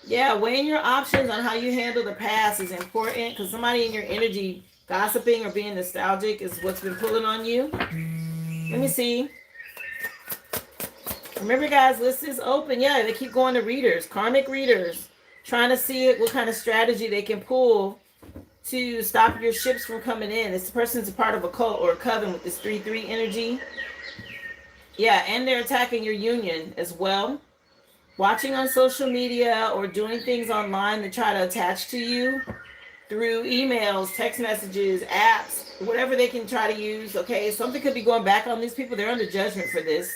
Yeah, weighing your options on how you handle the past is important because somebody in your energy gossiping or being nostalgic is what's been pulling on you. Let me see. Remember, guys, list is open. Yeah, they keep going to readers, karmic readers, trying to see what kind of strategy they can pull to stop your ships from coming in. This person's a part of a cult or a coven with this 3-3 energy. Yeah, and they're attacking your union as well. Watching on social media or doing things online to try to attach to you through emails, text messages, apps, whatever they can try to use. Okay, something could be going back on these people. They're under judgment for this.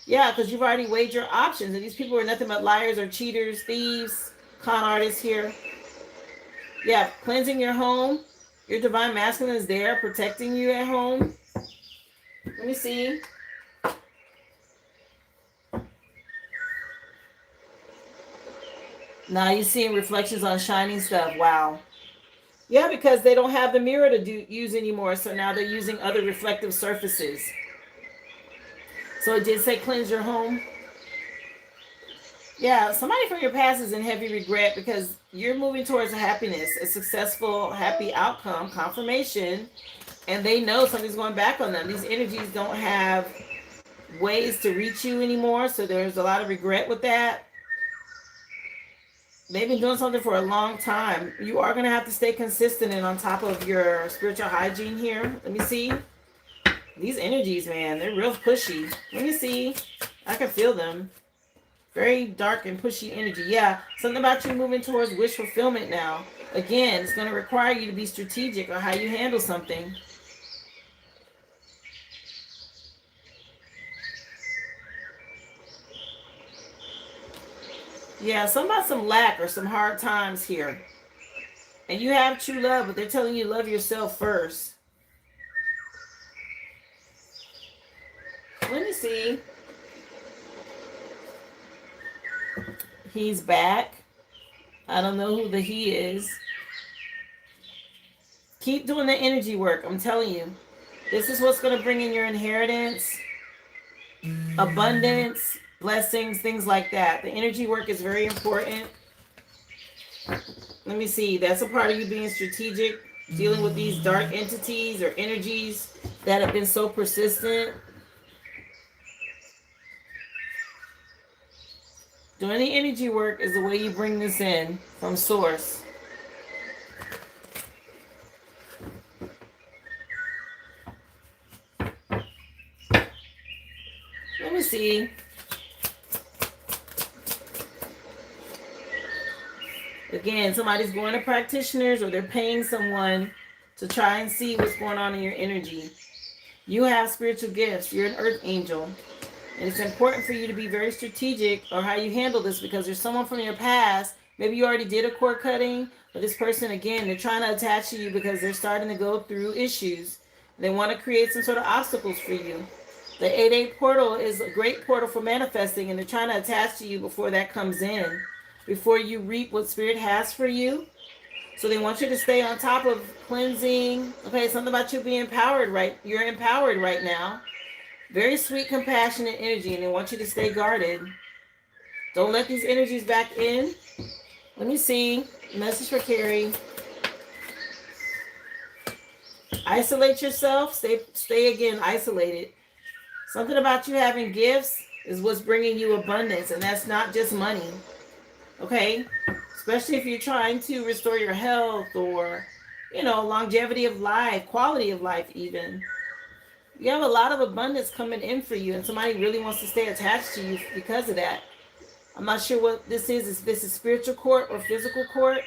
Yeah, because you've already weighed your options, and these people are nothing but liars or cheaters, thieves, con artists here. Yeah, cleansing your home. Your divine masculine is there protecting you at home. Let me see. Now you're seeing reflections on shining stuff. Wow. Yeah, because they don't have the mirror to use anymore, so now they're using other reflective surfaces. So it did say cleanse your home. Yeah, somebody from your past is in heavy regret because you're moving towards a happiness, a successful, happy outcome, confirmation, and they know something's going back on them. These energies don't have ways to reach you anymore, so there's a lot of regret with that. They've been doing something for a long time. You are going to have to stay consistent and on top of your spiritual hygiene here. Let me see. These energies, man, they're real pushy. Let me see. I can feel them. Very dark and pushy energy. Yeah, something about you moving towards wish fulfillment now. Again, it's going to require you to be strategic on how you handle something. Yeah, something about some lack or some hard times here. And you have true love, but they're telling you love yourself first. Let me see. He's back. I don't know who the he is. Keep doing the energy work. I'm telling you. This is what's going to bring in your inheritance, abundance, blessings, things like that. The energy work is very important. Let me see. That's a part of you being strategic, dealing with these dark entities or energies that have been so persistent. Doing the energy work is the way you bring this in from source. Let me see. Again, somebody's going to practitioners or they're paying someone to try and see what's going on in your energy. You have spiritual gifts. You're an earth angel. And it's important for you to be very strategic on how you handle this, because there's someone from your past. Maybe you already did a cord cutting, but this person, again, they're trying to attach to you because they're starting to go through issues. They want to create some sort of obstacles for you. The 8-8 portal is a great portal for manifesting, and they're trying to attach to you before that comes in, before you reap what Spirit has for you. So they want you to stay on top of cleansing. Okay, something about you being empowered, right? You're empowered right now. Very sweet, compassionate energy, and they want you to stay guarded. Don't let these energies back in. Let me see. Message for Carrie. Isolate yourself. Stay again isolated. Something about you having gifts is what's bringing you abundance, and that's not just money. Okay? Especially if you're trying to restore your health or, longevity of life, quality of life even. You have a lot of abundance coming in for you, and somebody really wants to stay attached to you because of that. I'm not sure what this is. If this is spiritual court or physical court.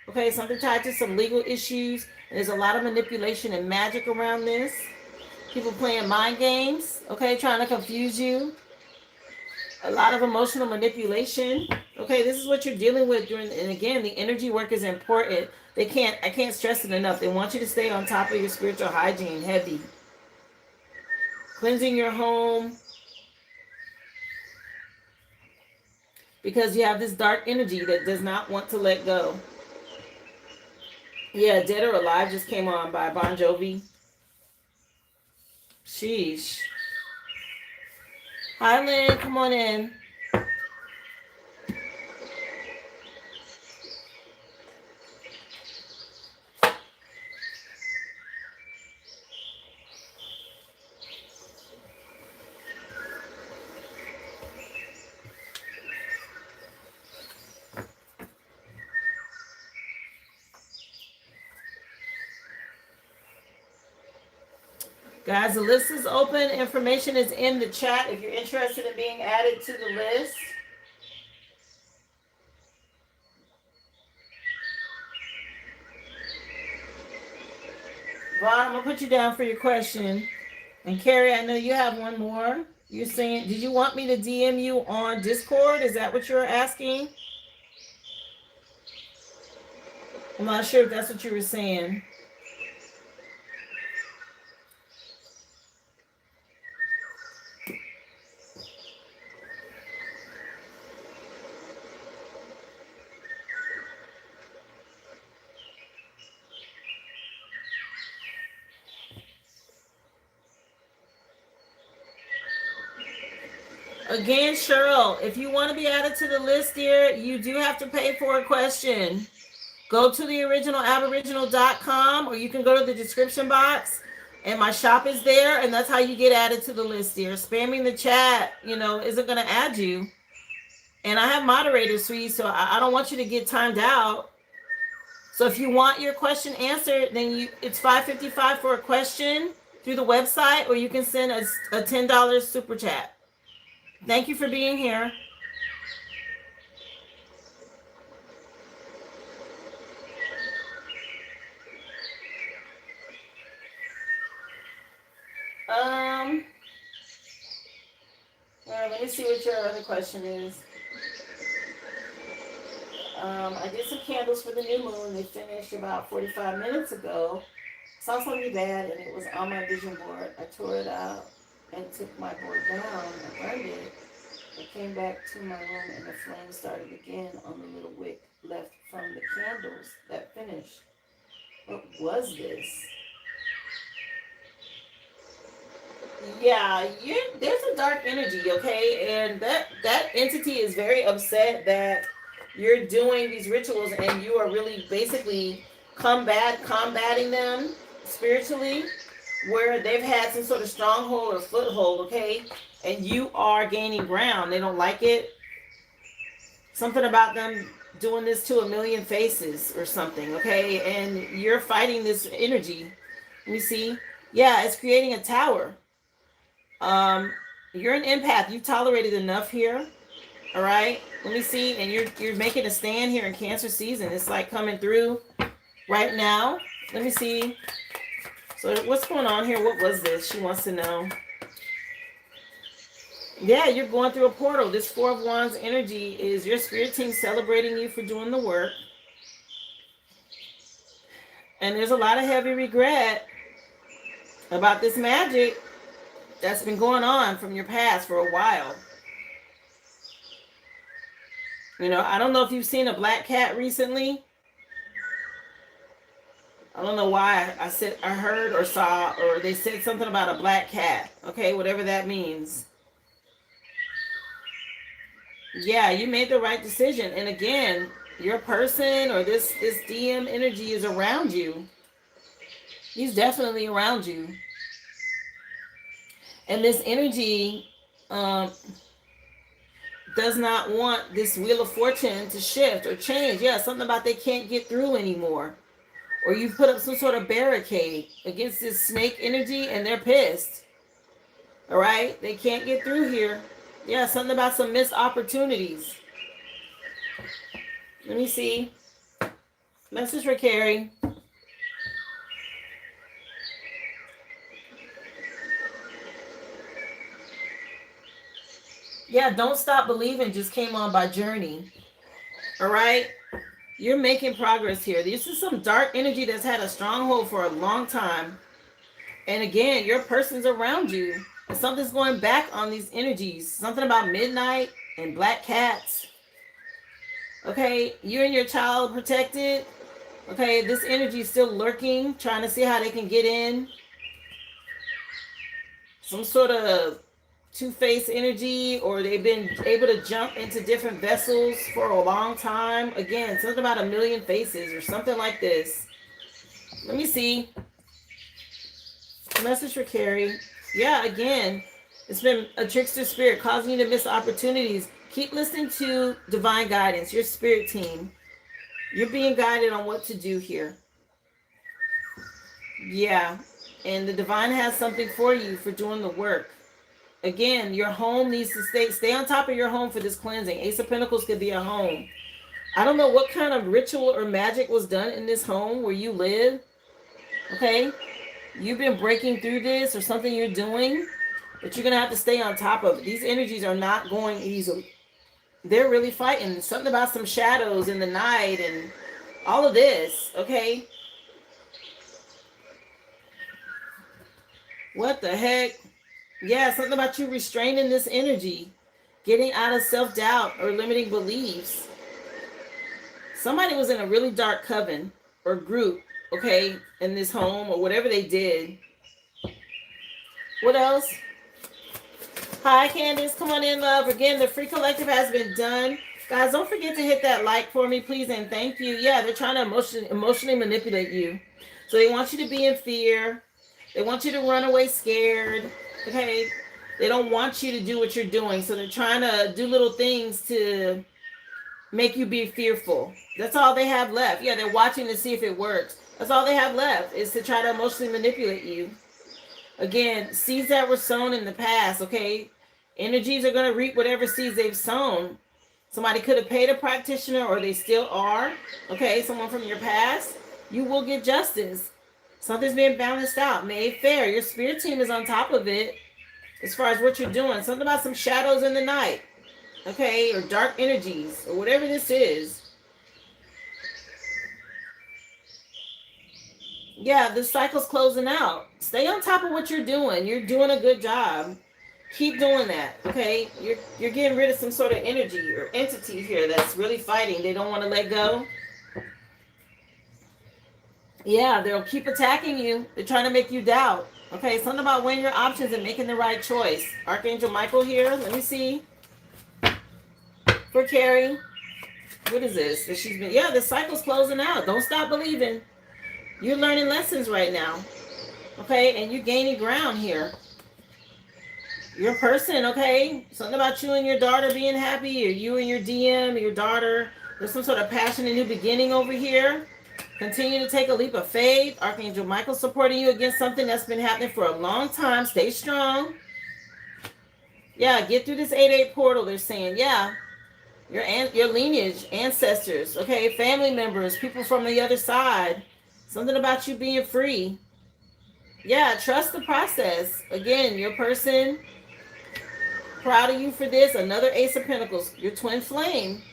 Okay, something tied to some legal issues. And there's a lot of manipulation and magic around this. People playing mind games, okay, trying to confuse you. A lot of emotional manipulation. Okay, this is what you're dealing with during, and again, the energy work is important. I can't stress it enough. They want you to stay on top of your spiritual hygiene, heavy. Cleansing your home. Because you have this dark energy that does not want to let go. Yeah, Dead or Alive just came on by Bon Jovi. Sheesh. Hi, Lynn. Come on in. Guys, the list is open. Information is in the chat if you're interested in being added to the list. Vaughn, I'm going to put you down for your question. And Carrie, I know you have one more. You're saying, did you want me to DM you on Discord? Is that what you're asking? I'm not sure if that's what you were saying. Again, Cheryl, if you want to be added to the list, dear, you do have to pay for a question. Go to the original Aboriginal.com, or you can go to the description box, and my shop is there, and that's how you get added to the list, dear. Spamming the chat, isn't going to add you. And I have moderators for you, so I don't want you to get timed out. So if you want your question answered, then it's $5.55 for a question through the website, or you can send a $10 super chat. Thank you for being here. Let me see what your other question is. I did some candles for the new moon. They finished about 45 minutes ago. Saw something bad, and it was on my vision board. I tore it out and took my board down and burned it. I came back to my room, and the flame started again on the little wick left from the candles that finished. What was this? Yeah, there's a dark energy, okay? And that entity is very upset that you're doing these rituals and you are really basically combating them spiritually, where they've had some sort of stronghold or foothold, okay? And you are gaining ground. They don't like it. Something about them doing this to a million faces or something, okay? And you're fighting this energy. Let me see. Yeah, it's creating a tower. You're an empath. You've tolerated enough here. All right. Let me see. And you're making a stand here in Cancer season. It's like coming through right now. Let me see. So what's going on here? What was this? She wants to know. Yeah, you're going through a portal. This Four of Wands energy is your spirit team celebrating you for doing the work. And there's a lot of heavy regret about this magic that's been going on from your past for a while. You know, I don't know if you've seen a black cat recently. I don't know why I heard or saw, or they said something about a black cat. Okay, whatever that means. Yeah, you made the right decision. And again, your person or this DM energy is around you. He's definitely around you. And this energy does not want this Wheel of Fortune to shift or change. Yeah, something about they can't get through anymore. Or you've put up some sort of barricade against this snake energy and they're pissed. All right? They can't get through here. Yeah, something about some missed opportunities. Let me see. Message for Carrie. Yeah, Don't Stop Believing just came on by Journey. All right? You're making progress here. This is some dark energy that's had a stronghold for a long time. And again, your person's around you. And something's going back on these energies. Something about midnight and black cats. Okay, you and your child protected. Okay, this energy is still lurking, trying to see how they can get in. Some sort of two-faced energy, or they've been able to jump into different vessels for a long time. Again, something about a million faces or something like this. Let me see. Message for Carrie. Yeah, again, it's been a trickster spirit causing you to miss opportunities. Keep listening to divine guidance, your spirit team. You're being guided on what to do here. Yeah, and the divine has something for you for doing the work. Again, your home needs to stay on top of your home for this cleansing. Ace of Pentacles could be a home. I don't know what kind of ritual or magic was done in this home where you live. Okay? You've been breaking through this or something you're doing, but you're going to have to stay on top of it. These energies are not going easily. They're really fighting. Something about some shadows in the night and all of this. Okay? What the heck? Yeah, something about you restraining this energy, getting out of self-doubt or limiting beliefs. Somebody was in a really dark coven or group, okay, in this home or whatever they did. What else? Hi, Candace. Come on in, love. Again, the free collective has been done. Guys, don't forget to hit that like for me, please, and thank you. Yeah, they're trying to emotionally manipulate you. So they want you to be in fear. They want you to run away scared. Okay, they don't want you to do what you're doing, so they're trying to do little things to make you be fearful. That's all they have left. Yeah, they're watching to see if it works. That's all they have left, is to try to emotionally manipulate you. Again, seeds that were sown in the past, okay? Energies are going to reap whatever seeds they've sown. Somebody could have paid a practitioner, or they still are, okay? Someone from your past. You will get justice. Something's being balanced out, made fair. Your spirit team is on top of it as far as what you're doing. Something about some shadows in the night, okay, or dark energies, or whatever this is. Yeah, this cycle's closing out. Stay on top of what you're doing. You're doing a good job. Keep doing that, okay? You're getting rid of some sort of energy or entity here that's really fighting. They don't want to let go. Yeah, they'll keep attacking you. They're trying to make you doubt. Okay, something about weighing your options and making the right choice. Archangel Michael here. Let me see. For Carrie. What is this? Yeah, the cycle's closing out. Don't stop believing. You're learning lessons right now. Okay, and you're gaining ground here. Your person, okay? Something about you and your daughter being happy, or you and your DM, your daughter. There's some sort of passion and new beginning over here. Continue to take a leap of faith. Archangel Michael supporting you against something that's been happening for a long time. Stay strong. Yeah, get through this 8-8 portal, they're saying. Yeah, your lineage, ancestors, okay, family members, people from the other side. Something about you being free. Yeah, trust the process. Again, your person, proud of you for this. Another Ace of Pentacles, your twin flame.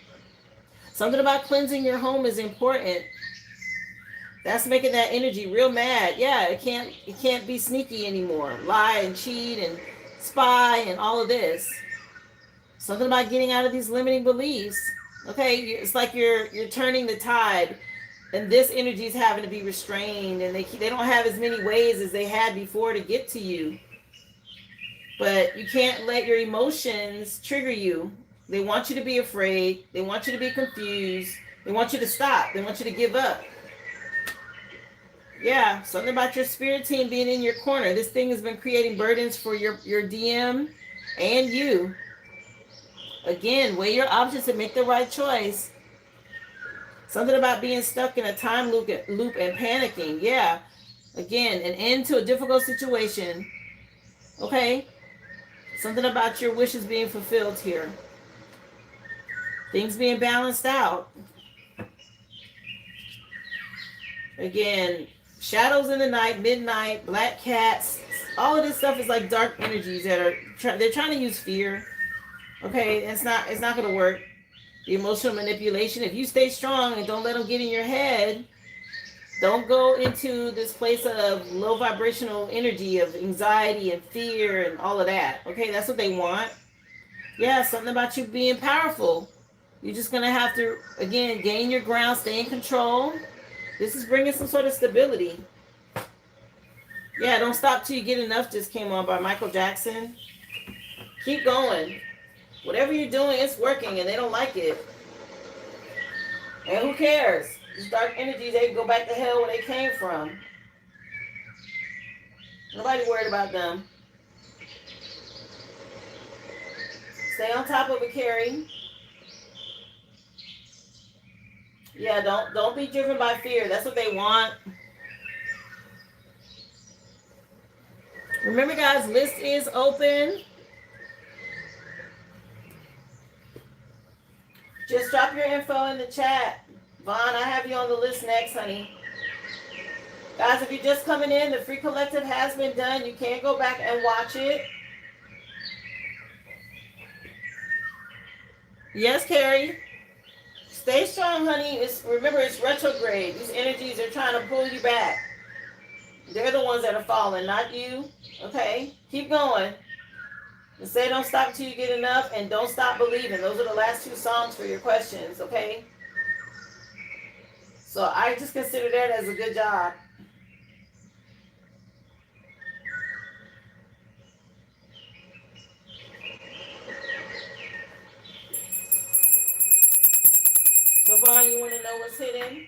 Something about cleansing your home is important. That's making that energy real mad. Yeah, it can't be sneaky anymore. Lie and cheat and spy and all of this. Something about getting out of these limiting beliefs. Okay, it's like you're turning the tide, and this energy is having to be restrained, and they don't have as many ways as they had before to get to you. But you can't let your emotions trigger you. They want you to be afraid. They want you to be confused. They want you to stop. They want you to give up. Yeah, something about your spirit team being in your corner. This thing has been creating burdens for your DM and you. Again, weigh your options and make the right choice. Something about being stuck in a time loop and panicking. Yeah. Again, an end to a difficult situation. Okay? Something about your wishes being fulfilled here. Things being balanced out. Again, shadows in the night, midnight, black cats. All of this stuff is like dark energies that are they're trying to use fear. Okay, it's not going to work. The emotional manipulation. If you stay strong and don't let them get in your head, don't go into this place of low vibrational energy of anxiety and fear and all of that. Okay, that's what they want. Yeah, something about you being powerful. You're just going to have to, again, gain your ground, stay in control. This is bringing some sort of stability. Yeah, Don't Stop Till You Get Enough just came on by Michael Jackson. Keep going. Whatever you're doing, it's working, and they don't like it. And who cares? These dark energies, they go back to hell where they came from. Nobody worried about them. Stay on top of it, Carrie. Yeah, don't be driven by fear. That's what they want. Remember, guys, list is open. Just drop your info in the chat. Vaughn, I have you on the list next, honey. Guys, if you're just coming in, the free collective has been done. You can't go back and watch it. Yes, Carrie. Stay strong, honey. Remember, it's retrograde. These energies are trying to pull you back. They're the ones that are falling, not you. Okay? Keep going. And say don't stop till you get enough, and don't stop believing. Those are the last two songs for your questions, okay? So I just consider that as a good job. So Vaughn, you want to know what's hidden?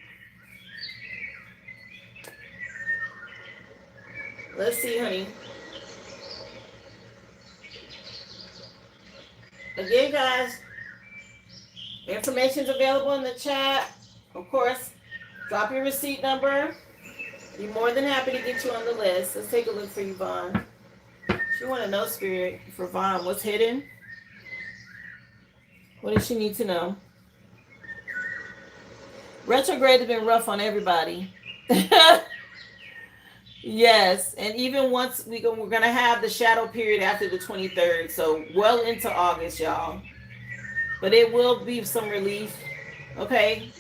Let's see, honey. Again, guys, information's available in the chat. Of course, drop your receipt number. Be more than happy to get you on the list. Let's take a look for you, Vaughn. She want to know, Spirit, for Vaughn, what's hidden? What does she need to know? Retrograde has been rough on everybody. Yes, and even once we're going to have the shadow period after the 23rd, so well into August, y'all. But it will be some relief, okay?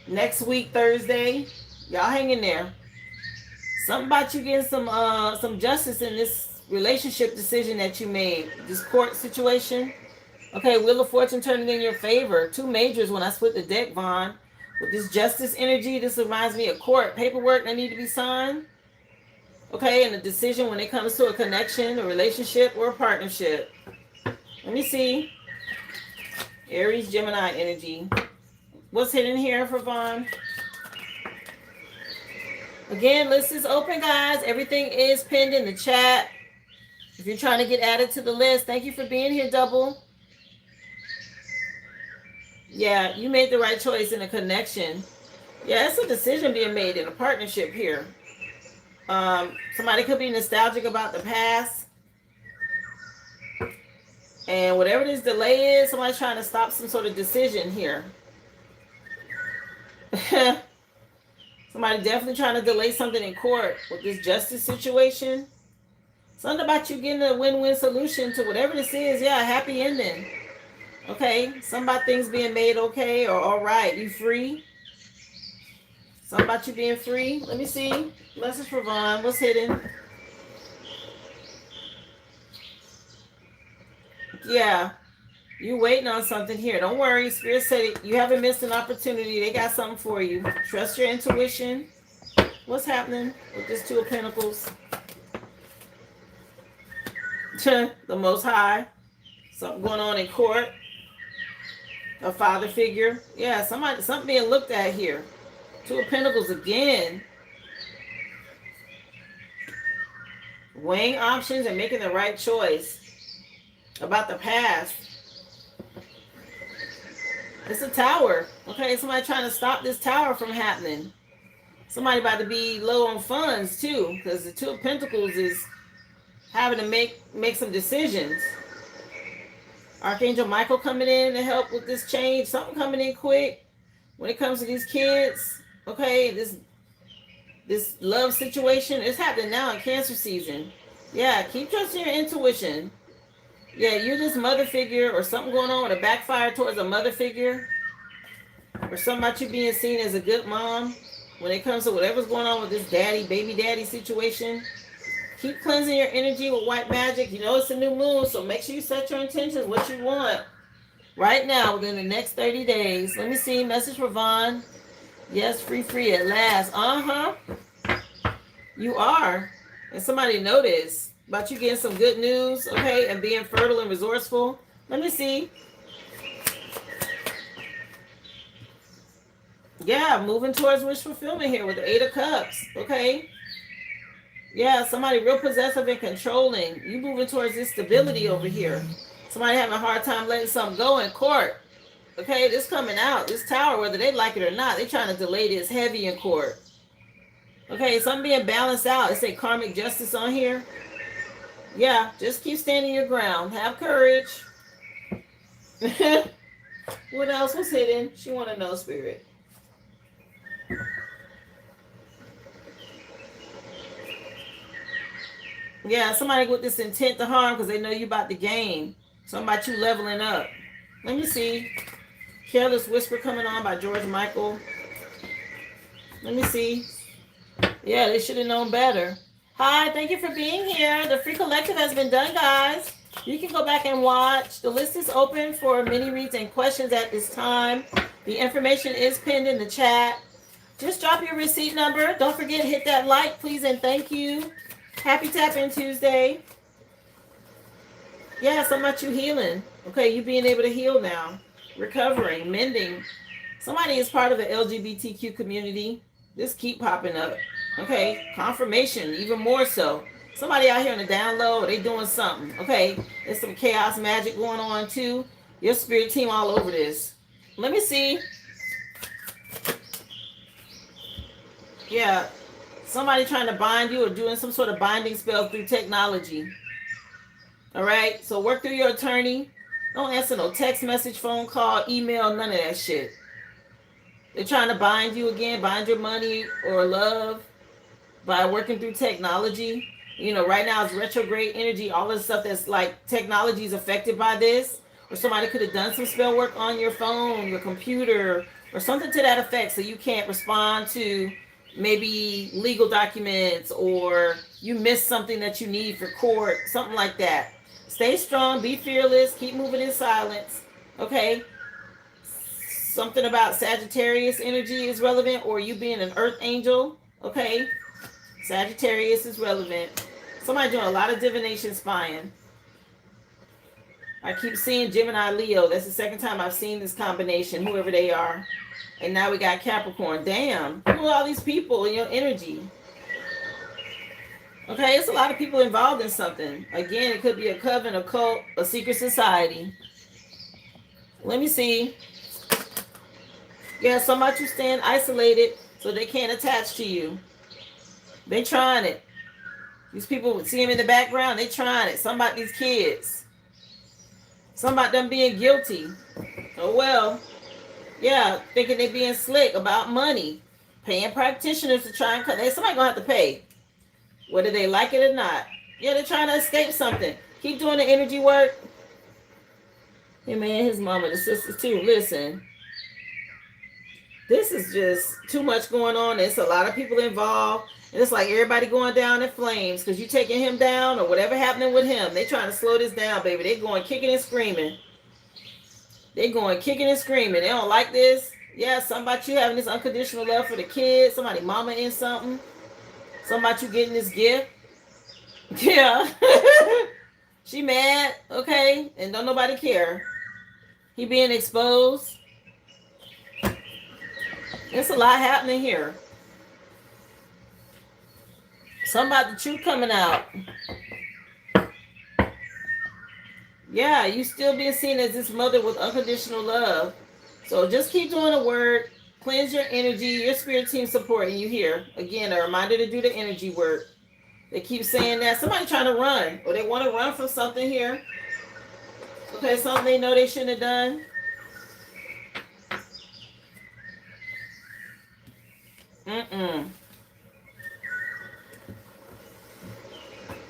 Next week, Thursday, y'all hang in there. Something about you getting some justice in this relationship decision that you made, this court situation. Okay, Wheel of Fortune turning in your favor. Two majors when I split the deck, Vaughn. With this justice energy, this reminds me of court paperwork that need to be signed. Okay, and a decision when it comes to a connection, a relationship, or a partnership. Let me see. Aries, Gemini energy. What's hidden here for Vaughn? Again, list is open, guys. Everything is pinned in the chat. If you're trying to get added to the list, thank you for being here, Double. Yeah, you made the right choice in a connection. Yeah, it's a decision being made in a partnership here. Somebody could be nostalgic about the past. And whatever this delay is, somebody's trying to stop some sort of decision here. Somebody definitely trying to delay something in court with this justice situation. Something about you getting a win-win solution to whatever this is. Yeah, happy ending. Okay, something about things being made okay or all right. You free? Something about you being free. Let me see. Message for Vaughn. What's hidden? Yeah, you waiting on something here. Don't worry. Spirit said it. You haven't missed an opportunity. They got something for you. Trust your intuition. What's happening with this Two of Pentacles? The Most High. Something going on in court. A father figure. Yeah, something being looked at here. Two of Pentacles again. Weighing options and making the right choice about the past. It's a tower. Okay, somebody trying to stop this tower from happening. Somebody about to be low on funds too, because the Two of Pentacles is having to make some decisions. Archangel Michael coming in to help with this change. Something coming in quick when it comes to these kids. Okay, this love situation is happening now in Cancer season. Yeah, keep trusting your intuition. Yeah, you're this mother figure or something going on with a backfire towards a mother figure. Or something about you being seen as a good mom. When it comes to whatever's going on with this daddy, baby daddy situation. Keep cleansing your energy with white magic. You know it's a new moon, so make sure you set your intentions, what you want. Right now, within the next 30 days. Let me see. Message for Vaughn. Yes, free at last. You are. And somebody noticed about you getting some good news, okay, and being fertile and resourceful. Let me see. Yeah, moving towards wish fulfillment here with the Eight of Cups, okay? Yeah, somebody real possessive and controlling. You moving towards this stability over here. Somebody having a hard time letting something go in court. Okay, this coming out. This tower, whether they like it or not, they trying to delay this heavy in court. Okay, something being balanced out. It say karmic justice on here. Yeah, just keep standing your ground. Have courage. What else was hidden? She want to know, Spirit. Yeah, somebody with this intent to harm because they know you about the game. Something about you leveling up. Let me see. Careless Whisper coming on by George Michael. Let me see. Yeah, they should have known better. Hi, thank you for being here. The free collective has been done, guys. You can go back and watch. The list is open for mini reads and questions at this time. The information is pinned in the chat. Just drop your receipt number. Don't forget to hit that like, please, and thank you. Happy Tap-In Tuesday. Yeah, something about you healing. Okay, you being able to heal now. Recovering, mending. Somebody is part of the LGBTQ community. This keep popping up. Okay, confirmation, even more so. Somebody out here on the down low, they doing something. Okay, there's some chaos magic going on too. Your spirit team all over this. Let me see. Yeah, somebody trying to bind you or doing some sort of binding spell through technology. All right, so work through your attorney. Don't answer no text message, phone call, email, none of that shit. They're trying to bind you again, bind your money or love by working through technology. You know, right now it's retrograde energy, all this stuff that's like technology is affected by this. Or somebody could have done some spell work on your phone, your computer, or something to that effect so you can't respond to maybe legal documents or you missed something that you need for court, something like that. Stay strong, be fearless, keep moving in silence, okay? Something about Sagittarius energy is relevant, or you being an earth angel, okay? Sagittarius is relevant. Somebody doing a lot of divination spying. I keep seeing Gemini Leo. That's the second time I've seen this combination, whoever they are. And now we got Capricorn. Damn, who are all these people in your energy? Okay, it's a lot of people involved in something. Again, it could be a coven, a cult, a secret society. Let me see. Yeah, somebody you stand isolated so they can't attach to you. They trying it. These people see them in the background. They trying it. Something about these kids. Some about them being guilty. Oh well. Yeah, thinking they being slick about money. Paying practitioners to try and cut. Hey, somebody gonna have to pay, whether they like it or not. Yeah, they're trying to escape something. Keep doing the energy work. Him and his mama, the sisters too. Listen, this is just too much going on. There's a lot of people involved. And it's like everybody going down in flames because you taking him down or whatever happening with him. They trying to slow this down, baby. They going kicking and screaming. They going kicking and screaming. They don't like this. Yeah, something about you having this unconditional love for the kids. Somebody mama in something. Something about you getting this gift. Yeah. She mad. Okay. And don't nobody care. He being exposed. There's a lot happening here. Something about the truth coming out. Yeah, you still being seen as this mother with unconditional love. So just keep doing the work. Cleanse your energy. Your spirit team supporting you here. Again, a reminder to do the energy work. They keep saying that. Somebody trying to run. Or they want to run from something here. Okay, something they know they shouldn't have done. Mm-mm.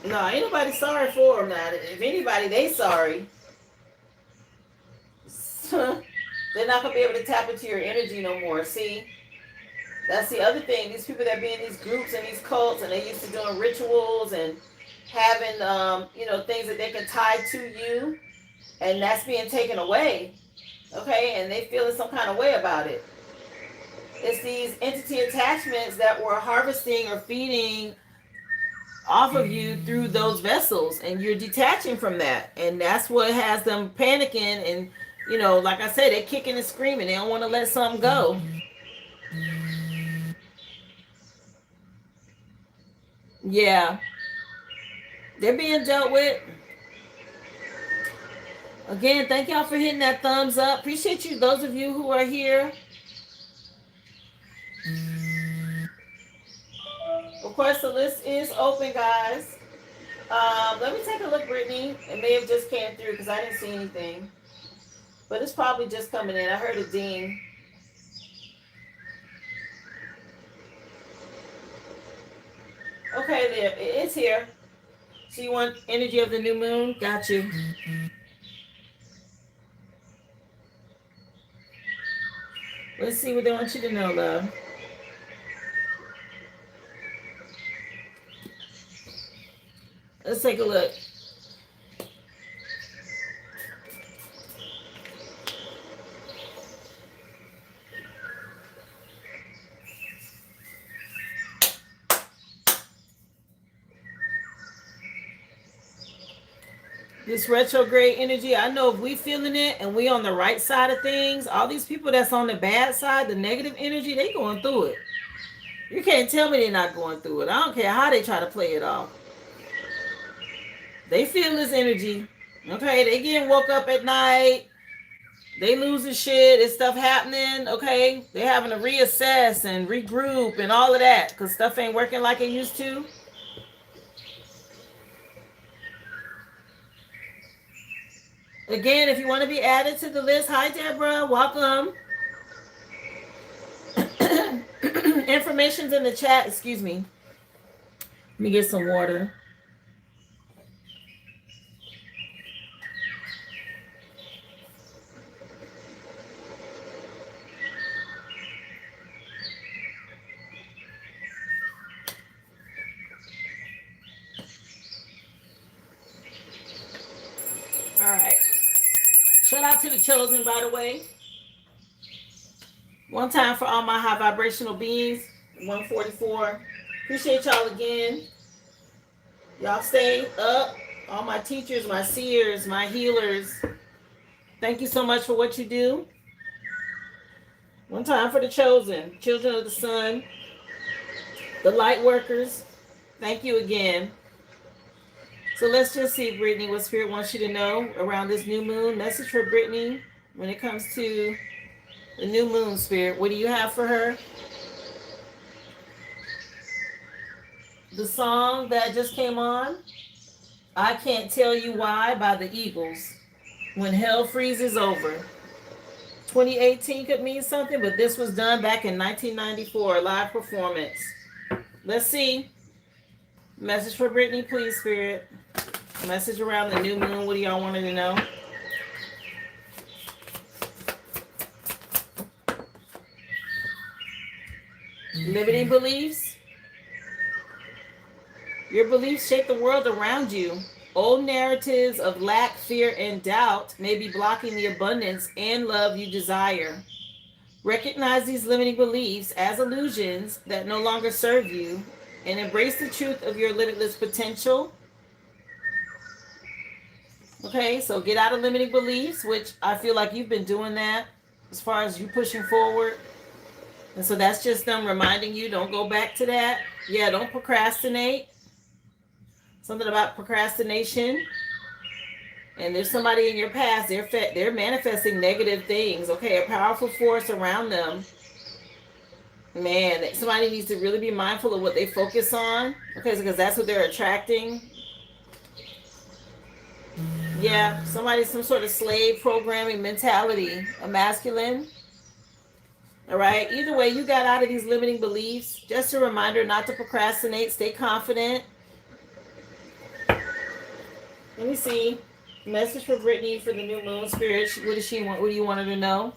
No, ain't nobody sorry for them now. If anybody, they sorry. They're not going to be able to tap into your energy no more. See? That's the other thing. These people that be in these groups and these cults, and they used to doing rituals and having, things that they can tie to you, and that's being taken away. Okay? And they feeling some kind of way about it. It's these entity attachments that were harvesting or feeding off of you through those vessels, and you're detaching from that, and that's what has them panicking. And like I said, they're kicking and screaming. They don't want to let something go. Yeah, they're being dealt with. Again, thank y'all for hitting that thumbs up. Appreciate you, those of you who are here. Of course, the list is open, guys. Let me take a look, Brittany. It may have just came through because I didn't see anything. But it's probably just coming in. I heard a ding. Okay, there. It's here. So you want energy of the new moon? Got you. Let's see what they want you to know, love. Let's take a look. This retrograde energy, I know if we feeling it and we on the right side of things, all these people that's on the bad side, the negative energy, they going through it. You can't tell me they're not going through it. I don't care how they try to play it off. They feel this energy. Okay, they getting woke up at night. They losing shit. It's stuff happening. Okay, they having to reassess and regroup and all of that because stuff ain't working like it used to. Again, if you want to be added to the list, hi Deborah, welcome. Information's in the chat. Excuse me. Let me get some water. All right. Shout out to the chosen, by the way. One time for all my high vibrational beings. 144. Appreciate y'all again. Y'all stay up. All my teachers, my seers, my healers. Thank you so much for what you do. One time for the chosen. Children of the sun. The light workers. Thank you again. So let's just see, Brittany, what Spirit wants you to know around this new moon. Message for Brittany when it comes to the new moon, Spirit. What do you have for her? The song that just came on, I Can't Tell You Why by the Eagles. When hell freezes over. 2018 could mean something, but this was done back in 1994, live performance. Let's see. Message for Brittany, please, Spirit. Message around the new moon. What do y'all want to know? Limiting beliefs. Your beliefs shape the world around you. Old narratives of lack, fear, and doubt may be blocking the abundance and love you desire. Recognize these limiting beliefs as illusions that no longer serve you and embrace the truth of your limitless potential. Okay, so get out of limiting beliefs, which I feel like you've been doing that as far as you pushing forward. And so that's just them reminding you, don't go back to that. Yeah, don't procrastinate. Something about procrastination. And there's somebody in your past, they're manifesting negative things. Okay, a powerful force around them. Man, somebody needs to really be mindful of what they focus on. Okay, because that's what they're attracting. Yeah, somebody, some sort of slave programming mentality, a masculine. All right, either way, you got out of these limiting beliefs. Just a reminder not to procrastinate, stay confident. Let me see. Message for Brittany for the new moon spirit. What does she want? What do you want her to know?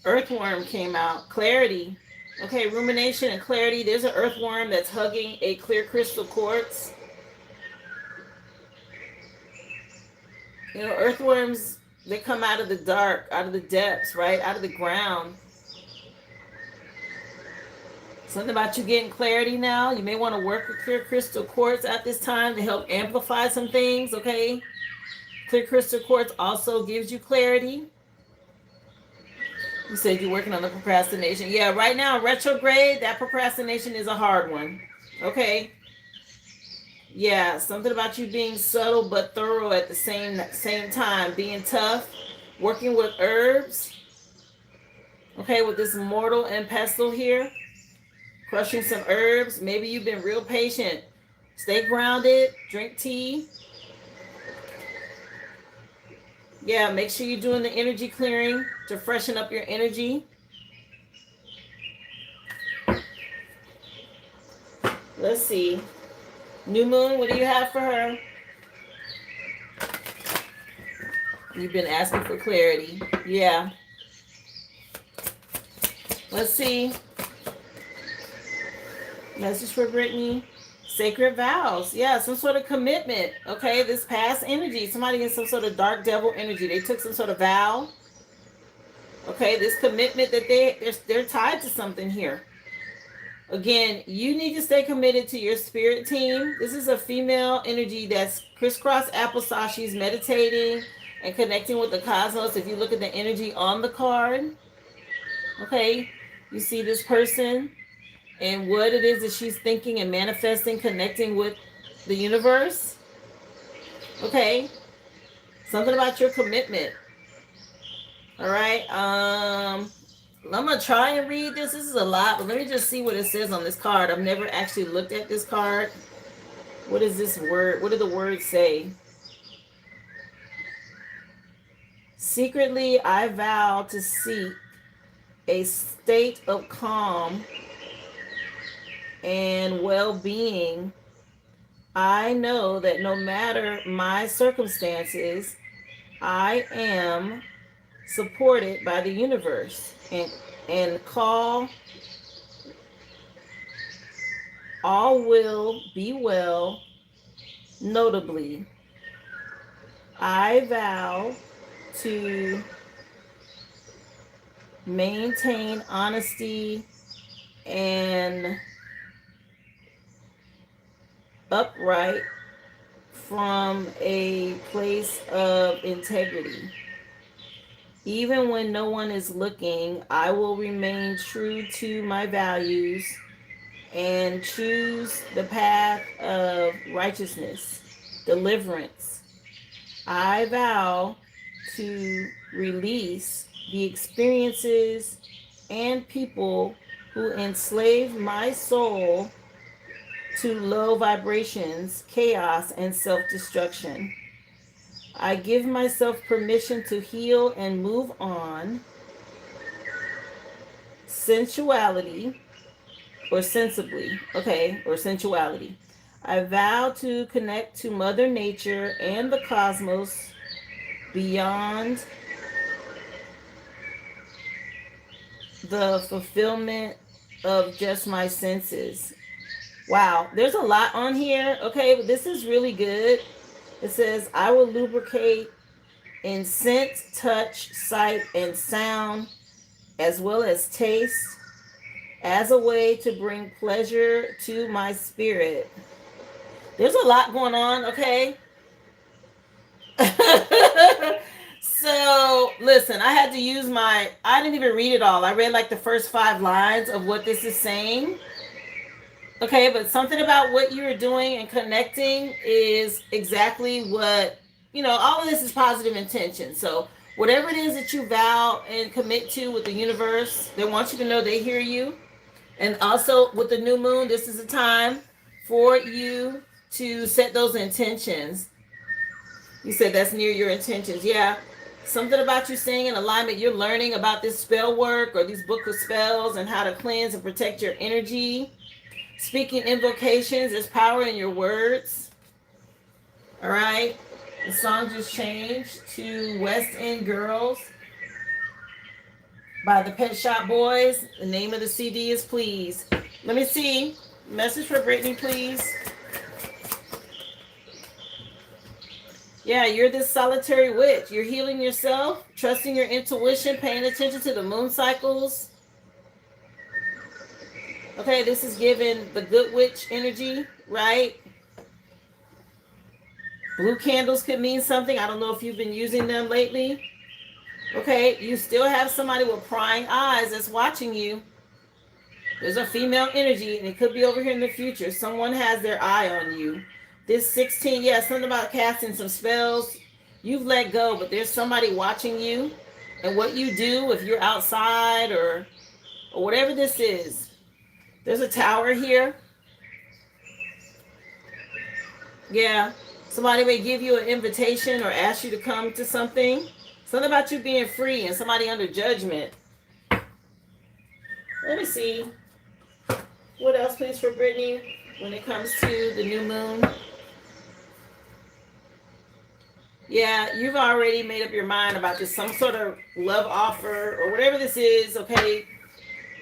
Earthworm came out. Clarity. Okay, rumination and clarity. There's an earthworm that's hugging a clear crystal quartz. You know, earthworms, they come out of the dark, out of the depths, right? Out of the ground. Something about you getting clarity now. You may want to work with clear crystal quartz at this time to help amplify some things, okay? Clear crystal quartz also gives you clarity. You said you're working on the procrastination. Yeah, right now, retrograde, that procrastination is a hard one. Okay? Yeah, something about you being subtle but thorough at the same time. Being tough, working with herbs. Okay, with this mortal and pestle here. Crushing some herbs. Maybe you've been real patient. Stay grounded. Drink tea. Yeah, make sure you're doing the energy clearing to freshen up your energy. Let's see. New moon, what do you have for her? You've been asking for clarity. Yeah. Let's see. Message for Brittany. Sacred vows. Yeah, some sort of commitment. Okay, this past energy. Somebody in some sort of dark devil energy. They took some sort of vow. Okay, this commitment that they're tied to something here. Again, you need to stay committed to your spirit team. This is a female energy that's crisscross applesauce. She's meditating and connecting with the cosmos. If you look at the energy on the card, okay, you see this person and what it is that she's thinking and manifesting, connecting with the universe. Okay, something about your commitment. All right. I'm gonna try and read this. This is a lot, but let me just see what it says on this card. I've never actually looked at this card. What is this word? What do the words say? Secretly, I vow to seek a state of calm and well-being. I know that no matter my circumstances, I am supported by the universe and call all will be well. Notably, I vow to maintain honesty and upright from a place of integrity. Even when no one is looking, I will remain true to my values and choose the path of righteousness, deliverance. I vow to release the experiences and people who enslave my soul to low vibrations, chaos, and self destruction. I give myself permission to heal and move on. Sensuality, or sensibly, okay, or sensuality. I vow to connect to Mother Nature and the cosmos beyond the fulfillment of just my senses. Wow, there's a lot on here, okay, but this is really good. It says, I will lubricate in scent, touch, sight, and sound, as well as taste, as a way to bring pleasure to my spirit. There's a lot going on, okay? So, listen, I had to use I didn't even read it all. I read like the first 5 lines of what this is saying. Okay, but something about what you're doing and connecting is exactly what, all of this is positive intention. So, whatever it is that you vow and commit to with the universe, they want you to know they hear you. And also with the new moon, this is a time for you to set those intentions. You said that's near your intentions. Yeah. Something about you staying in alignment. You're learning about this spell work or these book of spells and how to cleanse and protect your energy. Speaking invocations, there's power in your words. All right. The song just changed to West End Girls by the Pet Shop Boys. The name of the CD is Please. Let me see. Message for Brittany, please. Yeah, you're this solitary witch. You're healing yourself, trusting your intuition, paying attention to the moon cycles. Okay, this is giving the good witch energy, right? Blue candles could mean something. I don't know if you've been using them lately. Okay, you still have somebody with prying eyes that's watching you. There's a female energy, and it could be over here in the future. Someone has their eye on you. This 16, yeah, something about casting some spells. You've let go, but there's somebody watching you. And what you do, if you're outside or whatever this is. There's a tower here. Yeah, somebody may give you an invitation or ask you to come to something. Something about you being free and somebody under judgment. Let me see. What else, please, for Brittany when it comes to the new moon? Yeah, you've already made up your mind about this, some sort of love offer or whatever this is, okay?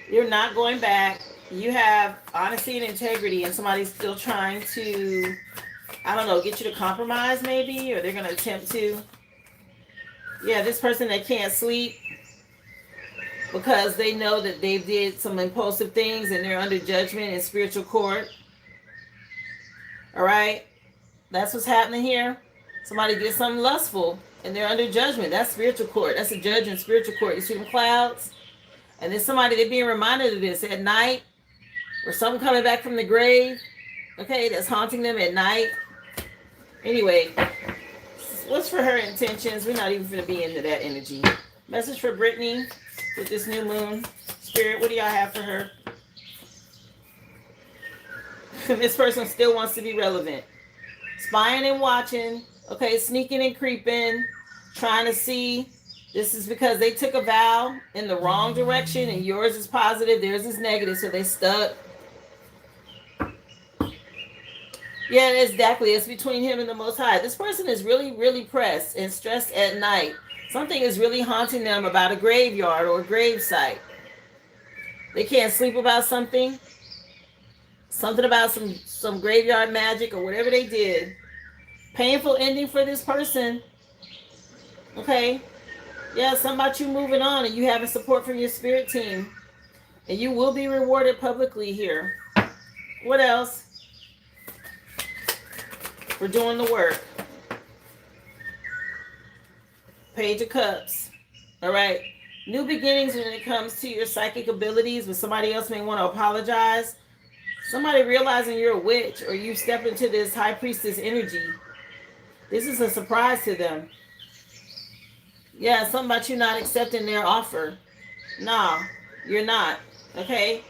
You're not going back. You have honesty and integrity, and somebody's still trying to, I don't know, get you to compromise maybe, or they're going to attempt to. Yeah, this person that can't sleep because they know that they did some impulsive things and they're under judgment in spiritual court. All right? That's what's happening here. Somebody did something lustful and they're under judgment. That's spiritual court. That's a judge in spiritual court. You see them clouds? And then somebody, they're being reminded of this at night, or something coming back from the grave. Okay, that's haunting them at night. Anyway, what's for her intentions? We're not even going to be into that energy. Message for Brittany with this new moon. Spirit, what do y'all have for her? This person still wants to be relevant. Spying and watching. Okay, sneaking and creeping. Trying to see. This is because they took a vow in the wrong direction and yours is positive, theirs is negative, so they stuck. Yeah, exactly. It's between him and the Most High. This person is really, really pressed and stressed at night. Something is really haunting them about a graveyard or a grave site. They can't sleep about something. Something about some graveyard magic or whatever they did. Painful ending for this person. Okay. Yeah, something about you moving on and you having support from your spirit team. And you will be rewarded publicly here. What else? We're doing the work. Page of Cups. All right. New beginnings when it comes to your psychic abilities, but somebody else may want to apologize. Somebody realizing you're a witch or you step into this high priestess energy. This is a surprise to them. Yeah, something about you not accepting their offer. Nah. You're not. Okay?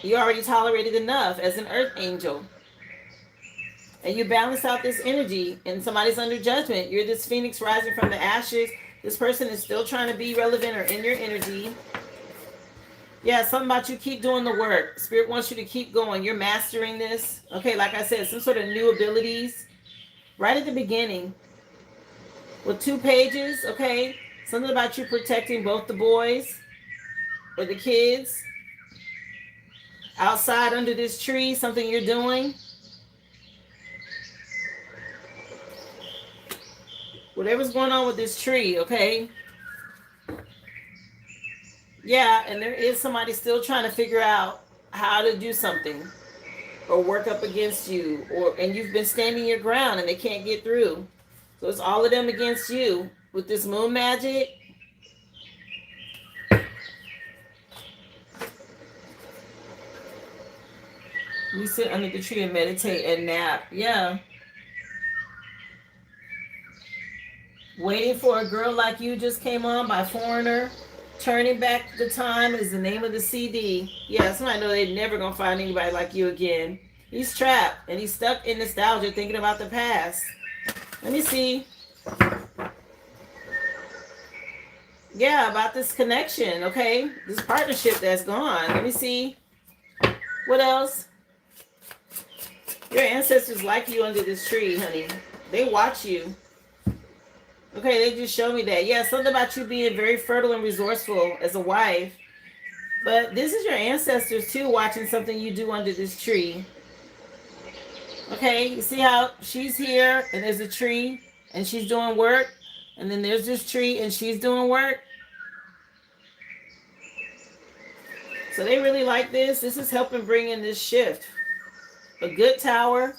You already tolerated enough as an earth angel. And you balance out this energy, and somebody's under judgment. You're this phoenix rising from the ashes. This person is still trying to be relevant or in your energy. Yeah, something about you keep doing the work. Spirit wants you to keep going. You're mastering this. Okay, like I said, some sort of new abilities right at the beginning with 2 pages. Okay, something about you protecting both the boys or the kids outside under this tree. Something you're doing. Whatever's going on with this tree, okay? Yeah, and there is somebody still trying to figure out how to do something or work up against you, and you've been standing your ground and they can't get through. So it's all of them against you with this moon magic. You sit under the tree and meditate and nap. Yeah. Waiting for a Girl Like You just came on by Foreigner. Turning Back the Time is the name of the CD. Yeah, somebody know they're never gonna find anybody like you again. He's trapped and he's stuck in nostalgia thinking about the past. Let me see. Yeah, about this connection, okay? This partnership that's gone. Let me see. What else? Your ancestors like you under this tree, honey. They watch you. Okay, they just showed me that. Yeah, something about you being very fertile and resourceful as a wife. But this is your ancestors too watching something you do under this tree. Okay, you see how she's here and there's a tree and she's doing work. And then there's this tree and she's doing work. So they really like this. This is helping bring in this shift. A good tower.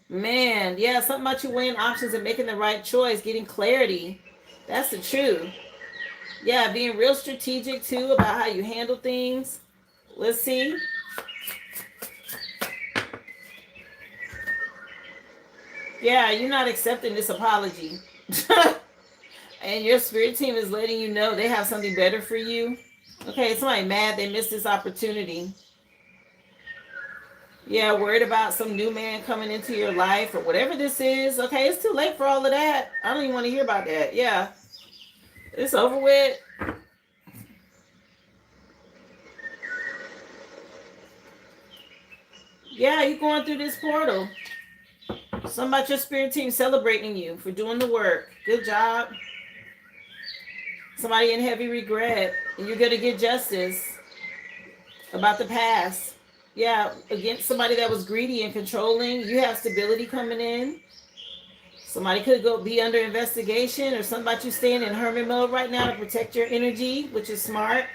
Man, yeah, something about you weighing options and making the right choice, getting clarity. That's the truth. Yeah, being real strategic too about how you handle things. Let's see. Yeah, you're not accepting this apology. And your spirit team is letting you know they have something better for you. Okay, somebody mad they missed this opportunity. Yeah, worried about some new man coming into your life or whatever this is. Okay, it's too late for all of that. I don't even want to hear about that. Yeah, it's over with. Yeah, you're going through this portal. Something about your spirit team celebrating you for doing the work. Good job. Somebody in heavy regret. And you're going to get justice about the past. Yeah, against somebody that was greedy and controlling. You have stability coming in. Somebody could go be under investigation, or something about you staying in hermit mode right now to protect your energy, which is smart.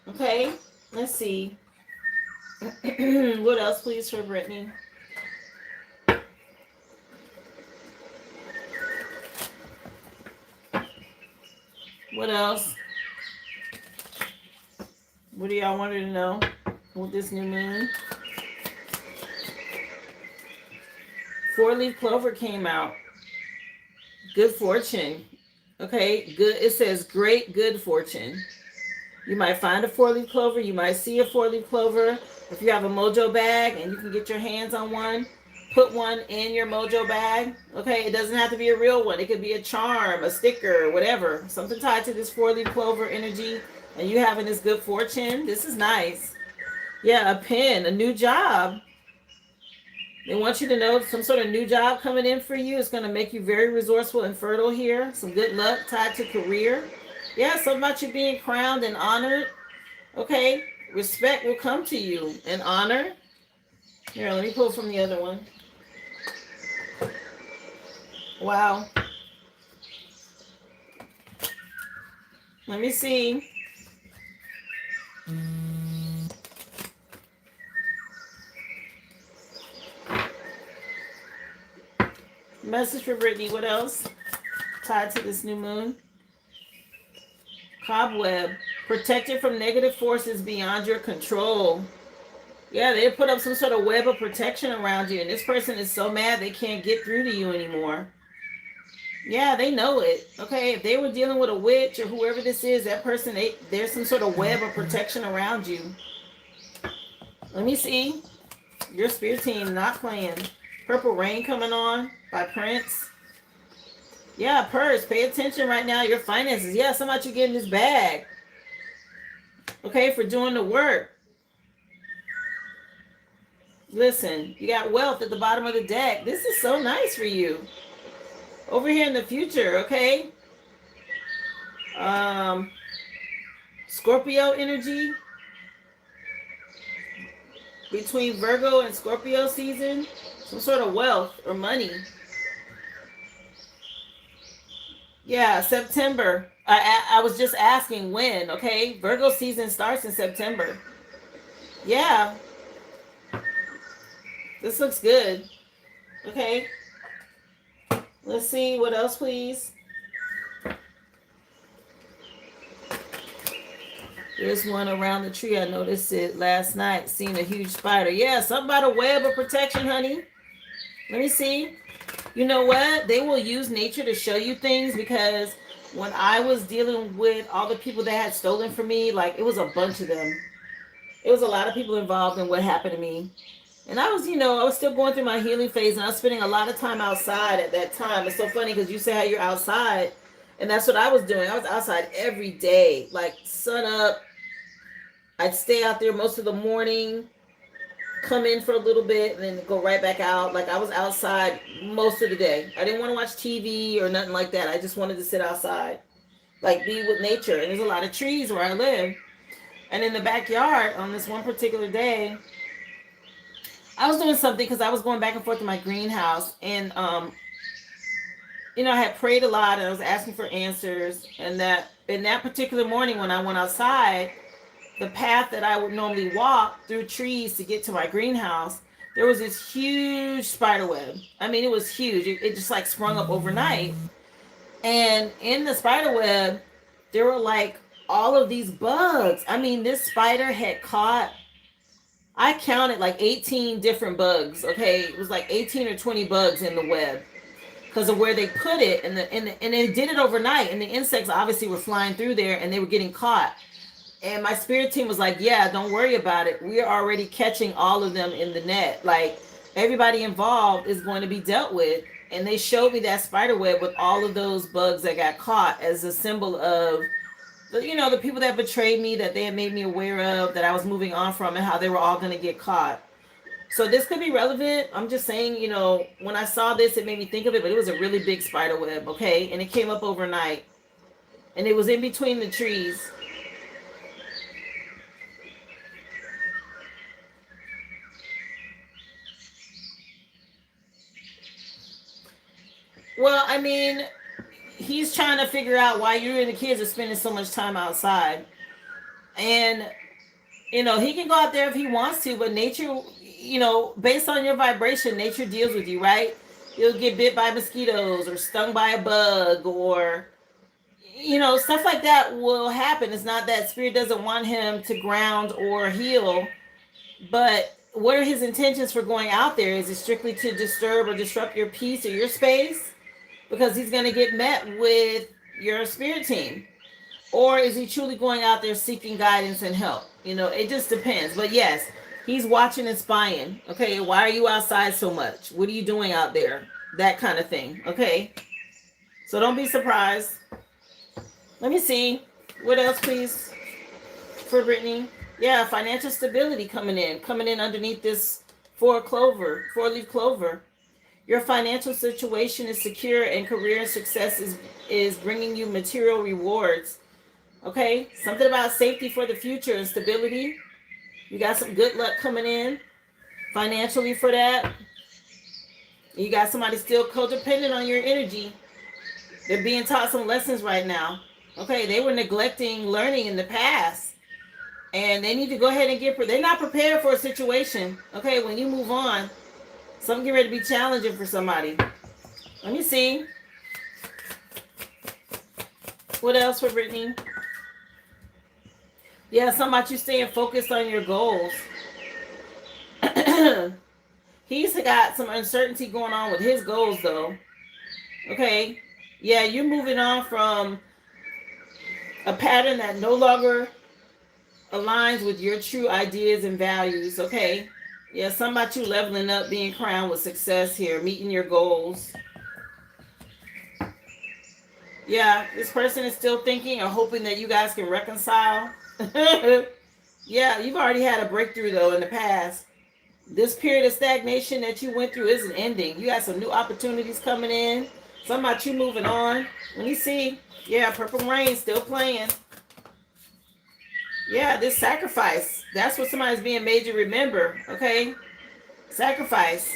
Okay, let's see. What else, please, for Brittany? What else? What do y'all want to know with this new moon? 4-leaf clover came out. Good fortune. Okay, good. It says great good fortune. You might find a 4-leaf clover. You might see a 4-leaf clover. If you have a mojo bag and you can get your hands on one, put one in your mojo bag. Okay, it doesn't have to be a real one. It could be a charm, a sticker, whatever. Something tied to this 4-leaf clover energy. And you having this good fortune. This is nice. Yeah, a pen, a new job. They want you to know some sort of new job coming in for you. It's going to make you very resourceful and fertile here. Some good luck tied to career. Yeah, something about you being crowned and honored. Okay, respect will come to you and honor. Here, let me pull from the other one. Wow. Let me see. Message for Brittany. What else? Tied to this new moon. Cobweb. Protected from negative forces beyond your control. Yeah, they put up some sort of web of protection around you. And this person is so mad they can't get through to you anymore. Yeah, they know it. Okay, if they were dealing with a witch or whoever this is, that person, there's some sort of web of protection around you. Let me see. Your spirit team not playing. Purple Rain coming on by Prince. Yeah, purse. Pay attention right now. Your finances. Yeah, somebody you getting this bag. Okay, for doing the work. Listen, you got wealth at the bottom of the deck. This is so nice for you. Over here in the future, okay? Um, Scorpio energy between Virgo and Scorpio season. Some sort of wealth or money. Yeah, September. I was just asking when, okay? Virgo season starts in September. Yeah, this looks good. Okay, let's see what else, please. There's one around the tree. I noticed it last night. Seen a huge spider. Yeah, something about a web of protection, honey. Let me see. You know what? They will use nature to show you things because when I was dealing with all the people that had stolen from me, like it was a bunch of them. It was a lot of people involved in what happened to me. And I was, I was still going through my healing phase and I was spending a lot of time outside at that time. It's so funny because you say how you're outside. And that's what I was doing. I was outside every day, like sun up. I'd stay out there most of the morning, come in for a little bit, and then go right back out. Like I was outside most of the day. I didn't want to watch TV or nothing like that. I just wanted to sit outside, like be with nature. And there's a lot of trees where I live. And in the backyard on this one particular day, I was doing something because I was going back and forth to my greenhouse. And, I had prayed a lot and I was asking for answers. And that in that particular morning when I went outside, the path that I would normally walk through trees to get to my greenhouse, there was this huge spider web. I mean, it was huge. It just like sprung up overnight. And in the spider web, there were like all of these bugs. I mean, this spider had caught, I counted like 18 different bugs. Okay. It was like 18 or 20 bugs in the web because of where they put it. And they did it overnight. And the insects obviously were flying through there and they were getting caught. And my spirit team was like, yeah, don't worry about it. We're already catching all of them in the net. Like everybody involved is going to be dealt with. And they showed me that spider web with all of those bugs that got caught as a symbol of the people that betrayed me, that they had made me aware of, that I was moving on from, and how they were all going to get caught. So this could be relevant. I'm just saying, when I saw this, it made me think of it, but it was a really big spider web, okay? And it came up overnight. And it was in between the trees. Well, I mean, he's trying to figure out why you and the kids are spending so much time outside. And, he can go out there if he wants to, but nature, based on your vibration, nature deals with you, right? You'll get bit by mosquitoes or stung by a bug or, stuff like that will happen. It's not that spirit doesn't want him to ground or heal, but what are his intentions for going out there? Is it strictly to disturb or disrupt your peace or your space? Because he's going to get met with your spirit team. Or is he truly going out there seeking guidance and help? It just depends. But yes, he's watching and spying. Okay, why are you outside so much? What are you doing out there? That kind of thing. Okay, so don't be surprised. Let me see. What else, please, for Brittany? Yeah, financial stability coming in underneath this four-leaf clover. Your financial situation is secure and career success is bringing you material rewards. Okay, something about safety for the future and stability. You got some good luck coming in financially for that. You got somebody still codependent on your energy. They're being taught some lessons right now. Okay, they were neglecting learning in the past. And they need to go ahead and they're not prepared for a situation. Okay, when you move on, something get ready to be challenging for somebody. Let me see. What else for Brittany? Yeah, something about you staying focused on your goals. He's got some uncertainty going on with his goals, though. Okay. Yeah, you're moving on from a pattern that no longer aligns with your true ideas and values. Okay. Yeah, something about you leveling up, being crowned with success here, meeting your goals. Yeah, this person is still thinking or hoping that you guys can reconcile. Yeah, you've already had a breakthrough though in the past. This period of stagnation that you went through isn't ending. You got some new opportunities coming in. Something about you moving on. Let me see. Yeah, Purple Rain still playing. Yeah, this sacrifice. That's what somebody's being made to remember. Okay? Sacrifice.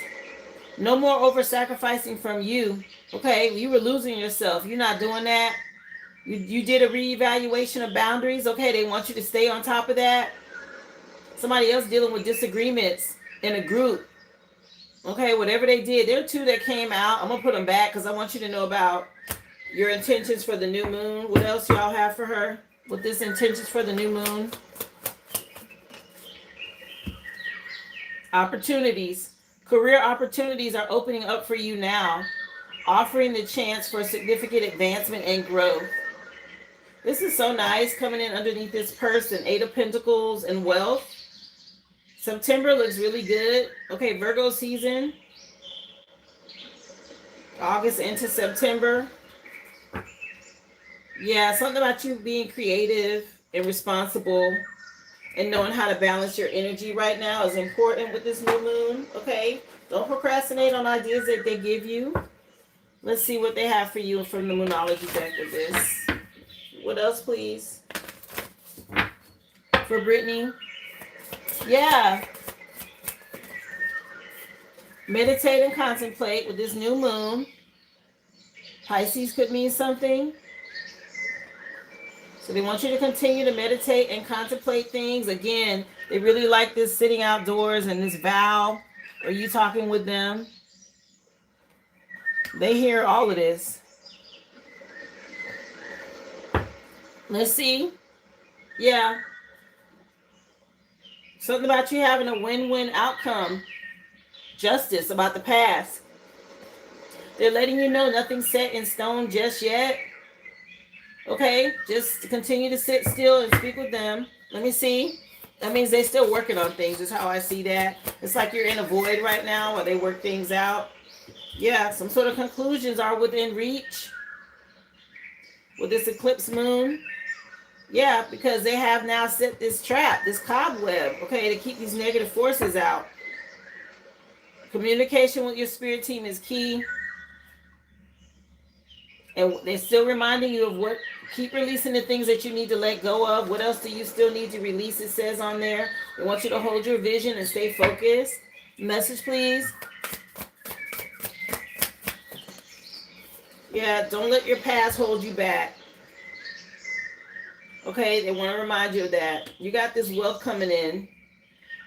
No more over sacrificing from you. Okay? You were losing yourself. You're not doing that. You did a reevaluation of boundaries. Okay, they want you to stay on top of that. Somebody else dealing with disagreements in a group. Okay, whatever they did, there are two that came out. I'm gonna put them back because I want you to know about your intentions for the new moon. What else y'all have for her with this intentions for the new moon? Opportunities. Career opportunities are opening up for you now, offering the chance for significant advancement and growth. This is so nice coming in underneath this person. Eight of Pentacles and wealth. September looks really good. Okay, Virgo season. August into September. Yeah, something about you being creative and responsible and knowing how to balance your energy right now is important with this new moon. Okay, don't procrastinate on ideas that they give you. Let's see what they have for you from the Moonology deck of this. What else, please? For Brittany. Yeah. Meditate and contemplate with this new moon. Pisces could mean something. So they want you to continue to meditate and contemplate things. Again, they really like this sitting outdoors and this vow. Are you talking with them? They hear all of this. Let's see. Yeah. Something about you having a win-win outcome. Justice about the past. They're letting you know nothing's set in stone just yet. Okay, just continue to sit still and speak with them. Let me see. That means they're still working on things, is how I see that. It's like you're in a void right now while they work things out. Yeah, some sort of conclusions are within reach with this eclipse moon. Yeah, because they have now set this trap, this cobweb, okay, to keep these negative forces out. Communication with your spirit team is key. And they're still reminding you of what, keep releasing the things that you need to let go of. What else do you still need to release? It says on there. They want you to hold your vision and stay focused. Message, please. Yeah, don't let your past hold you back. Okay, they want to remind you of that. You got this wealth coming in.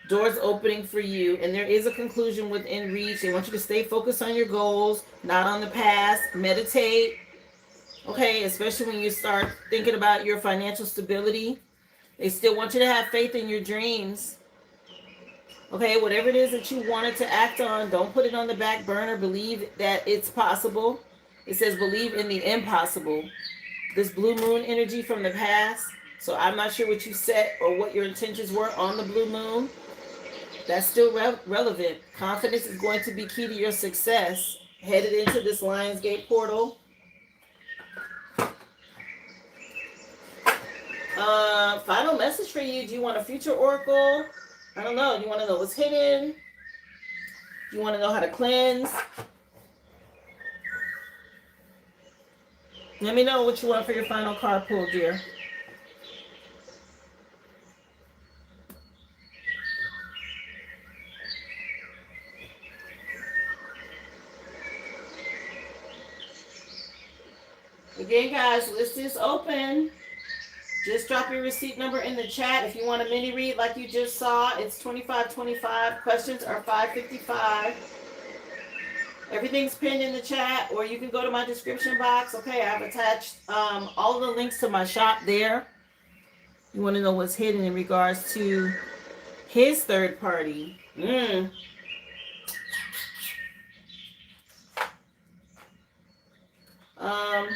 Doors opening for you. And there is a conclusion within reach. They want you to stay focused on your goals, not on the past. Meditate. Okay, especially when you start thinking about your financial stability. They still want you to have faith in your dreams. Okay, whatever it is that you wanted to act on, don't put it on the back burner. Believe that it's possible. It says believe in the impossible. This blue moon energy from the past. So I'm not sure what you set or what your intentions were on the blue moon. That's still relevant. Confidence is going to be key to your success. Headed into this Lionsgate portal. Final message for you. Do you want a future oracle? I don't know. Do you want to know what's hidden? Do you want to know how to cleanse? Let me know what you want for your final card pull, dear. Again, guys, list is open. Just drop your receipt number in the chat. If you want a mini read like you just saw, it's $25.25. Questions are $5.55. Everything's pinned in the chat, or you can go to my description box. Okay, I've attached all the links to my shop there. You want to know what's hidden in regards to his third party. Um,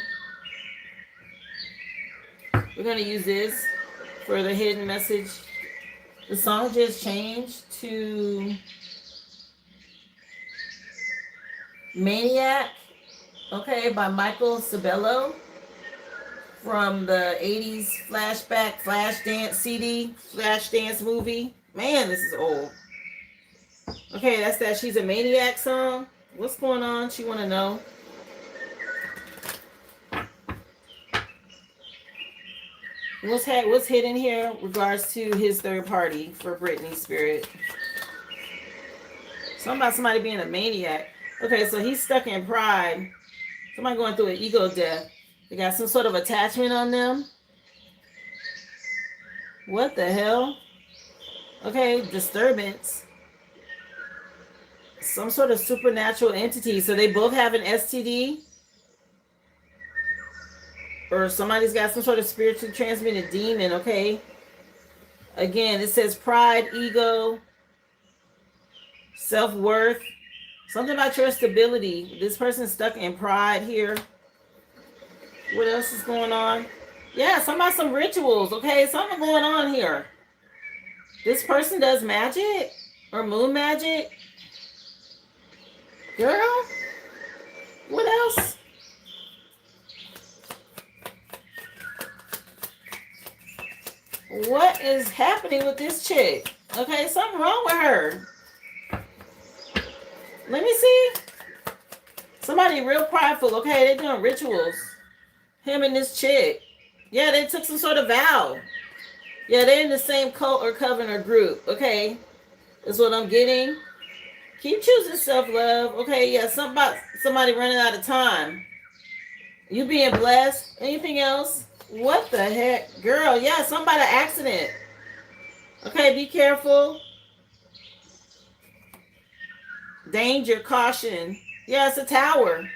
we're gonna use this for the hidden message. The song just changed to Maniac, okay, by Michael Sabello from the 80s flashback flash dance CD, flash dance movie. Man, this is old. Okay, that's that She's a Maniac song. What's going on? She want to know. What's hidden here in regards to his third party for Britney's spirit? Something about somebody being a maniac. Okay, so he's stuck in pride. Somebody going through an ego death. They got some sort of attachment on them. What the hell? Okay, disturbance. Some sort of supernatural entity. So they both have an STD. Or somebody's got some sort of spiritually transmitted demon, okay? Again, it says pride, ego, self-worth. Something about your stability. This person's stuck in pride here. What else is going on? Yeah, some rituals, okay? Something going on here. This person does magic or moon magic. Girl, what else? What is happening with this chick? Okay, something wrong with her. Let me see. Somebody real prideful. Okay, they're doing rituals. Him and this chick. Yeah, they took some sort of vow. Yeah, they're in the same cult or coven or group. Okay, that's what I'm getting. Keep choosing self-love. Okay, yeah, somebody running out of time. You being blessed. Anything else? What the heck? Girl, yeah, somebody accident. Okay, be careful. Danger, caution. Yeah, it's a tower.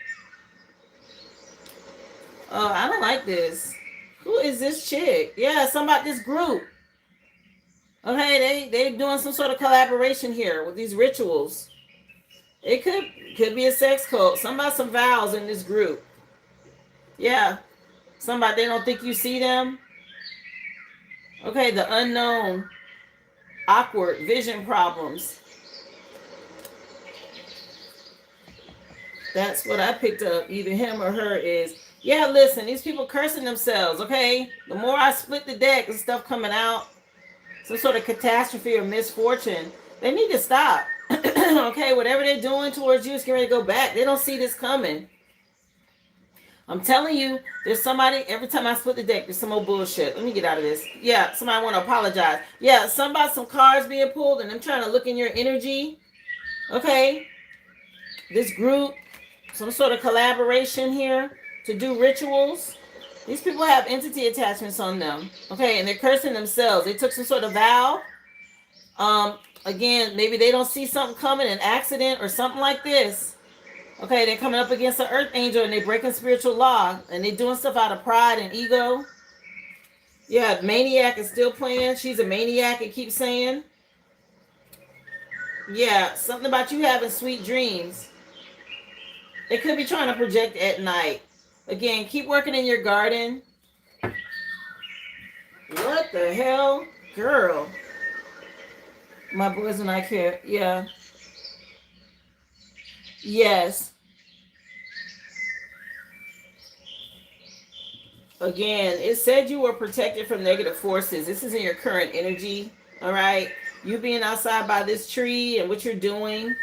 Oh, I don't like this. Who is this chick? Yeah, somebody, this group. Okay, they doing some sort of collaboration here with these rituals. It could be a sex cult. Somebody some vows in this group. Yeah. Somebody, they don't think you see them. Okay, the unknown. Awkward vision problems. That's what I picked up. Either him or her is. Yeah, listen, these people cursing themselves, okay? The more I split the deck and stuff coming out, some sort of catastrophe or misfortune, they need to stop. Okay, whatever they're doing towards you is getting ready to go back. They don't see this coming. I'm telling you, there's somebody, every time I split the deck, there's some old bullshit. Let me get out of this. Yeah, somebody want to apologize. Yeah, some cards being pulled and I'm trying to look in your energy. Okay? This group, some sort of collaboration here to do rituals. These people have entity attachments on them. Okay, and they're cursing themselves. They took some sort of vow. Again, maybe they don't see something coming, an accident or something like this. Okay, they're coming up against an earth angel and they're breaking spiritual law and they're doing stuff out of pride and ego. Yeah, maniac is still playing. She's a maniac, it keeps saying. Yeah, something about you having sweet dreams. They could be trying to project at night. Again, keep working in your garden. What the hell? Girl. My boys and I care. Yeah. Yes. Again, it said you were protected from negative forces. This is in your current energy. All right. You being outside by this tree and what you're doing.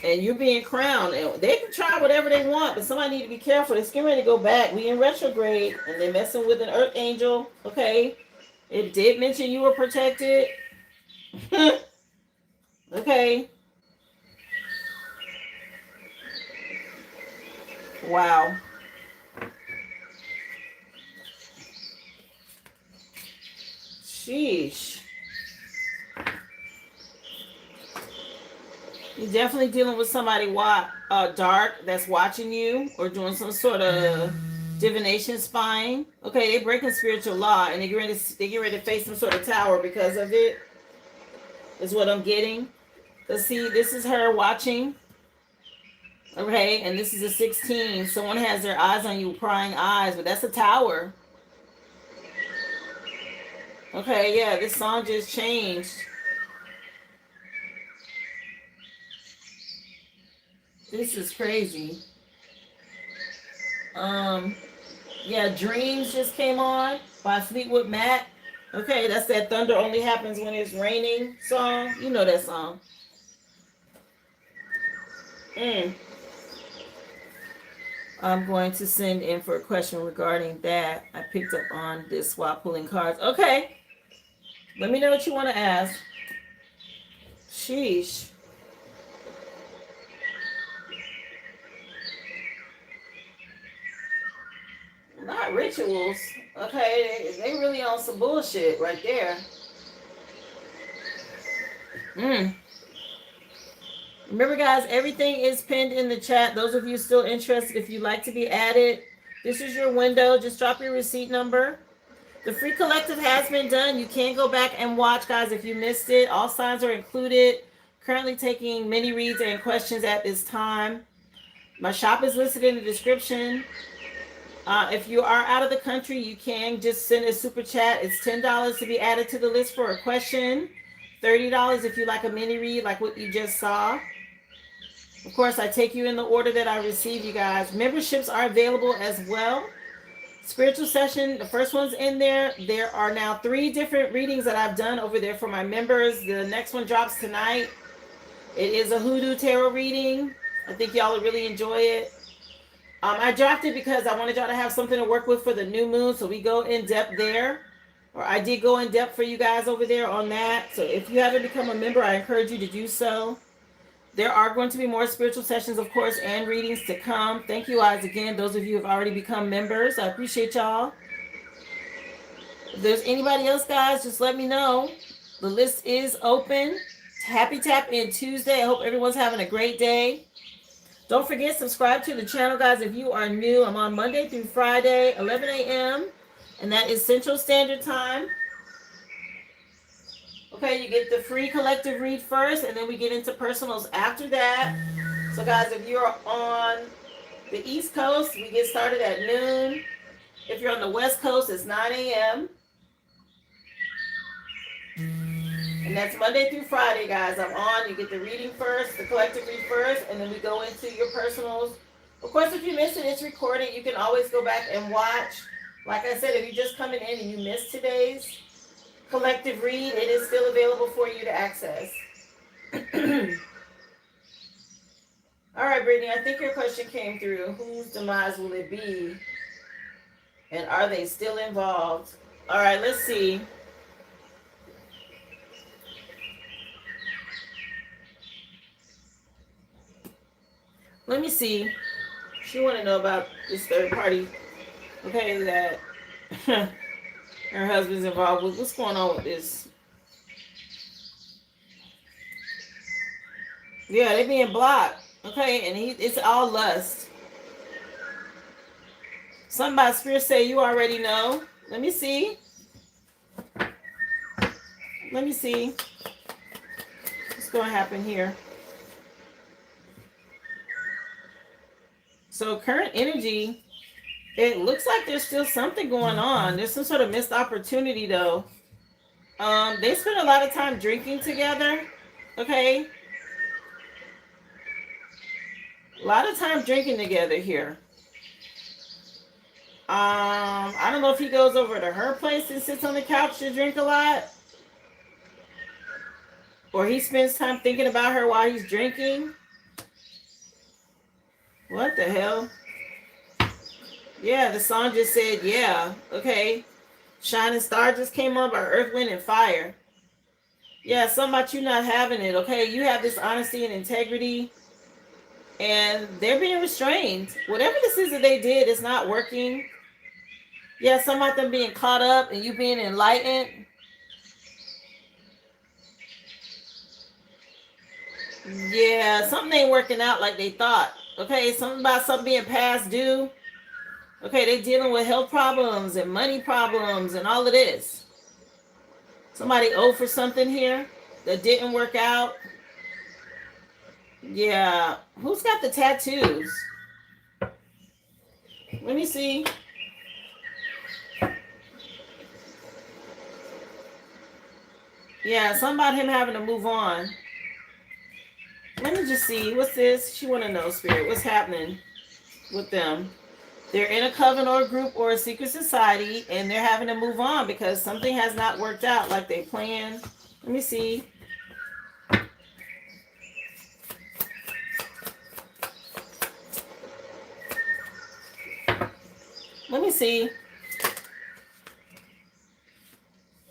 And you're being crowned. And they can try whatever they want, but somebody need to be careful. They're getting ready to go back. We in retrograde and they're messing with an earth angel. Okay. It did mention you were protected. Okay. Wow. Sheesh. You're definitely dealing with somebody dark that's watching you or doing some sort of divination spying. Okay, they're breaking spiritual law and they get ready to face some sort of tower because of it. Is what I'm getting. Let's see, this is her watching. Okay, and this is a 16. Someone has their eyes on you, prying eyes, but that's a tower. Okay, yeah, this song just changed. This is crazy. Yeah, Dreams just came on by Fleetwood Mac. Okay, that's that Thunder Only Happens When It's Raining song. You know that song. I'm going to send in for a question regarding that. I picked up on this while pulling cards. Okay. Let me know what you want to ask. Sheesh. Not rituals. Okay, they really on some bullshit right there. Remember, guys, everything is pinned in the chat. Those of you still interested, if you'd like to be added, this is your window. Just drop your receipt number. The free collective has been done. You can go back and watch, guys, if you missed it. All signs are included. Currently taking mini reads and questions at this time. My shop is listed in the description. If you are out of the country, you can just send a super chat. It's $10 to be added to the list for a question. $30 if you like a mini read like what you just saw. Of course, I take you in the order that I receive, you guys. Memberships are available as well. Spiritual session, the first one's in there. There are now 3 different readings that I've done over there for my members. The next one drops tonight. It is a hoodoo tarot reading. I think y'all will really enjoy it. I dropped it because I wanted y'all to have something to work with for the new moon, so we go in depth there. Or I did go in depth for you guys over there on that. So if you haven't become a member, I encourage you to do so. There are going to be more spiritual sessions, of course, and readings to come. Thank you guys again, those of you who have already become members. I appreciate y'all. If there's anybody else, guys, just let me know. The list is open. Happy Tap In Tuesday. I hope everyone's having a great day. Don't forget, subscribe to the channel, guys, if you are new. I'm on Monday through Friday, 11 a.m., and that is Central Standard Time. Okay, you get the free collective read first, and then we get into personals after that. So, guys, if you're on the East Coast, we get started at noon. If you're on the West Coast, it's 9 a.m. And that's Monday through Friday, guys. I'm on. You get the reading first, the collective read first, and then we go into your personals. Of course, if you miss it, it's recorded. You can always go back and watch. Like I said, if you're just coming in and you missed today's collective read, it is still available for you to access. All right, Brittany, I think your question came through. Whose demise will it be? And are they still involved? All right, let's see. Let me see. She want to know about this third party. Okay, that her husband's involved with. What's going on with this? Yeah, they being blocked. Okay, and it's all lust. Something about spirit say you already know. Let me see. Let me see. What's going to happen here? So current energy, it looks like there's still something going on. There's some sort of missed opportunity though. They spend a lot of time drinking together. Okay. A lot of time drinking together here. I don't know if he goes over to her place and sits on the couch to drink a lot. Or he spends time thinking about her while he's drinking. What the hell? Yeah, the song just said, yeah. Okay. Shining Star just came on by Earth, Wind, and Fire. Yeah, something about you not having it. Okay, you have this honesty and integrity. And they're being restrained. Whatever this is that they did, it's not working. Yeah, some about them being caught up and you being enlightened. Yeah, something ain't working out like they thought. Okay, something about something being past due. Okay, they dealing with health problems and money problems and all of this. Somebody owed for something here that didn't work out. Yeah. Who's got the tattoos? Let me see. Yeah, something about him having to move on. Let me just see. What's this? She want to know, Spirit. What's happening with them? They're in a coven or a group or a secret society, and they're having to move on because something has not worked out like they planned. Let me see. Let me see.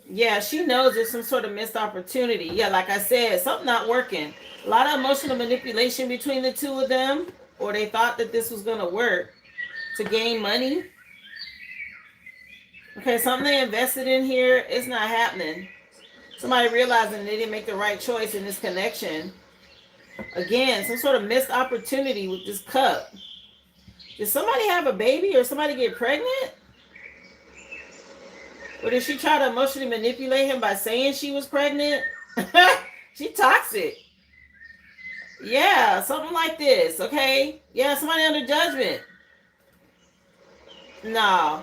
Yeah, she knows there's some sort of missed opportunity. Yeah, like I said, something not working. A lot of emotional manipulation between the two of them, or they thought that this was going to work to gain money. Okay, something they invested in here is not happening. Somebody realizing they didn't make the right choice in this connection. Again, some sort of missed opportunity with this cup. Did somebody have a baby or somebody get pregnant? Or did she try to emotionally manipulate him by saying she was pregnant? She toxic. Yeah, something like this, okay? Yeah, somebody under judgment. No.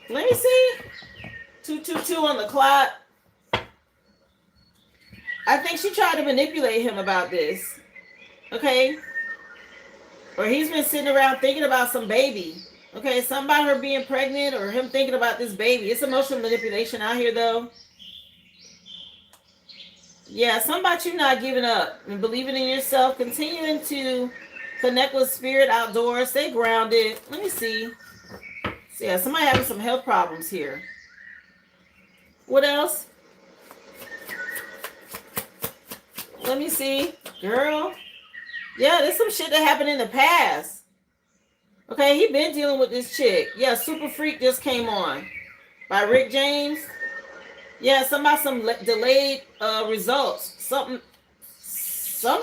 Let me see. 222 on the clock. I think she tried to manipulate him about this. Okay? Or he's been sitting around thinking about some baby. Okay, something about her being pregnant or him thinking about this baby. It's emotional manipulation out here, though. Yeah, something about you not giving up and believing in yourself, continuing to connect with spirit outdoors, stay grounded. Let me see. So yeah, somebody having some health problems here. What else? Let me see. Girl. Yeah, there's some shit that happened in the past. Okay, he been dealing with this chick. Yeah, Super Freak just came on by Rick James. Yeah, some delayed results. Some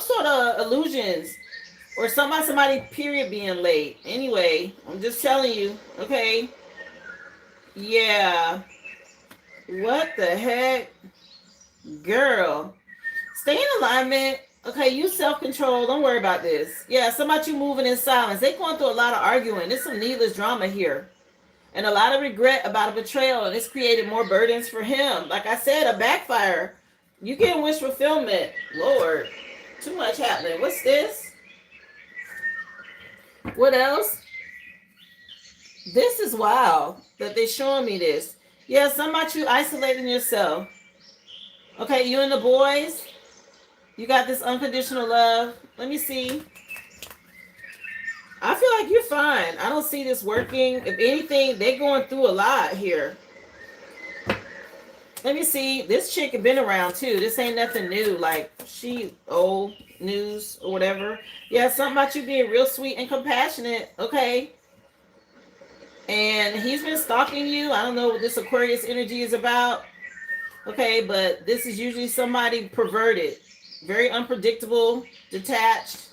sort of illusions. Or somebody period being late. Anyway, I'm just telling you. Okay. Yeah. What the heck? Girl. Stay in alignment. Okay, you self-control. Don't worry about this. Yeah, somebody you moving in silence. They going through a lot of arguing. There's some needless drama here. And a lot of regret about a betrayal. And it's created more burdens for him. Like I said, a backfire. You getting wish fulfillment. Lord. Too much happening. What's this? What else? This is wild that they're showing me this. Yeah, something about you isolating yourself. Okay, you and the boys. You got this unconditional love. Let me see. I feel like you're fine. I don't see this working. If anything, they're going through a lot here. Let me see. This chick has been around too. This ain't nothing new. Like she old news or whatever. Yeah, something about you being real sweet and compassionate. Okay. And he's been stalking you. I don't know what this Aquarius energy is about. Okay, but this is usually somebody perverted. Very unpredictable, detached.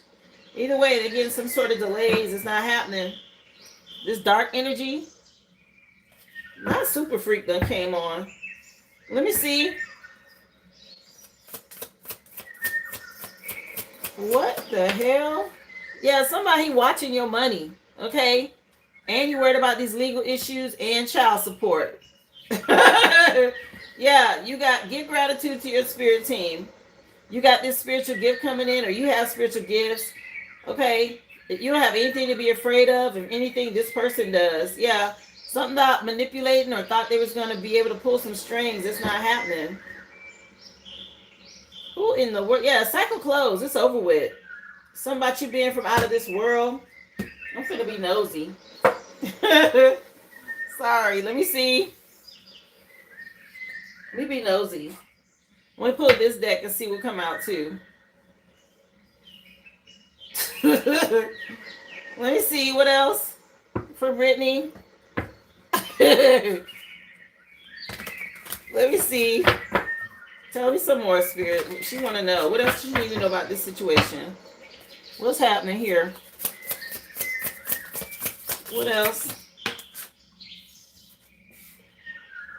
Either way, they're getting some sort of delays. It's not happening. This dark energy. Not Super Freak that came on. Let me see. What the hell? Yeah, somebody watching your money. Okay? And you're worried about these legal issues and child support. Yeah, you got give gratitude to your spirit team. You got this spiritual gift coming in, or you have spiritual gifts. Okay? You don't have anything to be afraid of, and anything this person does. Yeah. Something about manipulating or thought they was going to be able to pull some strings. It's not happening. Who in the world? Yeah, cycle closed. It's over with. Something about you being from out of this world. I'm finna be nosy. Sorry, let me see. Let me be nosy. Let me pull this deck and see what come out too. Let me see what else for Brittany. Let me see. Tell me some more, Spirit. She want to know. What else she need to know about this situation? What's happening here? What else?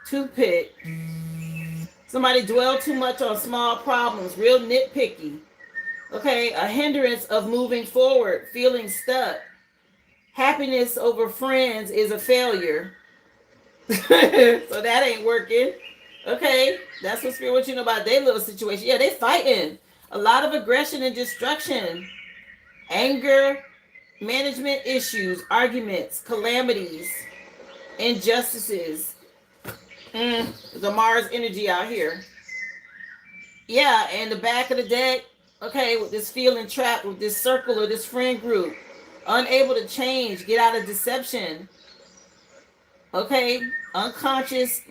Toothpick. Somebody dwell too much on small problems. Real nitpicky. Okay, a hindrance of moving forward, feeling stuck. Happiness over friends is a failure. So that ain't working. Okay, that's what Spirit wants you to know about their little situation. Yeah, they fighting. A lot of aggression and destruction, anger, management issues, arguments, calamities, injustices. The Mars energy out here. Yeah, and the back of the deck, okay, with this feeling trapped with this circle or this friend group, unable to change, get out of deception, okay, unconscious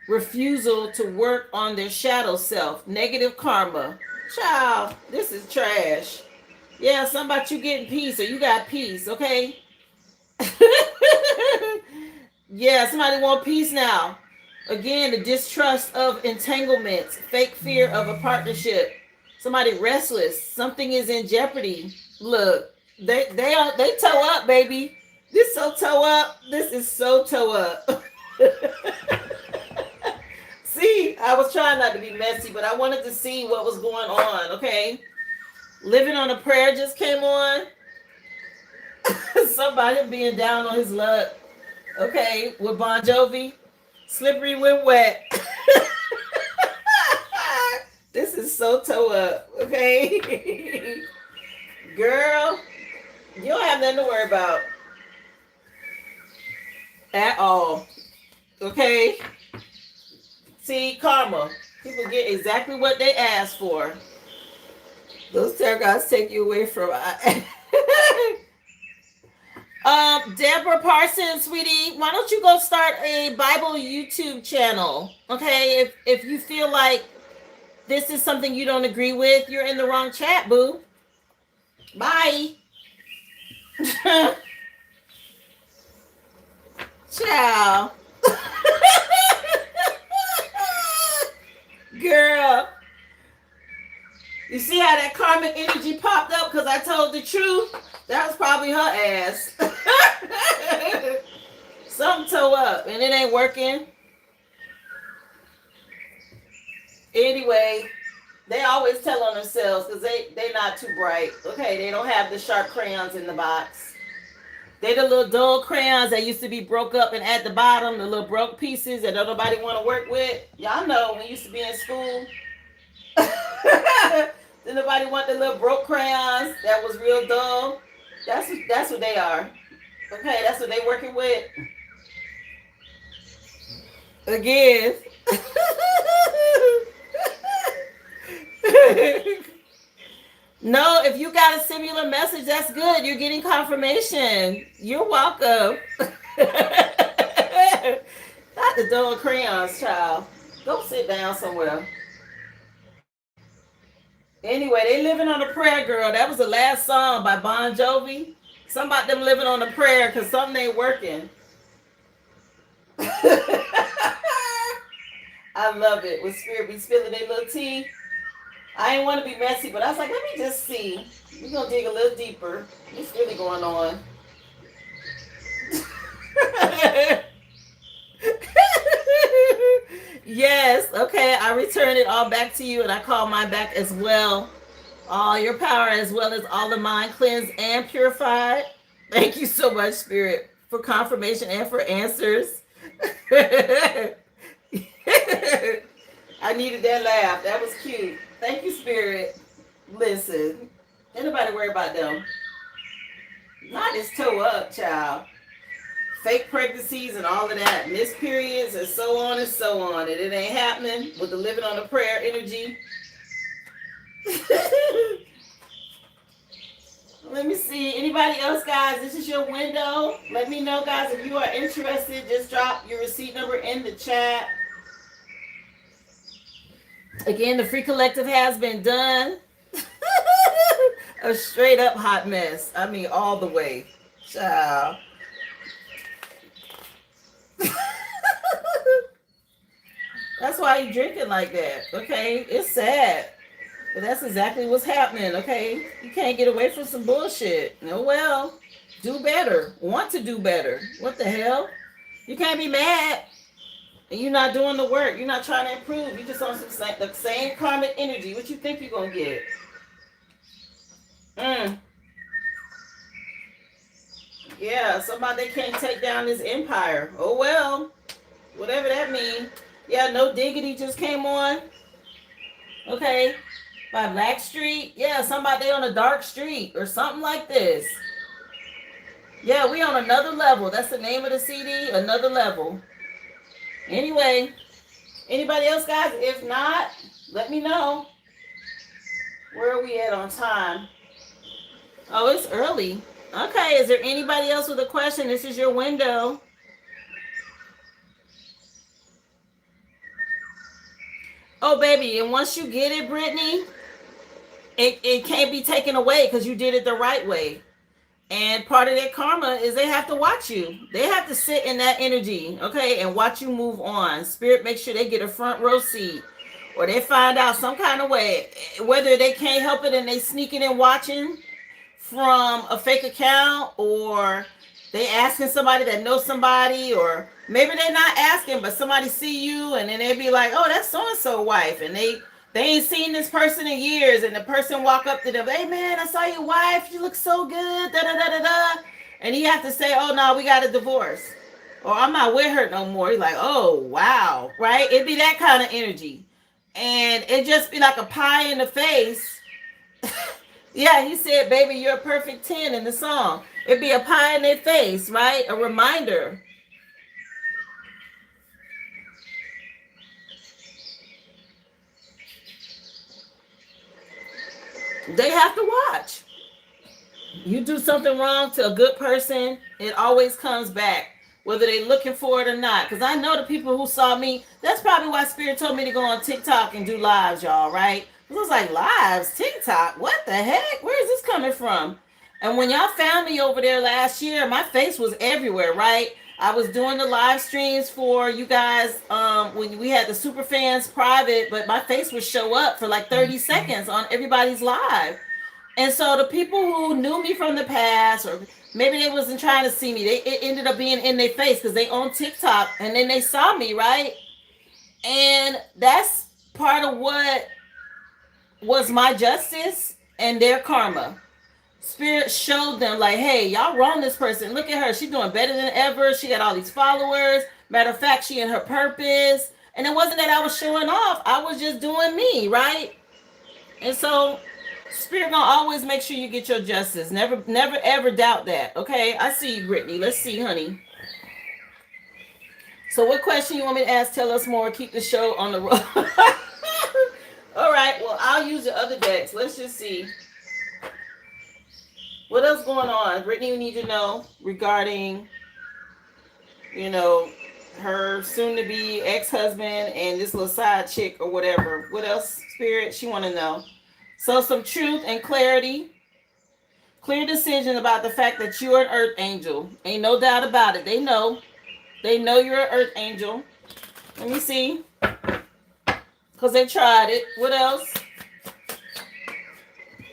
refusal to work on their shadow self, negative karma. Child, this is trash. Yeah, something about you getting peace or you got peace, okay? Yeah, somebody want peace now. Again, the distrust of entanglements, fake fear of a partnership. Somebody restless. Something is in jeopardy. Look, they toe up, baby. This so toe up. This is so toe up. See, I was trying not to be messy, but I wanted to see what was going on. Okay, living on a prayer just came on. Somebody being down on his luck. Okay, with Bon Jovi. Slippery when wet. This is so toe up, okay? Girl, you don't have nothing to worry about at all, okay? See, karma. People get exactly what they ask for. Those tarot cards take you away from... Deborah Parsons, sweetie, why don't you go start a Bible YouTube channel? Okay, if you feel like this is something you don't agree with, you're in the wrong chat, boo. Bye. Ciao. Girl, you see how that karmic energy popped up because I told the truth? That was probably her ass. Something toe up and it ain't working. Anyway, they always tell on themselves because they not too bright. Okay, they don't have the sharp crayons in the box. They the little dull crayons that used to be broke up and at the bottom, the little broke pieces that don't nobody want to work with. Y'all know when you used to be in school. Did nobody want the little broke crayons that was real dull? That's what they are. Okay, that's what they working with. Again. No, if you got a similar message, that's good. You're getting confirmation. You're welcome. Not the dull crayons, child. Go sit down somewhere. Anyway, they living on a prayer, girl. That was the last song by Bon Jovi. Something about them living on a prayer because something ain't working. I love it. When Spirit be spilling their little tea. I didn't want to be messy, but I was like, let me just see. We're going to dig a little deeper. What's really going on? Yes, okay. I return it all back to you, and I call mine back as well. All your power as well as all of mine cleansed and purified. Thank you so much, Spirit, for confirmation and for answers. I needed that laugh. That was cute. Thank you, Spirit. Listen, ain't nobody worry about them. Not this toe up, child. Fake pregnancies and all of that. Missed periods and so on and so on. And it ain't happening with the living on the prayer energy. Let me see. Anybody else, guys? This is your window. Let me know, guys, if you are interested. Just drop your receipt number in the chat. Again, the free collective has been done. A straight up hot mess. I mean, all the way. Child. That's why you're drinking like that. Okay? It's sad. But that's exactly what's happening. Okay? You can't get away from some bullshit. No, well, do better. Want to do better. What the hell? You can't be mad. And you're not doing the work. You're not trying to improve. You're just on the same karmic energy. What you think you're going to get? Mm. Yeah, somebody that can't take down this empire. Oh well, whatever that means. Yeah, no diggity just came on. Okay, by Black Street. Yeah, somebody on a dark street or something like this. Yeah, we on another level. That's the name of the CD. Another level. Anyway, anybody else, guys? If not, let me know. Where are we at on time? Oh, it's early. Okay, is there anybody else with a question? This is your window. Oh, baby, and once you get it, Brittany, it can't be taken away because you did it the right way. And part of their karma is they have to watch you. They have to sit in that energy, okay, and watch you move on. Spirit, make sure they get a front row seat. Or they find out some kind of way, whether they can't help it and they sneaking and watching from a fake account, or they asking somebody that knows somebody, or maybe they're not asking, but somebody see you and then they be like, oh, that's so-and-so wife, and they ain't seen this person in years, and the person walk up to them, hey man, I saw your wife, you look so good, da da da da da, and he have to say, oh no, we got a divorce, or I'm not with her no more. He's like, oh wow, right? It'd be that kind of energy, and it just be like a pie in the face. Yeah, he said, baby, you're a perfect 10 in the song. It'd be a pie in their face, right? A reminder. They have to watch. You do something wrong to a good person, it always comes back, whether they're looking for it or not. Because I know the people who saw me, that's probably why Spirit told me to go on TikTok and do lives, y'all, right? It was like, lives, TikTok, what the heck? Where is this coming from? And when y'all found me over there last year, my face was everywhere, right? I was doing the live streams for you guys when we had the super fans private, but my face would show up for like 30 seconds on everybody's live. And so the people who knew me from the past, or maybe they wasn't trying to see me, it ended up being in their face because they on TikTok, and then they saw me, right? And that's part of what was my justice and their karma. Spirit showed them like, hey, y'all wrong this person. Look at her. She's doing better than ever. She got all these followers. Matter of fact, she in her purpose. And it wasn't that I was showing off. I was just doing me, right? And so Spirit gonna always make sure you get your justice. Never, never, ever doubt that. Okay, I see you, Brittany. Let's see, honey. So, what question you want me to ask? Tell us more. Keep the show on the road. All right. Well, I'll use the other decks. Let's just see. What else going on? Brittany, we need to know regarding, her soon-to-be ex-husband and this little side chick or whatever. What else, Spirit? She want to know. So some truth and clarity. Clear decision about the fact that you're an earth angel. Ain't no doubt about it. They know. They know you're an earth angel. Let me see. Because they tried it. What else?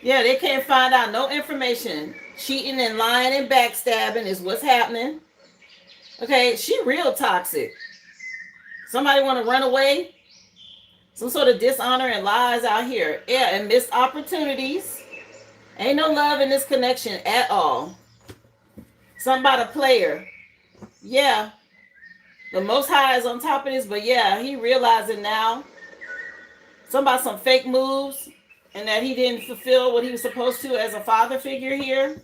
Yeah, they can't find out no information. Cheating and lying and backstabbing is what's happening. Okay, she real toxic. Somebody want to run away? Some sort of dishonor and lies out here. Yeah, and missed opportunities. Ain't no love in this connection at all. Something about a player. Yeah. The Most High is on top of this, but yeah, he realized it now. Something about some fake moves and that he didn't fulfill what he was supposed to as a father figure here.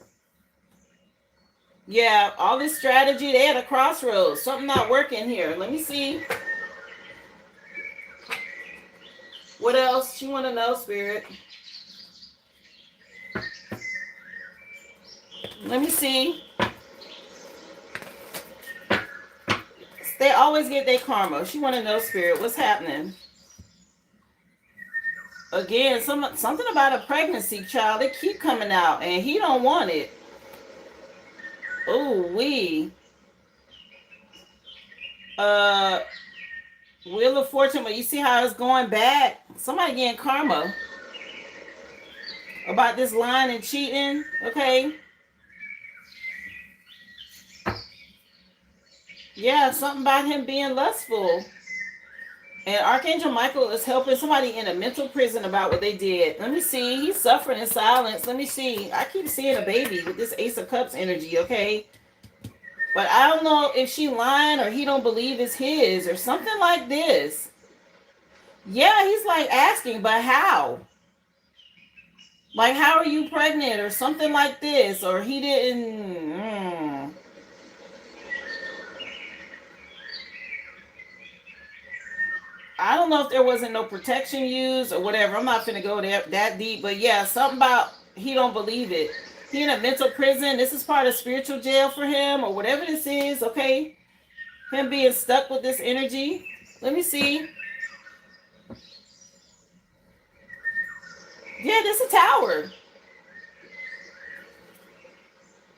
Yeah, all this strategy, they had a crossroads. Something not working here. Let me see. What else you want to know, Spirit? Let me see. They always get their karma. She want to know, Spirit, what's happening? Again, something about a pregnancy, child. They keep coming out, and he don't want it. Oh, Wheel of Fortune, but you see how it's going back? Somebody getting karma about this lying and cheating, okay? Yeah, something about him being lustful. And Archangel Michael is helping somebody in a mental prison about what they did. Let me see. He's suffering in silence. Let me see. I keep seeing a baby with this Ace of Cups energy, okay? But I don't know if she lying or he don't believe it's his or something like this. Yeah, he's like asking, but how? Like, how are you pregnant or something like this? Or he didn't... I don't know if there wasn't no protection used or whatever. I'm not finna go there that deep, but yeah, something about he don't believe it. He in a mental prison. This is part of spiritual jail for him or whatever this is, okay? Him being stuck with this energy. Let me see. Yeah, this is a tower.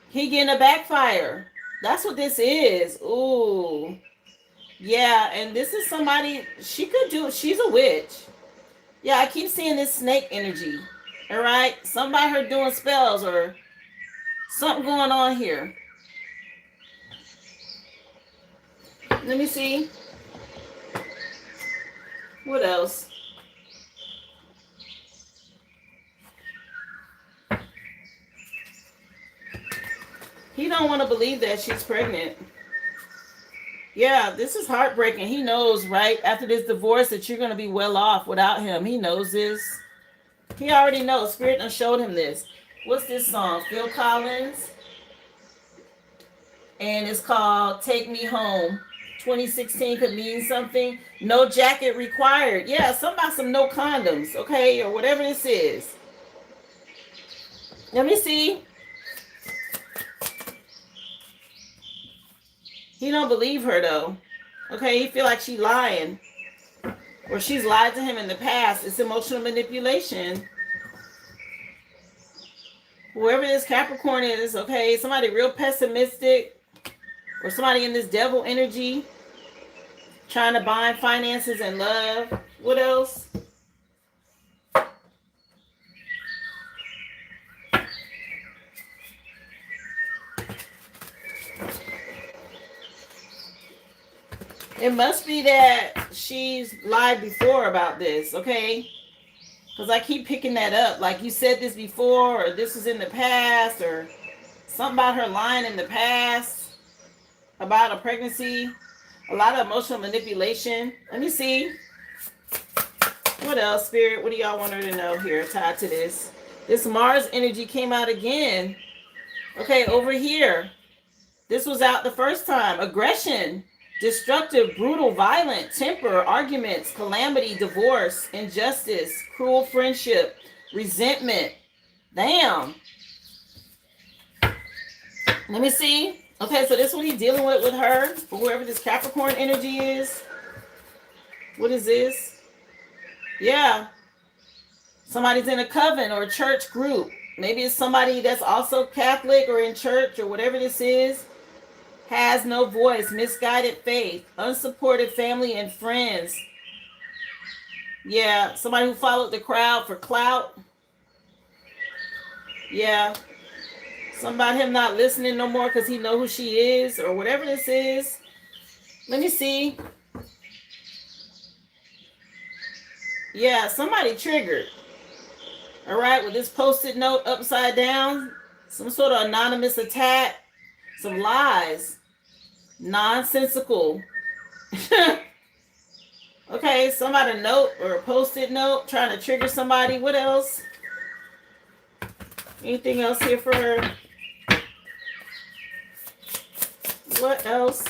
He getting a backfire. That's what this is. Ooh. Yeah, and this is somebody, she could do, she's a witch. Yeah, I keep seeing this snake energy. All right? Something about her doing spells or something going on here. Let me see. What else? He don't want to believe that she's pregnant. Yeah, this is heartbreaking. He knows, right, after this divorce that you're going to be well off without him. He knows this. He already knows. Spirit done showed him this. What's this song? Phil Collins. And it's called Take Me Home. 2016 could mean something. No jacket required. Yeah, something about some no condoms, okay? Or whatever this is. Let me see. He don't believe her though. Okay, he feel like she lying. Or she's lied to him in the past. It's emotional manipulation. Whoever this Capricorn is, okay, somebody real pessimistic. Or somebody in this devil energy. Trying to bind finances and love. What else? It must be that she's lied before about this, okay? Because I keep picking that up. Like you said this before, or this was in the past, or something about her lying in the past about a pregnancy. A lot of emotional manipulation. Let me see. What else, Spirit? What do y'all want her to know here tied to this? This Mars energy came out again. Okay, over here. This was out the first time. Aggression. Destructive, brutal, violent, temper, arguments, calamity, divorce, injustice, cruel friendship, resentment. Damn. Let me see. Okay, so this is what he's dealing with her, for whoever this Capricorn energy is. What is this? Yeah. Somebody's in a coven or a church group. Maybe it's somebody that's also Catholic or in church or whatever this is. Has no voice, misguided faith, unsupported family and friends. Yeah, somebody who followed the crowd for clout. Yeah. Something about him not listening no more because he know who she is or whatever this is. Let me see. Yeah, somebody triggered. All right, with this post-it note upside down. Some sort of anonymous attack. Some lies. Nonsensical. Okay, somebody note or a post-it note trying to trigger somebody. What else? Anything else here for her? What else?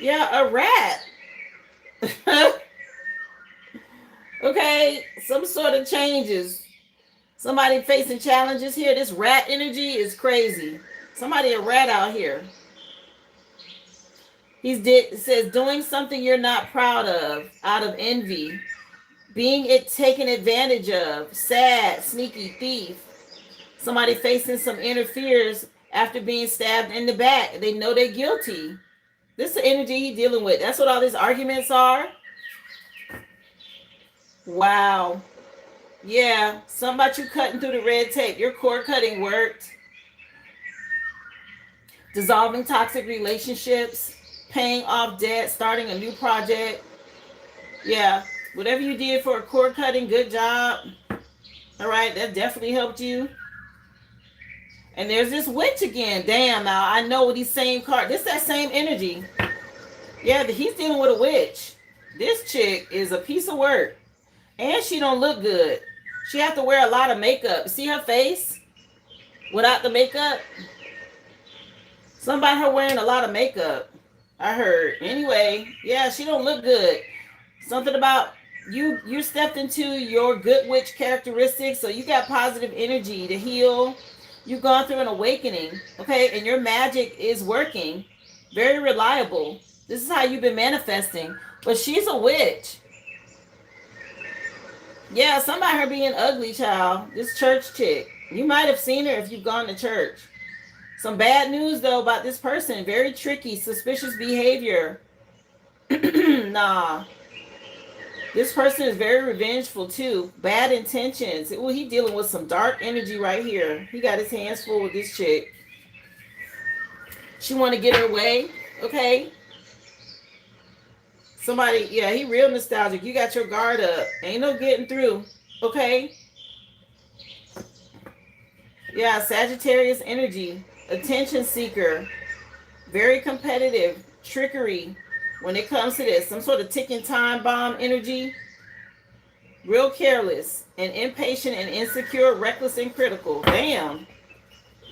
Yeah, a rat. Okay, some sort of changes. Somebody facing challenges here. This rat energy is crazy. Somebody a rat out here. It says doing something you're not proud of out of envy. Being taken advantage of. Sad, sneaky thief. Somebody facing some inner fears after being stabbed in the back. They know they're guilty. This is the energy he's dealing with. That's what all these arguments are. Wow. Yeah, something about you cutting through the red tape. Your cord cutting worked. Dissolving toxic relationships. paying off debt, starting a new project. Yeah, whatever you did for a cord cutting, good job. All right, that definitely helped you. And there's this witch again. Damn, now I know with these same cards. This that same energy. Yeah, he's dealing with a witch. This chick is a piece of work. And she don't look good. She have to wear a lot of makeup. See her face? Without the makeup? Somebody her wearing a lot of makeup. I heard. Anyway, yeah, she don't look good. Something about you stepped into your good witch characteristics, so you got positive energy to heal. You've gone through an awakening, okay? And your magic is working. Very reliable. This is how you've been manifesting. But she's a witch. Yeah, somebody her being ugly, child. This church chick. You might have seen her if you've gone to church. Some bad news, though, about this person. Very tricky, suspicious behavior. Nah. This person is very revengeful, too. Bad intentions. Well, he dealing with some dark energy right here. He got his hands full with this chick. She want to get her way, okay? Somebody, yeah, he real nostalgic. You got your guard up. Ain't no getting through, okay? Yeah, Sagittarius energy. Attention seeker. Very competitive. Trickery. When it comes to this, some sort of ticking time bomb energy. Real careless and impatient and insecure, reckless and critical. Damn.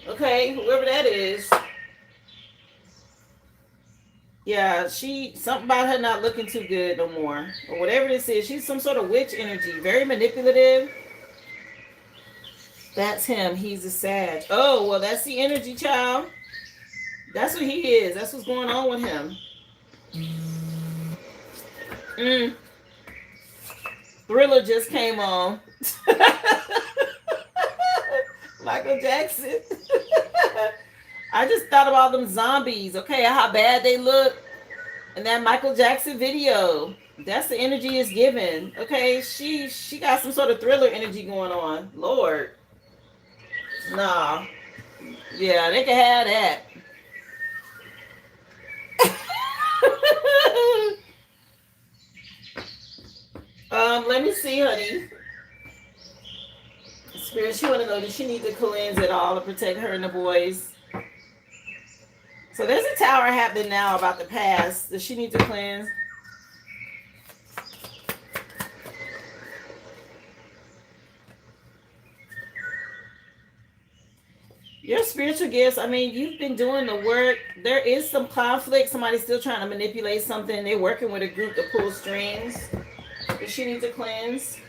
Okay, whoever that is. Yeah, something about her not looking too good no more. Or whatever this is, she's some sort of witch energy. Very manipulative. That's him. He's a Sag. Oh, well, that's the energy, child. That's what he is. That's what's going on with him. Thriller just came on. Michael Jackson. I just thought about them zombies, okay, how bad they look. And that Michael Jackson video. That's the energy it's given. Okay, she got some sort of Thriller energy going on. Lord. Nah. Yeah, they can have that. Let me see, honey. Spirit, she want to know, does she need to cleanse at all to protect her and the boys? So there's a tower happening now about the past. Does she need to cleanse? Your spiritual gifts, I mean, you've been doing the work. There is some conflict. Somebody's still trying to manipulate something. They're working with a group to pull strings. Does she need to cleanse?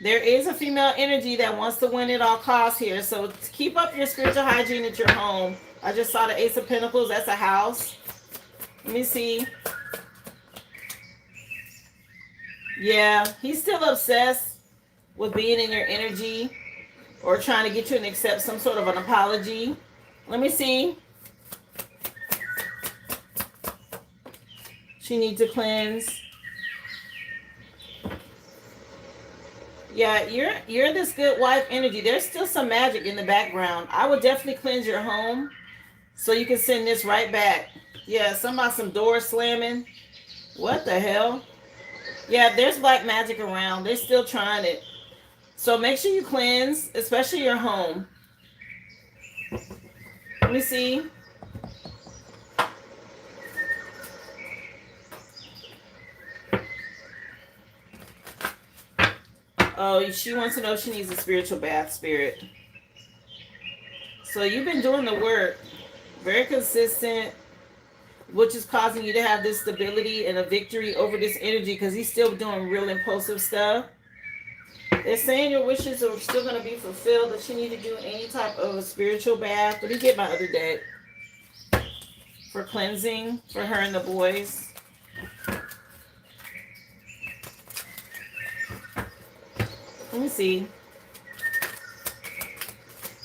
There is a female energy that wants to win at all costs here. So keep up your spiritual hygiene at your home. I just saw the Ace of Pentacles. That's a house. Let me see. Yeah, he's still obsessed with being in your energy or trying to get you to accept some sort of an apology. Let me see. She needs to cleanse. Yeah, you're this good wife energy. There's still some magic in the background. I would definitely cleanse your home so you can send this right back. Yeah, some doors slamming. What the hell? Yeah, there's black magic around. They're still trying it. So make sure you cleanse, especially your home. Let me see. Oh, she wants to know if she needs a spiritual bath, Spirit. So you've been doing the work. Very consistent, which is causing you to have this stability and a victory over this energy because he's still doing real impulsive stuff. They're saying your wishes are still going to be fulfilled, that you need to do any type of a spiritual bath. Let me get my other deck for cleansing for her and the boys. Let me see.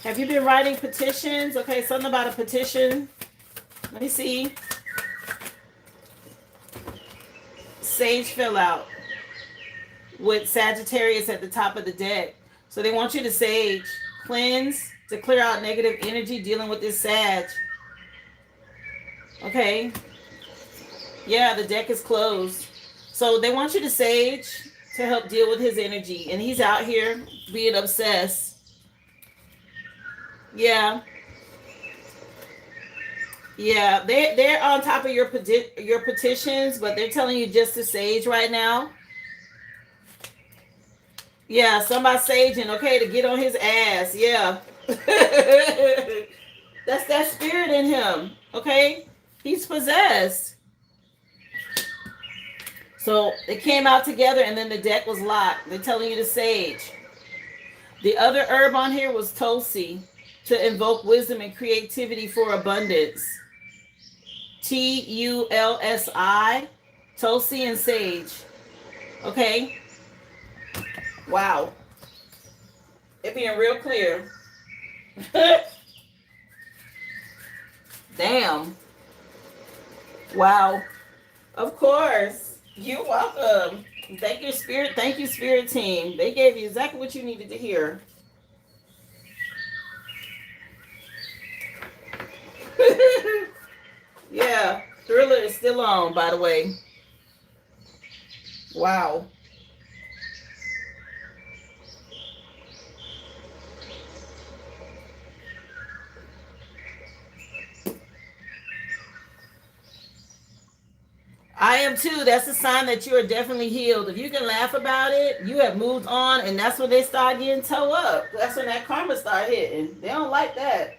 Have you been writing petitions? Okay, something about a petition. Let me see. Sage fill out with Sagittarius at the top of the deck. So they want you to sage, cleanse, to clear out negative energy dealing with this Sag. Okay. Yeah, the deck is closed. So they want you to sage to help deal with his energy. And he's out here being obsessed. Yeah. Yeah. They're on top of your petitions, but they're telling you just to sage right now. Yeah, somebody saging, okay, to get on his ass. Yeah. That's that spirit in him. Okay? He's possessed. So they came out together and then the deck was locked. They're telling you to sage. The other herb on here was Tulsi to invoke wisdom and creativity for abundance. Tulsi, Tulsi and sage. Okay? Wow. It being real clear. Damn. Wow. Of course. You're welcome. Thank you, Spirit. Thank you, Spirit Team. They gave you exactly what you needed to hear. Yeah. Thriller is still on, by the way. Wow. I am too. That's a sign that you are definitely healed. If you can laugh about it, you have moved on, and that's when they start getting toe up. That's when that karma start hitting. They don't like that.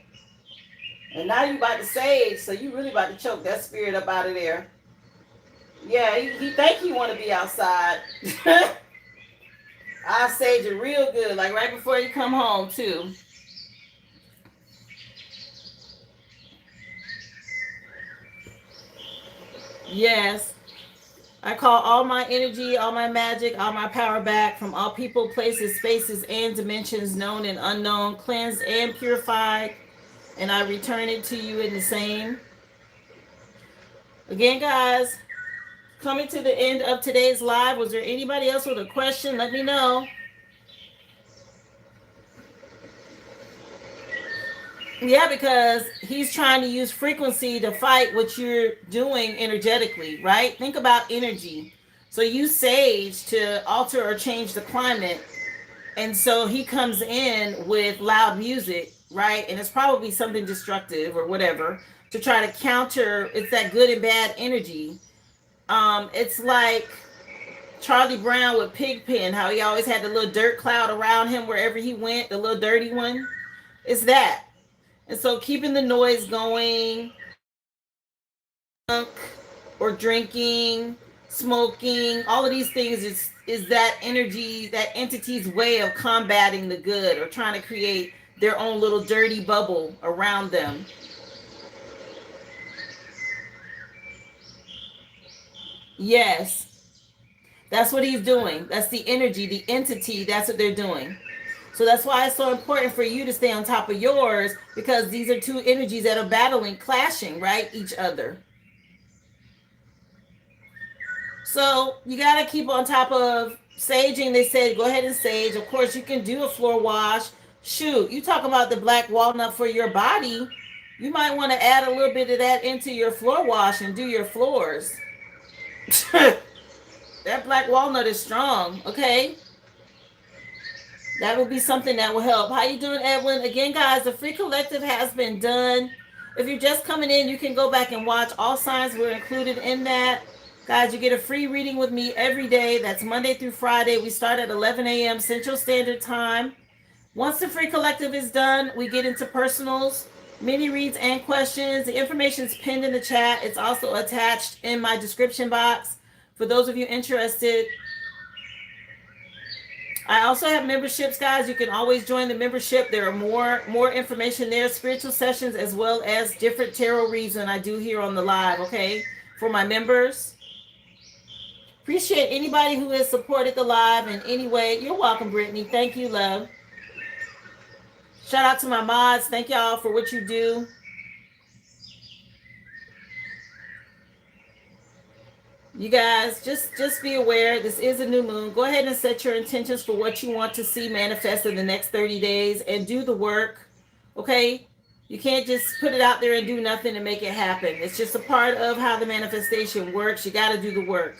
And now you about to sage, so you really about to choke that spirit up out of there. Yeah, he think he want to be outside. I sage it real good, like right before you come home too. Yes. I call all my energy, all my magic, all my power back from all people, places, spaces, and dimensions known and unknown, cleansed and purified, and I return it to you in the same. Again, guys, coming to the end of today's live. Was there anybody else with a question? Let me know. Yeah, because he's trying to use frequency to fight what you're doing energetically, right? Think about energy. So you sage to alter or change the climate. And so he comes in with loud music, right? And it's probably something destructive or whatever to try to counter. It's that good and bad energy. It's like Charlie Brown with Pigpen, how he always had the little dirt cloud around him wherever he went, the little dirty one. It's that. And so keeping the noise going, or drinking, smoking, all of these things is that energy, that entity's way of combating the good or trying to create their own little dirty bubble around them. Yes, that's what he's doing. That's the energy, the entity, that's what they're doing. So that's why it's so important for you to stay on top of yours, because these are two energies that are battling, clashing, right? Each other. So you got to keep on top of saging. They said go ahead and sage. Of course, you can do a floor wash. Shoot, you talk about the black walnut for your body. You might want to add a little bit of that into your floor wash and do your floors. That black walnut is strong, okay? That would be something that will help. How you doing, Edwin? Again, guys, the free collective has been done. If you're just coming in, you can go back and watch. All signs were included in that. Guys, you get a free reading with me every day. That's Monday through Friday. We start at 11 a.m. Central Standard Time. Once the free collective is done, we get into personals, mini reads, and questions. The information is pinned in the chat. It's also attached in my description box for those of you interested. I also have memberships, guys. You can always join the membership. There are more information there, spiritual sessions, as well as different tarot reads than I do here on the live, okay, for my members. Appreciate anybody who has supported the live in any way. You're welcome, Brittany. Thank you, love. Shout out to my mods. Thank y'all for what you do. You guys, just be aware, this is a new moon. Go ahead and set your intentions for what you want to see manifest in the next 30 days and do the work, okay? You can't just put it out there and do nothing to make it happen. It's just a part of how the manifestation works. You got to do the work.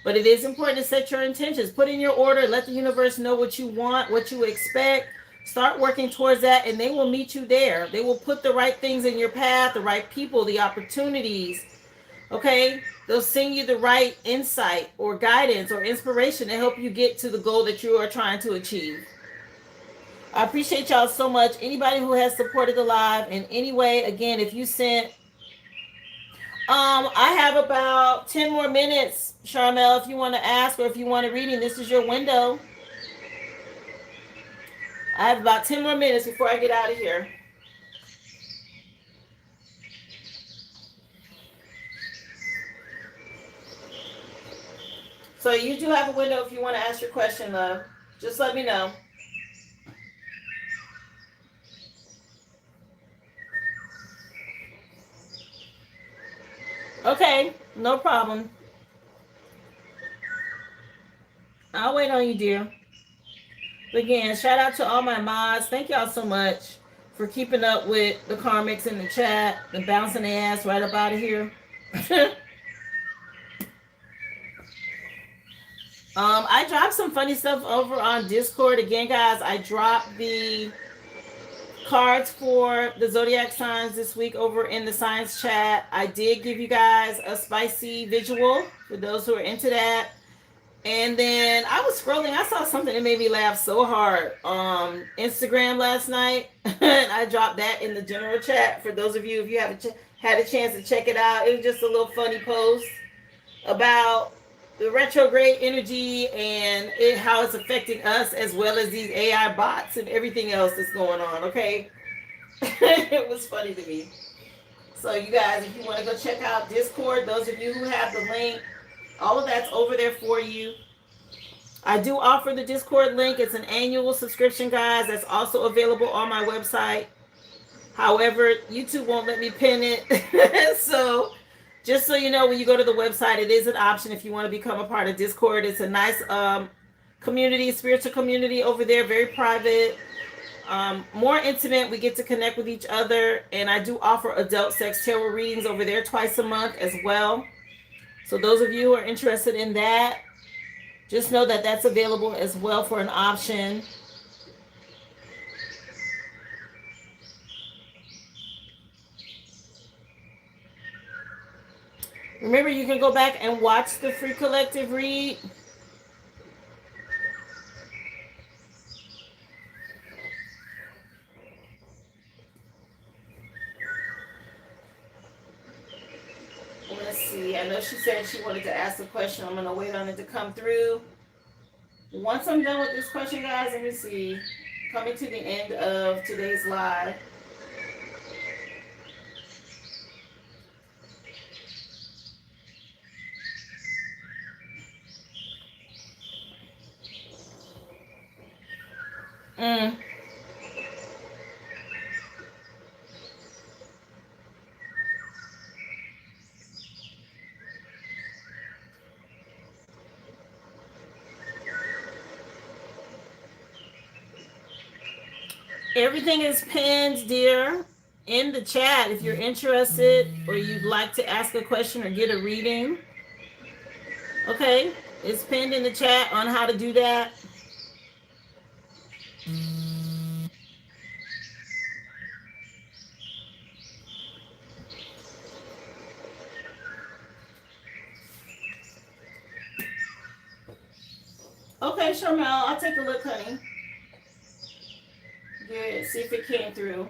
But it is important to set your intentions. Put in your order. Let the universe know what you want, what you expect. Start working towards that, and they will meet you there. They will put the right things in your path, the right people, the opportunities. Okay? They'll send you the right insight or guidance or inspiration to help you get to the goal that you are trying to achieve. I appreciate y'all so much. Anybody who has supported the live in any way, again, if you sent, I have about 10 more minutes, Charmel, if you want to ask or if you want a reading, this is your window. I have about 10 more minutes before I get out of here. So you do have a window if you want to ask your question, love. Just let me know. Okay, no problem. I'll wait on you, dear. Again, shout out to all my mods. Thank y'all so much for keeping up with the karmics in the chat and bouncing their ass right up out of here. I dropped some funny stuff over on Discord. Again, guys, I dropped the cards for the zodiac signs this week over in the science chat. I did give you guys a spicy visual for those who are into that. And then I was scrolling. I saw something that made me laugh so hard on Instagram last night. And I dropped that in the general chat for those of you, if you haven't had a chance to check it out. It was just a little funny post about the retrograde energy and how it's affecting us, as well as these AI bots and everything else that's going on, okay? It was funny to me. So you guys, if you want to go check out Discord, those of you who have the link, all of that's over there for you. I do offer the Discord link. It's an annual subscription, guys. That's also available on my website. However, YouTube won't let me pin it. So just so you know, when you go to the website, it is an option if you want to become a part of Discord. It's a nice community, spiritual community over there, very private, more intimate. We get to connect with each other. And I do offer adult sex tarot readings over there twice a month as well. So those of you who are interested in that, just know that that's available as well for an option. Remember, you can go back and watch the free collective read. Let's see. I know she said she wanted to ask a question. I'm going to wait on it to come through. Once I'm done with this question, guys, let me see. Coming to the end of today's live. Everything is pinned, dear, in the chat if you're interested or you'd like to ask a question or get a reading. Okay, it's pinned in the chat on how to do that. Okay, Sharmel, I'll take a look, honey. Good, see if it came through.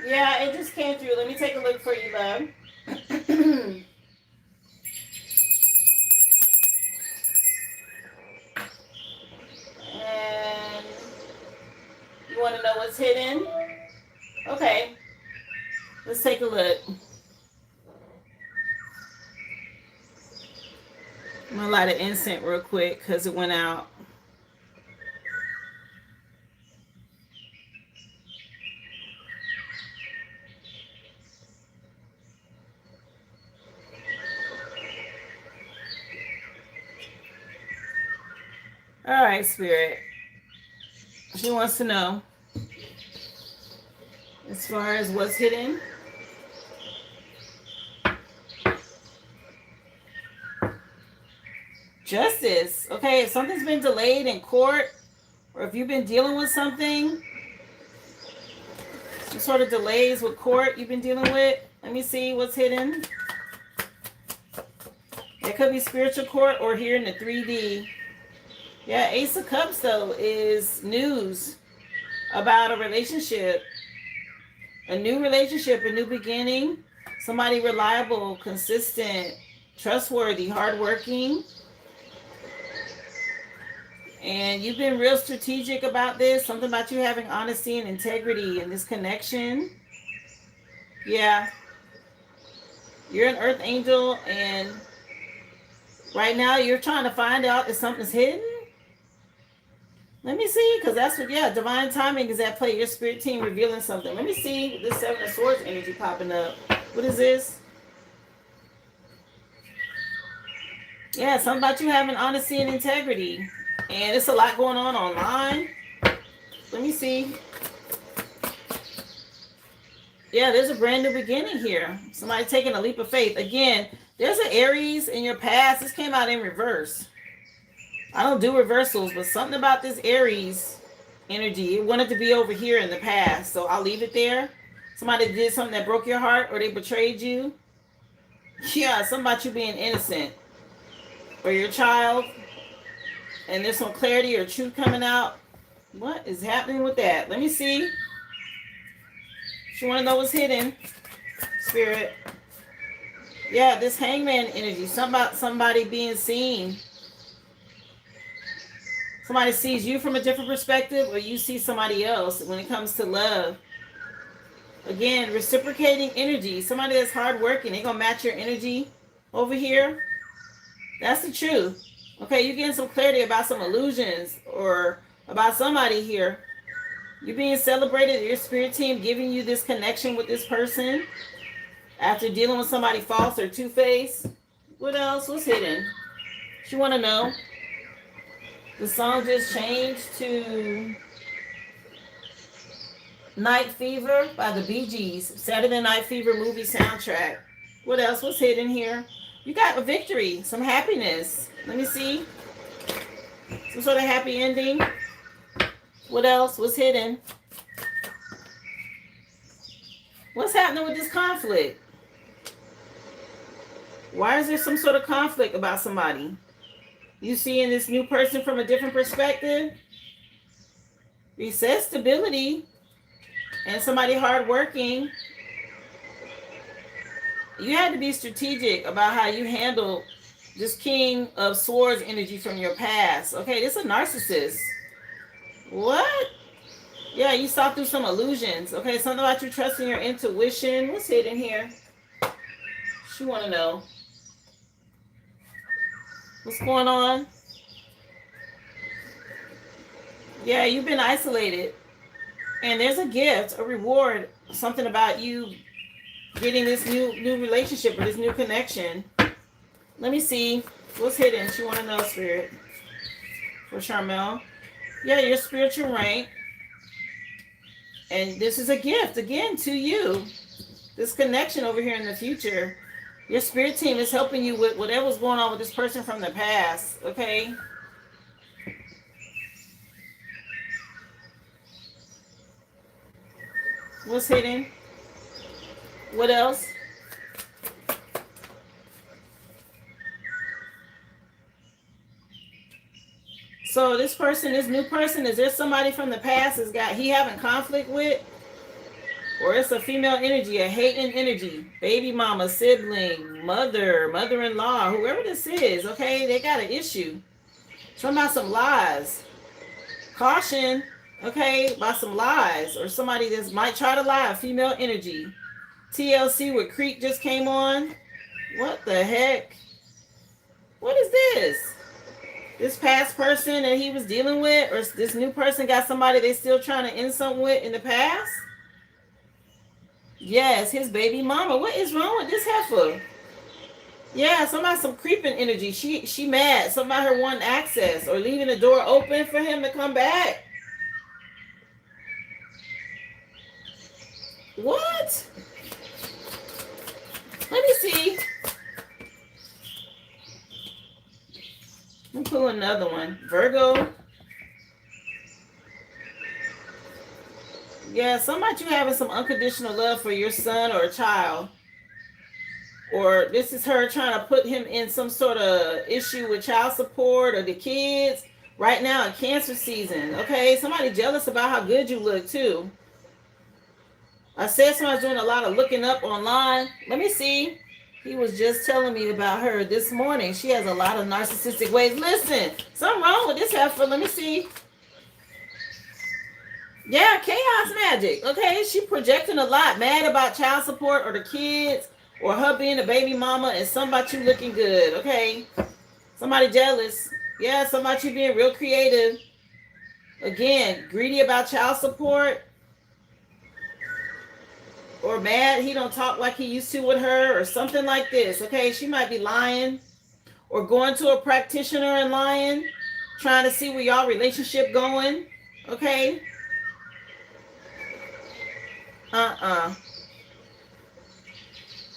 Yeah, it just came through. Let me take a look for you, love. And you want to know what's hidden? Okay. Let's take a look. I'm going to light an incense real quick because it went out. All right, Spirit. She wants to know as far as what's hidden. Justice. Okay, if something's been delayed in court, or if you've been dealing with something, some sort of delays with court you've been dealing with. Let me see what's hidden. It could be spiritual court or here in the 3D. Yeah, Ace of Cups, though, is news about a relationship. A new relationship, a new beginning. Somebody reliable, consistent, trustworthy, hardworking. And you've been real strategic about this. Something about you having honesty and integrity in this connection. Yeah. You're an earth angel, and right now you're trying to find out if something's hidden. Let me see, because that's what, yeah, divine timing is at play. Your spirit team revealing something. Let me see this Seven of Swords energy popping up. What is this? Yeah, something about you having honesty and integrity. And it's a lot going on online. Let me see. Yeah, there's a brand new beginning here. Somebody taking a leap of faith. Again, there's an Aries in your past. This came out in reverse. I don't do reversals, but something about this Aries energy, it wanted to be over here in the past. So I'll leave it there. Somebody did something that broke your heart, or they betrayed you. Yeah, something about you being innocent. Or your child. And there's some clarity or truth coming out. What is happening with that? Let me see. You want to know what's hidden, Spirit? Yeah, this Hangman energy. Something about somebody being seen. Somebody sees you from a different perspective, or you see somebody else when it comes to love. Again, reciprocating energy. Somebody that's hardworking. They're going to match your energy over here. That's the truth. Okay, you're getting some clarity about some illusions or about somebody here. You're being celebrated. Your spirit team giving you this connection with this person after dealing with somebody false or two-faced. What else was hidden? You want to know? The song just changed to Night Fever by the Bee Gees. Saturday Night Fever movie soundtrack. What else was hidden here? You got a victory, some happiness. Let me see. Some sort of happy ending. What else was hidden? What's happening with this conflict? Why is there some sort of conflict about somebody? You seeing this new person from a different perspective? He says stability and somebody hardworking. You had to be strategic about how you handle this King of Swords energy from your past. Okay, this is a narcissist. What? Yeah, you saw through some illusions. Okay, something about you trusting your intuition. What's hidden here? She want to know. What's going on? Yeah, you've been isolated. And there's a gift, a reward, something about you getting this new relationship or this new connection. Let me see. What's hidden? She want to know, Spirit. For Charmel. Yeah, your spiritual rank. And this is a gift, again, to you. This connection over here in the future. Your spirit team is helping you with whatever's going on with this person from the past, okay? What's hidden? What else? So this person, this new person, is there somebody from the past he having conflict with? Or it's a female energy, a hating energy, baby mama, sibling, mother, mother-in-law, whoever this is, okay? They got an issue. Something about some lies. Caution, okay, about some lies. Or somebody that might try to lie, a female energy. TLC with Creek just came on. What the heck? What is this? This past person that he was dealing with, or this new person got somebody they still trying to end something with in the past? Yes, his baby mama. What is wrong with this heifer? Yeah, somebody some creeping energy. She mad. Somebody her wanting access or leaving the door open for him to come back. What? Let me see. Let me pull another one. Virgo. Yeah, somebody you having some unconditional love for your son or a child. Or this is her trying to put him in some sort of issue with child support or the kids. Right now in cancer season. Okay, somebody jealous about how good you look too. I said somebody's doing a lot of looking up online. Let me see. He was just telling me about her this morning. She has a lot of narcissistic ways. Listen, something wrong with this heifer. Let me see. Yeah, chaos magic. Okay, she projecting a lot. Mad about child support or the kids or her being a baby mama and somebody you looking good. Okay, somebody jealous. Yeah, somebody you being real creative. Again, greedy about child support or mad he don't talk like he used to with her or something like this. Okay, she might be lying or going to a practitioner and lying, trying to see where y'all relationship going. Okay.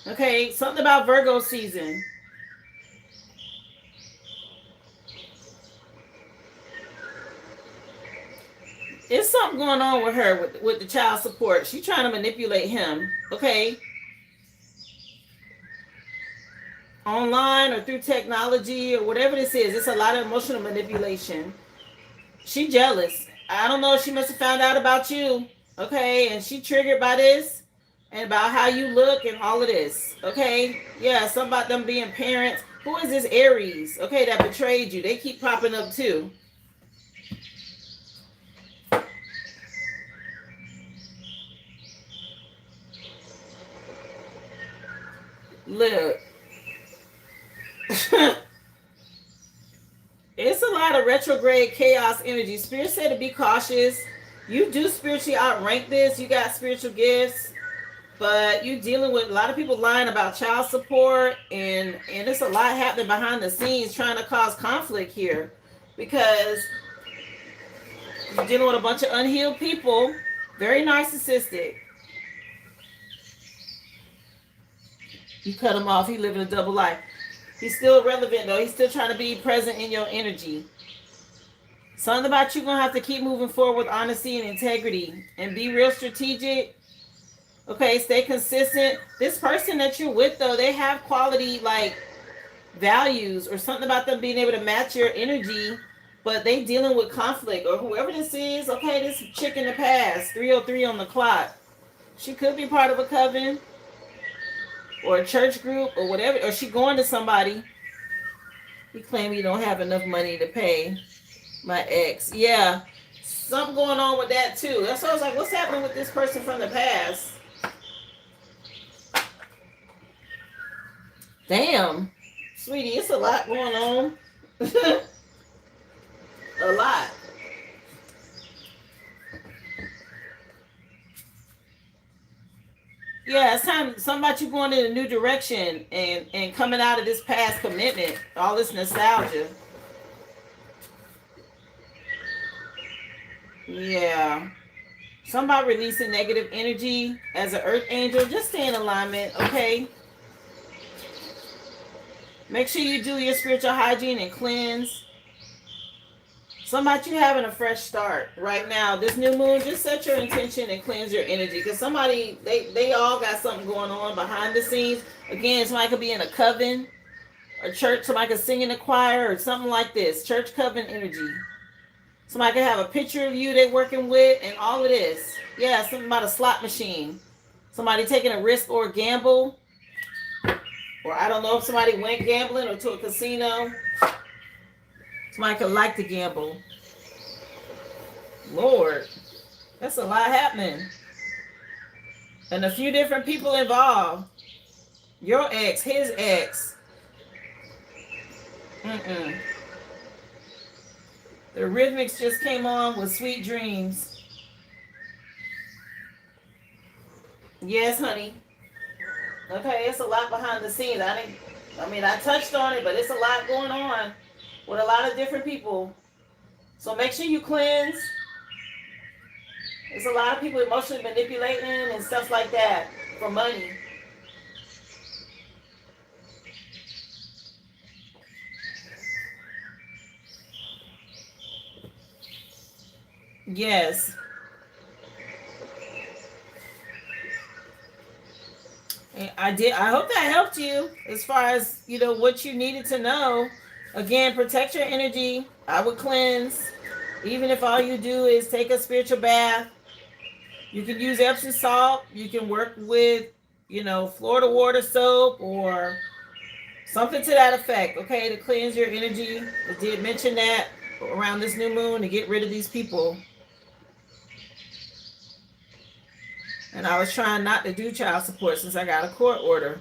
Okay, something about Virgo season. It's something going on with her with the child support. She's trying to manipulate him. Okay. Online or through technology or whatever this is. It's a lot of emotional manipulation. She jealous. I don't know. She must have found out about you. Okay. And she triggered by this and about how you look and all of this. Okay. Yeah. Something about them being parents. Who is this Aries? Okay. That betrayed you. They keep popping up too. Look. It's a lot of retrograde chaos energy. Spirit said to be cautious. You do spiritually outrank this. You got spiritual gifts, but you dealing with a lot of people lying about child support, and it's a lot happening behind the scenes trying to cause conflict here because you're dealing with a bunch of unhealed people, very narcissistic. You cut him off. He living a double life. He's still relevant though. He's still trying to be present in your energy. Something about you gonna have to keep moving forward with honesty and integrity and be real strategic. Okay, stay consistent. This person that you're with though, they have quality like values or something about them being able to match your energy, but they dealing with conflict or whoever this is. Okay, this chick in the past, 303 on the clock. She could be part of a coven or a church group or whatever, or she going to somebody. He claimed he don't have enough money to pay my ex. Yeah, something going on with that too. That's why I was like, what's happening with this person from the past? Damn, sweetie, it's a lot going on. A lot. Yeah, it's time. Something about you going in a new direction and coming out of this past commitment, all this nostalgia. Yeah. Somebody releasing negative energy as an earth angel. Just stay in alignment, okay? Make sure you do your spiritual hygiene and cleanse. Somebody you having a fresh start right now. This new moon, just set your intention and cleanse your energy. Because somebody, they all got something going on behind the scenes. Again, somebody could be in a coven or church. Somebody could sing in a choir or something like this. Church coven energy. Somebody could have a picture of you they're working with and all of this. Yeah, something about a slot machine. Somebody taking a risk or a gamble. Or I don't know if somebody went gambling or to a casino. Somebody could like to gamble. Lord, that's a lot happening. And a few different people involved. Your ex, his ex. The rhythmics just came on with Sweet Dreams. Yes, honey. Okay, it's a lot behind the scenes. I mean, I touched on it, but it's a lot going on with a lot of different people. So make sure you cleanse. There's a lot of people emotionally manipulating and stuff like that for money. Yes. I did. I hope that helped you as far as what you needed to know. Again, protect your energy. I would cleanse, even if all you do is take a spiritual bath. You can use Epsom salt. You can work with, Florida water soap or something to that effect. Okay, to cleanse your energy. I did mention that around this new moon to get rid of these people. And I was trying not to do child support since I got a court order.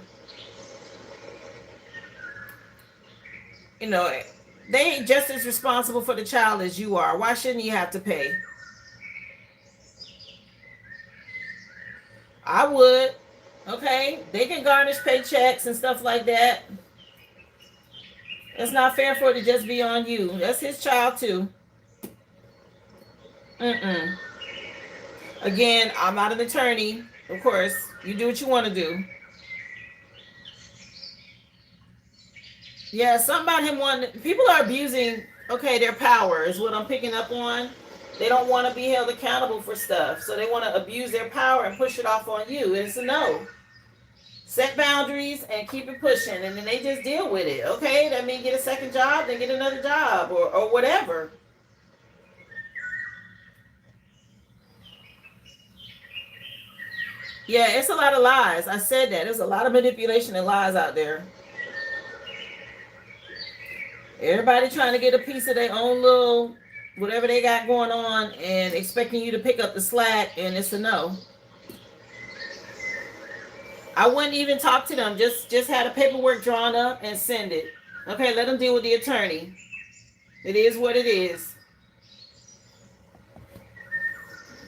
You know, they ain't just as responsible for the child as you are. Why shouldn't you have to pay? I would. Okay, they can garnish paychecks and stuff like that. It's not fair for it to just be on you. That's his child too. Mm-mm. Again, I'm not an attorney. Of course, you do what you want to do. Yeah, something about him wanting. People are abusing. Okay, their power is what I'm picking up on. They don't want to be held accountable for stuff, so they want to abuse their power and push it off on you. It's a no. Set boundaries and keep it pushing, and then they just deal with it. Okay, that means get a second job, then get another job, or whatever. Yeah, it's a lot of lies. I said that. There's a lot of manipulation and lies out there. Everybody trying to get a piece of their own little whatever they got going on and expecting you to pick up the slack, and it's a no. I wouldn't even talk to them. Just had a paperwork drawn up and send it. Okay, let them deal with the attorney. It is what it is.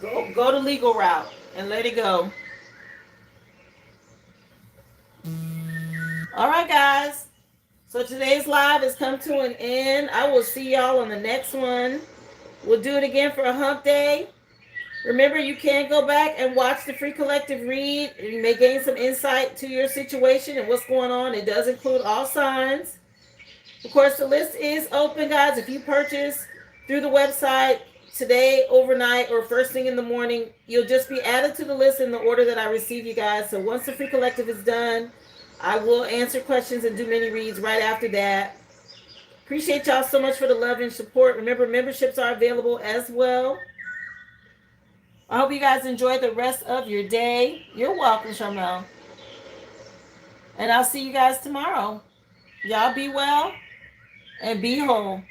Go the legal route and let it go. All right, guys. So today's live has come to an end. I will see y'all on the next one. We'll do it again for a hump day. Remember, you can go back and watch the free collective read. You may gain some insight to your situation and what's going on. It does include all signs. Of course, the list is open, guys. If you purchase through the website today, overnight, or first thing in the morning, you'll just be added to the list in the order that I receive you guys. So once the free collective is done, I will answer questions and do mini reads right after that. Appreciate y'all so much for the love and support. Remember, memberships are available as well. I hope you guys enjoy the rest of your day. You're welcome, Sharmel. And I'll see you guys tomorrow. Y'all be well and be whole.